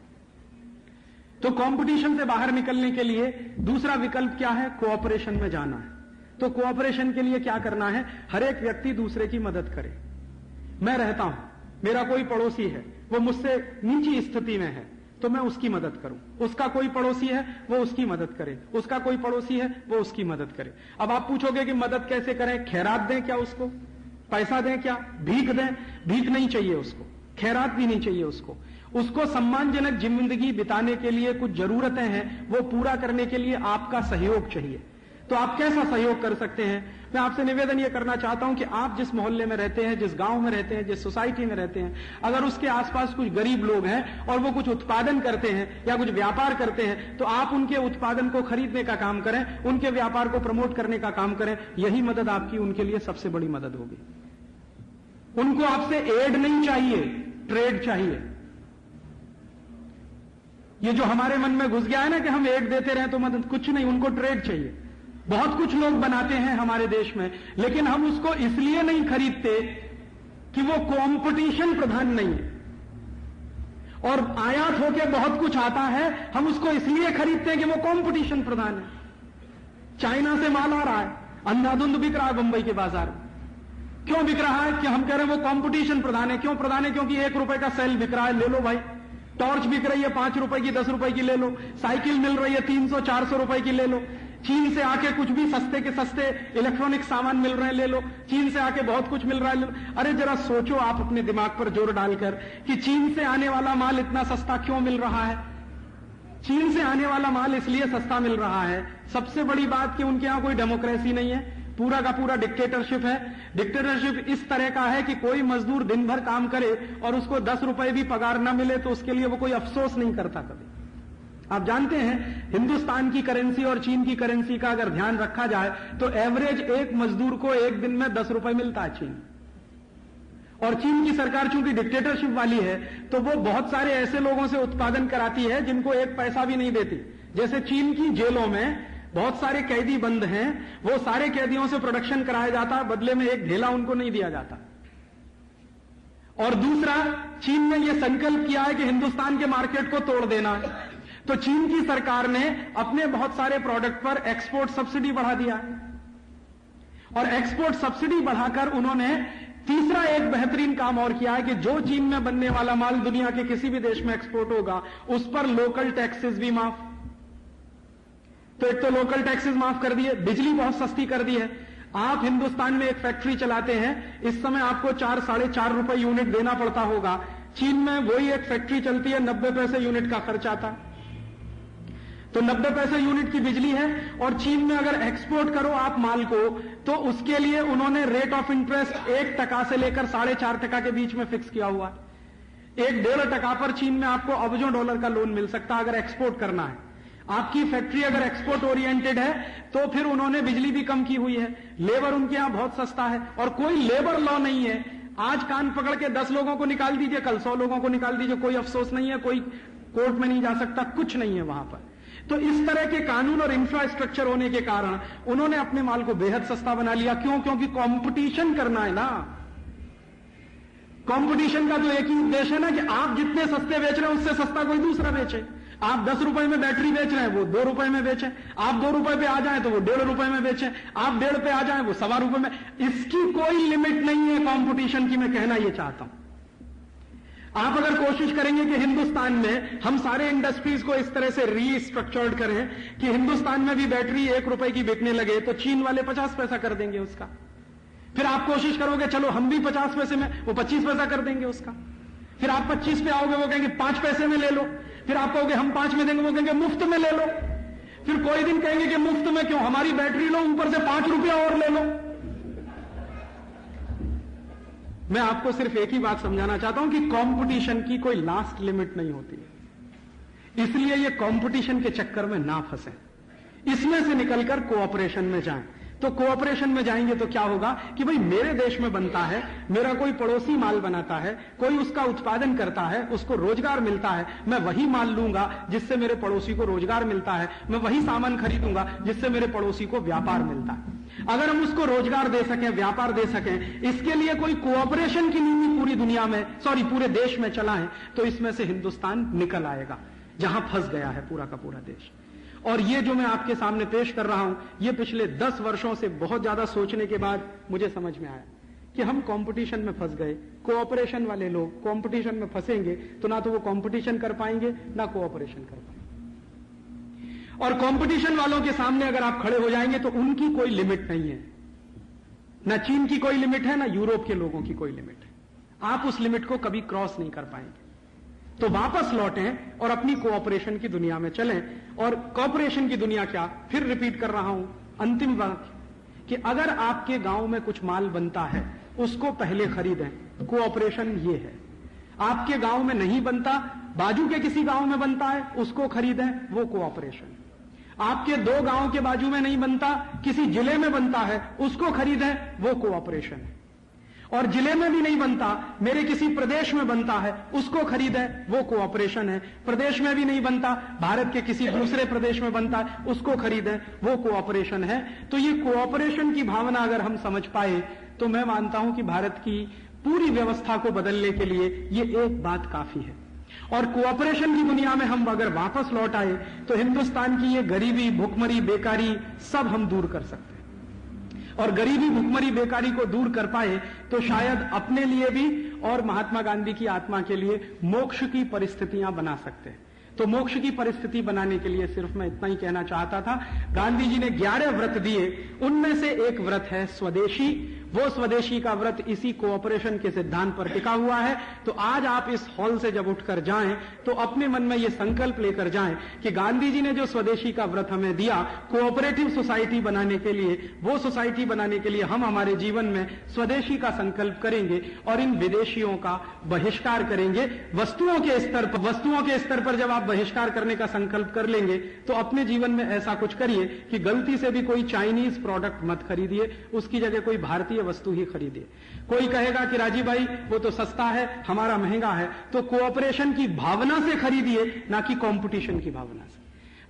तो कंपटीशन से बाहर निकलने के लिए दूसरा विकल्प क्या है? कोऑपरेशन में जाना है। तो कोऑपरेशन के लिए क्या करना है? हर एक व्यक्ति दूसरे की मदद करे। मैं रहता हूं, मेरा कोई पड़ोसी है, वो मुझसे नीची स्थिति में है तो मैं उसकी मदद करूं। उसका कोई पड़ोसी है वो उसकी मदद करे, उसका कोई पड़ोसी है वो उसकी मदद करे। अब आप पूछोगे कि मदद कैसे करें? खैरात दें क्या उसको? पैसा दें क्या? भीख दें? भीख नहीं चाहिए उसको, खैरात भी नहीं चाहिए उसको। उसको सम्मानजनक जिंदगी बिताने के लिए कुछ जरूरतें हैं, वो पूरा करने के लिए आपका सहयोग चाहिए। तो आप कैसा सहयोग कर सकते हैं? मैं आपसे निवेदन यह करना चाहता हूं कि आप जिस मोहल्ले में रहते हैं, जिस गांव में रहते हैं, जिस सोसाइटी में रहते हैं, अगर उसके आसपास कुछ गरीब लोग हैं और वो कुछ उत्पादन करते हैं या कुछ व्यापार करते हैं तो आप उनके उत्पादन को खरीदने का काम करें, उनके व्यापार को प्रमोट करने का काम करें। यही मदद आपकी उनके लिए सबसे बड़ी मदद होगी। उनको आपसे एड नहीं चाहिए, ट्रेड चाहिए। ये जो हमारे मन में घुस गया है ना कि हम एड देते रहे तो मदद, कुछ नहीं, उनको ट्रेड चाहिए। बहुत कुछ लोग बनाते हैं हमारे देश में, लेकिन हम उसको इसलिए नहीं खरीदते कि वो कंपटीशन प्रधान नहीं है। और आयात होके बहुत कुछ आता है, हम उसको इसलिए खरीदते हैं कि वो कंपटीशन प्रधान है। चाइना से माल आ रहा है, अंधाधुंध बिक रहा है बंबई के बाजार में। क्यों बिक रहा है? कि हम कह रहे हैं वो कंपटीशन प्रधान है। क्यों प्रधान है? क्योंकि 1 रुपए का सेल बिक रहा है, ले लो भाई। टॉर्च बिक रही है 5 रुपए की, 10 रुपए की ले लो। साइकिल मिल रही है 300-400 रुपए की, ले लो। चीन से आके कुछ भी सस्ते के सस्ते इलेक्ट्रॉनिक सामान मिल रहे हैं, ले लो। चीन से आके बहुत कुछ मिल रहा है, ले लो। अरे जरा सोचो आप अपने दिमाग पर जोर डालकर कि चीन से आने वाला माल इतना सस्ता क्यों मिल रहा है? चीन से आने वाला माल इसलिए सस्ता मिल रहा है, सबसे बड़ी बात कि उनके यहां कोई डेमोक्रेसी नहीं है, पूरा का पूरा डिक्टेटरशिप है। डिक्टेटरशिप इस तरह का है कि कोई मजदूर दिन भर काम करे और उसको 10 रुपए भी पगार न मिले तो उसके लिए वो कोई अफसोस नहीं करता कभी। आप जानते हैं हिंदुस्तान की करेंसी और चीन की करेंसी का अगर ध्यान रखा जाए तो एवरेज एक मजदूर को एक दिन में 10 रुपए मिलता है चीन। और चीन की सरकार चूंकि डिक्टेटरशिप वाली है तो वो बहुत सारे ऐसे लोगों से उत्पादन कराती है जिनको एक पैसा भी नहीं देती। जैसे चीन की जेलों में बहुत सारे कैदी बंद हैं, वो सारे कैदियों से प्रोडक्शन कराया जाता है, बदले में एक ढेला उनको नहीं दिया जाता। और दूसरा, चीन ने यह संकल्प किया है कि हिंदुस्तान के मार्केट को तोड़ देना है, तो चीन की सरकार ने अपने बहुत सारे प्रोडक्ट पर एक्सपोर्ट सब्सिडी बढ़ा दिया है। और एक्सपोर्ट सब्सिडी बढ़ाकर उन्होंने तीसरा एक बेहतरीन काम और किया है कि जो चीन में बनने वाला माल दुनिया के किसी भी देश में एक्सपोर्ट होगा उस पर लोकल टैक्सेस भी माफ। तो एक तो लोकल टैक्सेस माफ कर दिए, बिजली बहुत सस्ती कर दी है। आप हिंदुस्तान में एक फैक्ट्री चलाते हैं, इस समय आपको 4-4.5 रुपए यूनिट देना पड़ता होगा। चीन में वही एक फैक्ट्री चलती है, 90 पैसे यूनिट का खर्च आता। तो 90 पैसे यूनिट की बिजली है। और चीन में अगर एक्सपोर्ट करो आप माल को तो उसके लिए उन्होंने रेट ऑफ इंटरेस्ट 1% से लेकर 4.5% के बीच में फिक्स किया हुआ है। 1-1.5% पर चीन में आपको अरबों डॉलर का लोन मिल सकता है अगर एक्सपोर्ट करना है। आपकी फैक्ट्री अगर एक्सपोर्ट ओरिएंटेड है तो फिर उन्होंने बिजली भी कम की हुई है। लेबर उनके यहां बहुत सस्ता है और कोई लेबर लॉ नहीं है। आज कान पकड़ के 10 लोगों को निकाल दीजिए, कल 100 लोगों को निकाल दीजिए, कोई अफसोस नहीं है, कोई कोर्ट में नहीं जा सकता, कुछ नहीं है वहां पर। तो इस तरह के कानून और इंफ्रास्ट्रक्चर होने के कारण उन्होंने अपने माल को बेहद सस्ता बना लिया। क्यों? क्योंकि कंपटीशन करना है ना। कंपटीशन का तो एक ही उद्देश्य है ना कि आप जितने सस्ते बेच रहे हैं उससे सस्ता कोई दूसरा बेचे। आप 10 रुपए में बैटरी बेच रहे हैं, वो 2 रुपए में बेचें। आप 2 रुपए पे आ जाएं तो वो 1.5 रुपए में बेचें। आप 1.5 पे आ जाएं वो 1.25 रुपए में। इसकी कोई लिमिट नहीं है कंपटीशन की, मैं कहना यह चाहता हूं। आप अगर कोशिश करेंगे कि हिंदुस्तान में हम सारे इंडस्ट्रीज को इस तरह से रीस्ट्रक्चर्ड करें कि हिंदुस्तान में भी बैटरी 1 रुपए की बिकने लगे, तो चीन वाले 50 पैसा कर देंगे उसका। फिर आप कोशिश करोगे चलो हम भी 50 पैसे में, वो 25 पैसा कर देंगे उसका। फिर आप 25 पे आओगे, वो कहेंगे 5 पैसे में ले लो। फिर आप कहोगे हम 5 में देंगे, वो कहेंगे मुफ्त में ले लो। फिर कोई दिन कहेंगे कि मुफ्त में क्यों, हमारी बैटरी लो, ऊपर से 5 रुपया और ले लो। मैं आपको सिर्फ एक ही बात समझाना चाहता हूं कि कंपटीशन की कोई लास्ट लिमिट नहीं होती है। इसलिए ये कंपटीशन के चक्कर में ना फंसे, इसमें से निकलकर कोऑपरेशन में जाएं। तो कोऑपरेशन में जाएंगे तो क्या होगा कि भाई मेरे देश में बनता है, मेरा कोई पड़ोसी माल बनाता है, कोई उसका उत्पादन करता है, उसको रोजगार मिलता है, मैं वही माल लूंगा जिससे मेरे पड़ोसी को रोजगार मिलता है, मैं वही सामान खरीदूंगा जिससे मेरे पड़ोसी को व्यापार मिलता है। अगर हम उसको रोजगार दे सकें, व्यापार दे सकें, इसके लिए कोई कोऑपरेशन की नीति पूरी दुनिया में, पूरे देश में चलाएं, तो इसमें से हिंदुस्तान निकल आएगा, जहां फंस गया है पूरा का पूरा देश। और ये जो मैं आपके सामने पेश कर रहा हूं, ये पिछले 10 वर्षों से बहुत ज्यादा सोचने के बाद मुझे समझ में आया कि हम कंपटीशन में फंस गए। कोऑपरेशन वाले लोग कंपटीशन में फंसेंगे तो ना तो वो कंपटीशन कर पाएंगे ना कोऑपरेशन कर पाएंगे। और कंपटीशन वालों के सामने अगर आप खड़े हो जाएंगे तो उनकी कोई लिमिट नहीं है, ना चीन की कोई लिमिट है, ना यूरोप के लोगों की कोई लिमिट है। आप उस लिमिट को कभी क्रॉस नहीं कर पाएंगे। तो वापस लौटें और अपनी कोऑपरेशन की दुनिया में चलें। और कोऑपरेशन की दुनिया क्या, फिर रिपीट कर रहा हूं अंतिम बात, कि अगर आपके गांव में कुछ माल बनता है उसको पहले खरीदें, कोऑपरेशन ये है। आपके गांव में नहीं बनता, बाजू के किसी गांव में बनता है, उसको खरीदें, वो कोऑपरेशन। आपके 2 गांव के बाजू में नहीं बनता, किसी जिले में बनता है, उसको खरीदें, वो कोऑपरेशन है। और जिले में भी नहीं बनता, मेरे किसी प्रदेश में बनता है, उसको खरीदें, वो कोऑपरेशन है। प्रदेश में भी नहीं बनता, भारत के किसी दूसरे प्रदेश में बनता है, उसको खरीदें, वो कोऑपरेशन है। तो ये कोऑपरेशन की भावना अगर हम समझ पाए तो मैं मानता हूं कि भारत की पूरी व्यवस्था को बदलने के लिए ये एक बात काफी है। और कोऑपरेशन की दुनिया में हम अगर वापस लौट आए तो हिंदुस्तान की ये गरीबी, भुखमरी, बेकारी सब हम दूर कर सकते हैं। और गरीबी, भुखमरी, बेकारी को दूर कर पाए तो शायद अपने लिए भी और महात्मा गांधी की आत्मा के लिए मोक्ष की परिस्थितियां बना सकते हैं। तो मोक्ष की परिस्थिति बनाने के लिए सिर्फ मैं इतना ही कहना चाहता था। गांधी जी ने 11 व्रत दिए, उनमें से एक व्रत है स्वदेशी। वो स्वदेशी का व्रत इसी कोऑपरेशन के सिद्धांत पर टिका हुआ है। तो आज आप इस हॉल से जब उठकर जाएं तो अपने मन में ये संकल्प लेकर जाएं कि गांधी जी ने जो स्वदेशी का व्रत हमें दिया कोऑपरेटिव सोसाइटी बनाने के लिए, वो सोसाइटी बनाने के लिए हम हमारे जीवन में स्वदेशी का संकल्प करेंगे और इन विदेशियों का बहिष्कार करेंगे। वस्तुओं के स्तर पर जब आप बहिष्कार करने का संकल्प कर लेंगे तो अपने जीवन में ऐसा कुछ करिए कि गलती से भी कोई चाइनीज प्रोडक्ट मत खरीदिए, उसकी जगह कोई भारतीय वस्तु ही खरीदिए। कोई कहेगा कि राजीव भाई वो तो सस्ता है, हमारा महंगा है, तो कोऑपरेशन की भावना से खरीदिए, ना कि कंपटीशन की भावना से।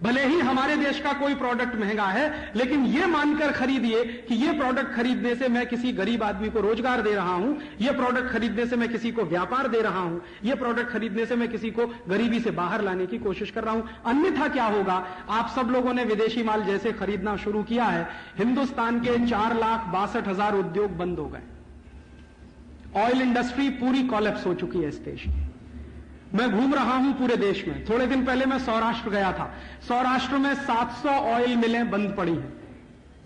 भले ही हमारे देश का कोई प्रोडक्ट महंगा है, लेकिन यह मानकर खरीदिए कि यह प्रोडक्ट खरीदने से मैं किसी गरीब आदमी को रोजगार दे रहा हूं, यह प्रोडक्ट खरीदने से मैं किसी को व्यापार दे रहा हूं, यह प्रोडक्ट खरीदने से मैं किसी को गरीबी से बाहर लाने की कोशिश कर रहा हूं। अन्यथा क्या होगा, आप सब लोगों ने विदेशी माल जैसे खरीदना शुरू किया है, हिंदुस्तान के 4,62,000 उद्योग बंद हो गए। ऑयल इंडस्ट्री पूरी कॉलेप्स हो चुकी है इस देश में। मैं घूम रहा हूं पूरे देश में। थोड़े दिन पहले मैं सौराष्ट्र गया था। सौराष्ट्र में 700 ऑयल मिलें बंद पड़ी हैं।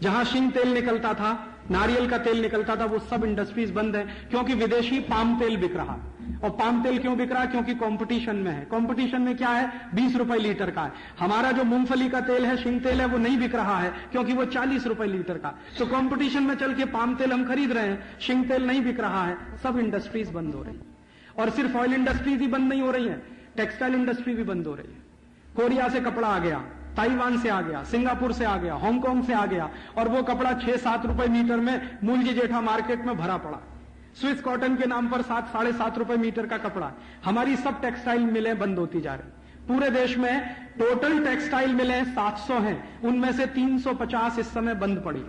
जहां शिंग तेल निकलता था, नारियल का तेल निकलता था, वो सब इंडस्ट्रीज बंद है क्योंकि विदेशी पाम तेल बिक रहा। और पाम तेल क्यों बिक रहा? क्योंकि कंपटीशन में है। कंपटीशन में क्या है? 20 रुपए लीटर का है। हमारा जो मूंगफली का तेल है, शिंग तेल है, वो नहीं बिक रहा है क्योंकि वो 40 रुपए लीटर का। तो कंपटीशन में चल के पाम तेल हम खरीद रहे हैं, शिंग तेल नहीं बिक रहा है। सब इंडस्ट्रीज बंद हो रही है। और सिर्फ ऑयल इंडस्ट्रीज ही बंद नहीं हो रही है, टेक्सटाइल इंडस्ट्री भी बंद हो रही है। कोरिया से कपड़ा आ गया, ताइवान से आ गया, सिंगापुर से आ गया, हांगकांग से आ गया, और वो कपड़ा 6-7 रुपए मीटर में मूलजी जेठा मार्केट में भरा पड़ा। स्विस कॉटन के नाम पर 7-7.5 रुपए मीटर का कपड़ा। हमारी सब टेक्सटाइल मिलें बंद होती जा रही। पूरे देश में टोटल टेक्सटाइल मिलें 700 हैं, उनमें से 350 इस समय बंद पड़ी।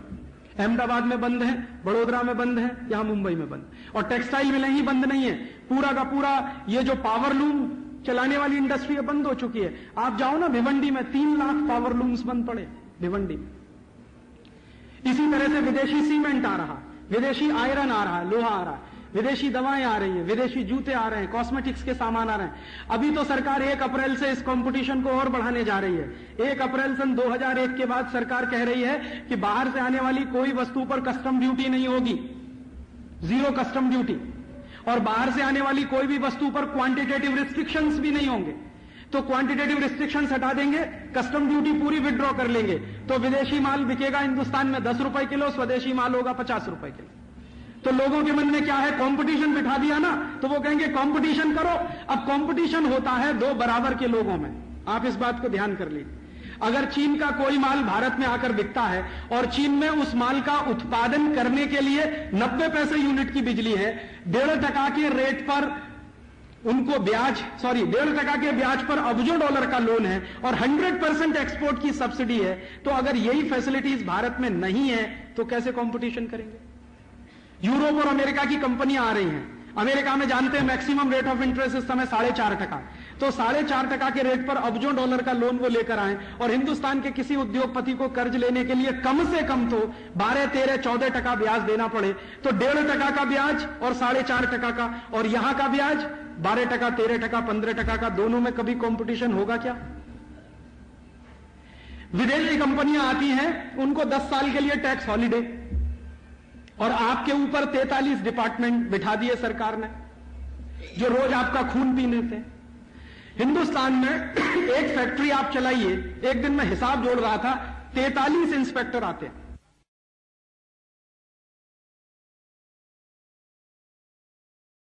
अहमदाबाद में बंद है, बड़ोदरा में बंद है, यहां मुंबई में बंद। और टेक्सटाइल मिलें ही बंद नहीं है, पूरा का पूरा ये जो पावरलूम चलाने वाली इंडस्ट्री बंद हो चुकी है। आप जाओ ना भिवंडी में 3 लाख पावर लूम्स बंद पड़े भिवंडी में। इसी तरह से विदेशी सीमेंट आ रहा, विदेशी आयरन आ रहा, लोहा आ रहा, विदेशी दवाएं आ रही हैं, विदेशी जूते आ रहे हैं, कॉस्मेटिक्स के सामान आ रहे हैं। अभी तो सरकार 1 अप्रैल से इस कंपटीशन को और बढ़ाने जा रही है। 1 अप्रैल सन 2001 के बाद सरकार कह रही है कि बाहर से आने वाली कोई वस्तु पर कस्टम ड्यूटी नहीं होगी, 0 कस्टम ड्यूटी, और बाहर से आने वाली कोई भी वस्तु पर क्वांटिटेटिव रिस्ट्रिक्शंस भी नहीं होंगे। तो क्वांटिटेटिव रिस्ट्रिक्शंस हटा देंगे, कस्टम ड्यूटी पूरी विड्रॉ कर लेंगे, तो विदेशी माल बिकेगा हिंदुस्तान में 10 रुपए किलो, स्वदेशी माल होगा 50 रुपए किलो। तो लोगों के मन में क्या है, कंपटीशन बिठा दिया ना, तो वो कहेंगे कंपटीशन करो। अब कंपटीशन होता है 2 बराबर के लोगों में, आप इस बात को ध्यान कर लीजिए। अगर चीन का कोई माल भारत में आकर बिकता है और चीन में उस माल का उत्पादन करने के लिए 90 पैसे यूनिट की बिजली है, 1.5% के रेट पर उनको ब्याज 1.5% के ब्याज पर अरबों डॉलर का लोन है और 100% एक्सपोर्ट की सब्सिडी है, तो अगर यही फैसिलिटीज भारत में नहीं है तो कैसे कंपटीशन करेंगे? यूरोप और अमेरिका की कंपनियां आ रही हैं। अमेरिका में जानते हैं मैक्सिमम रेट ऑफ इंटरेस्ट इस समय 4.5%, तो 4.5% के रेट पर अरबों डॉलर का लोन वो लेकर आए और हिंदुस्तान के किसी उद्योगपति को कर्ज लेने के लिए कम से कम तो 12, 13, 14% ब्याज देना पड़े, तो 1.5% का ब्याज और 4.5% का, और यहां का ब्याज 12%, 13%, 15% का, दोनों में कभी कंपटीशन होगा क्या? विदेशी कंपनियां आती हैं, उनको 10 साल के लिए टैक्स हॉलिडे, और आपके ऊपर 43 डिपार्टमेंट बिठा दिए सरकार ने जो रोज आपका खून पीने थे। हिंदुस्तान में एक फैक्ट्री आप चलाइए, एक दिन मैं हिसाब जोड़ रहा था, 43 इंस्पेक्टर आते हैं।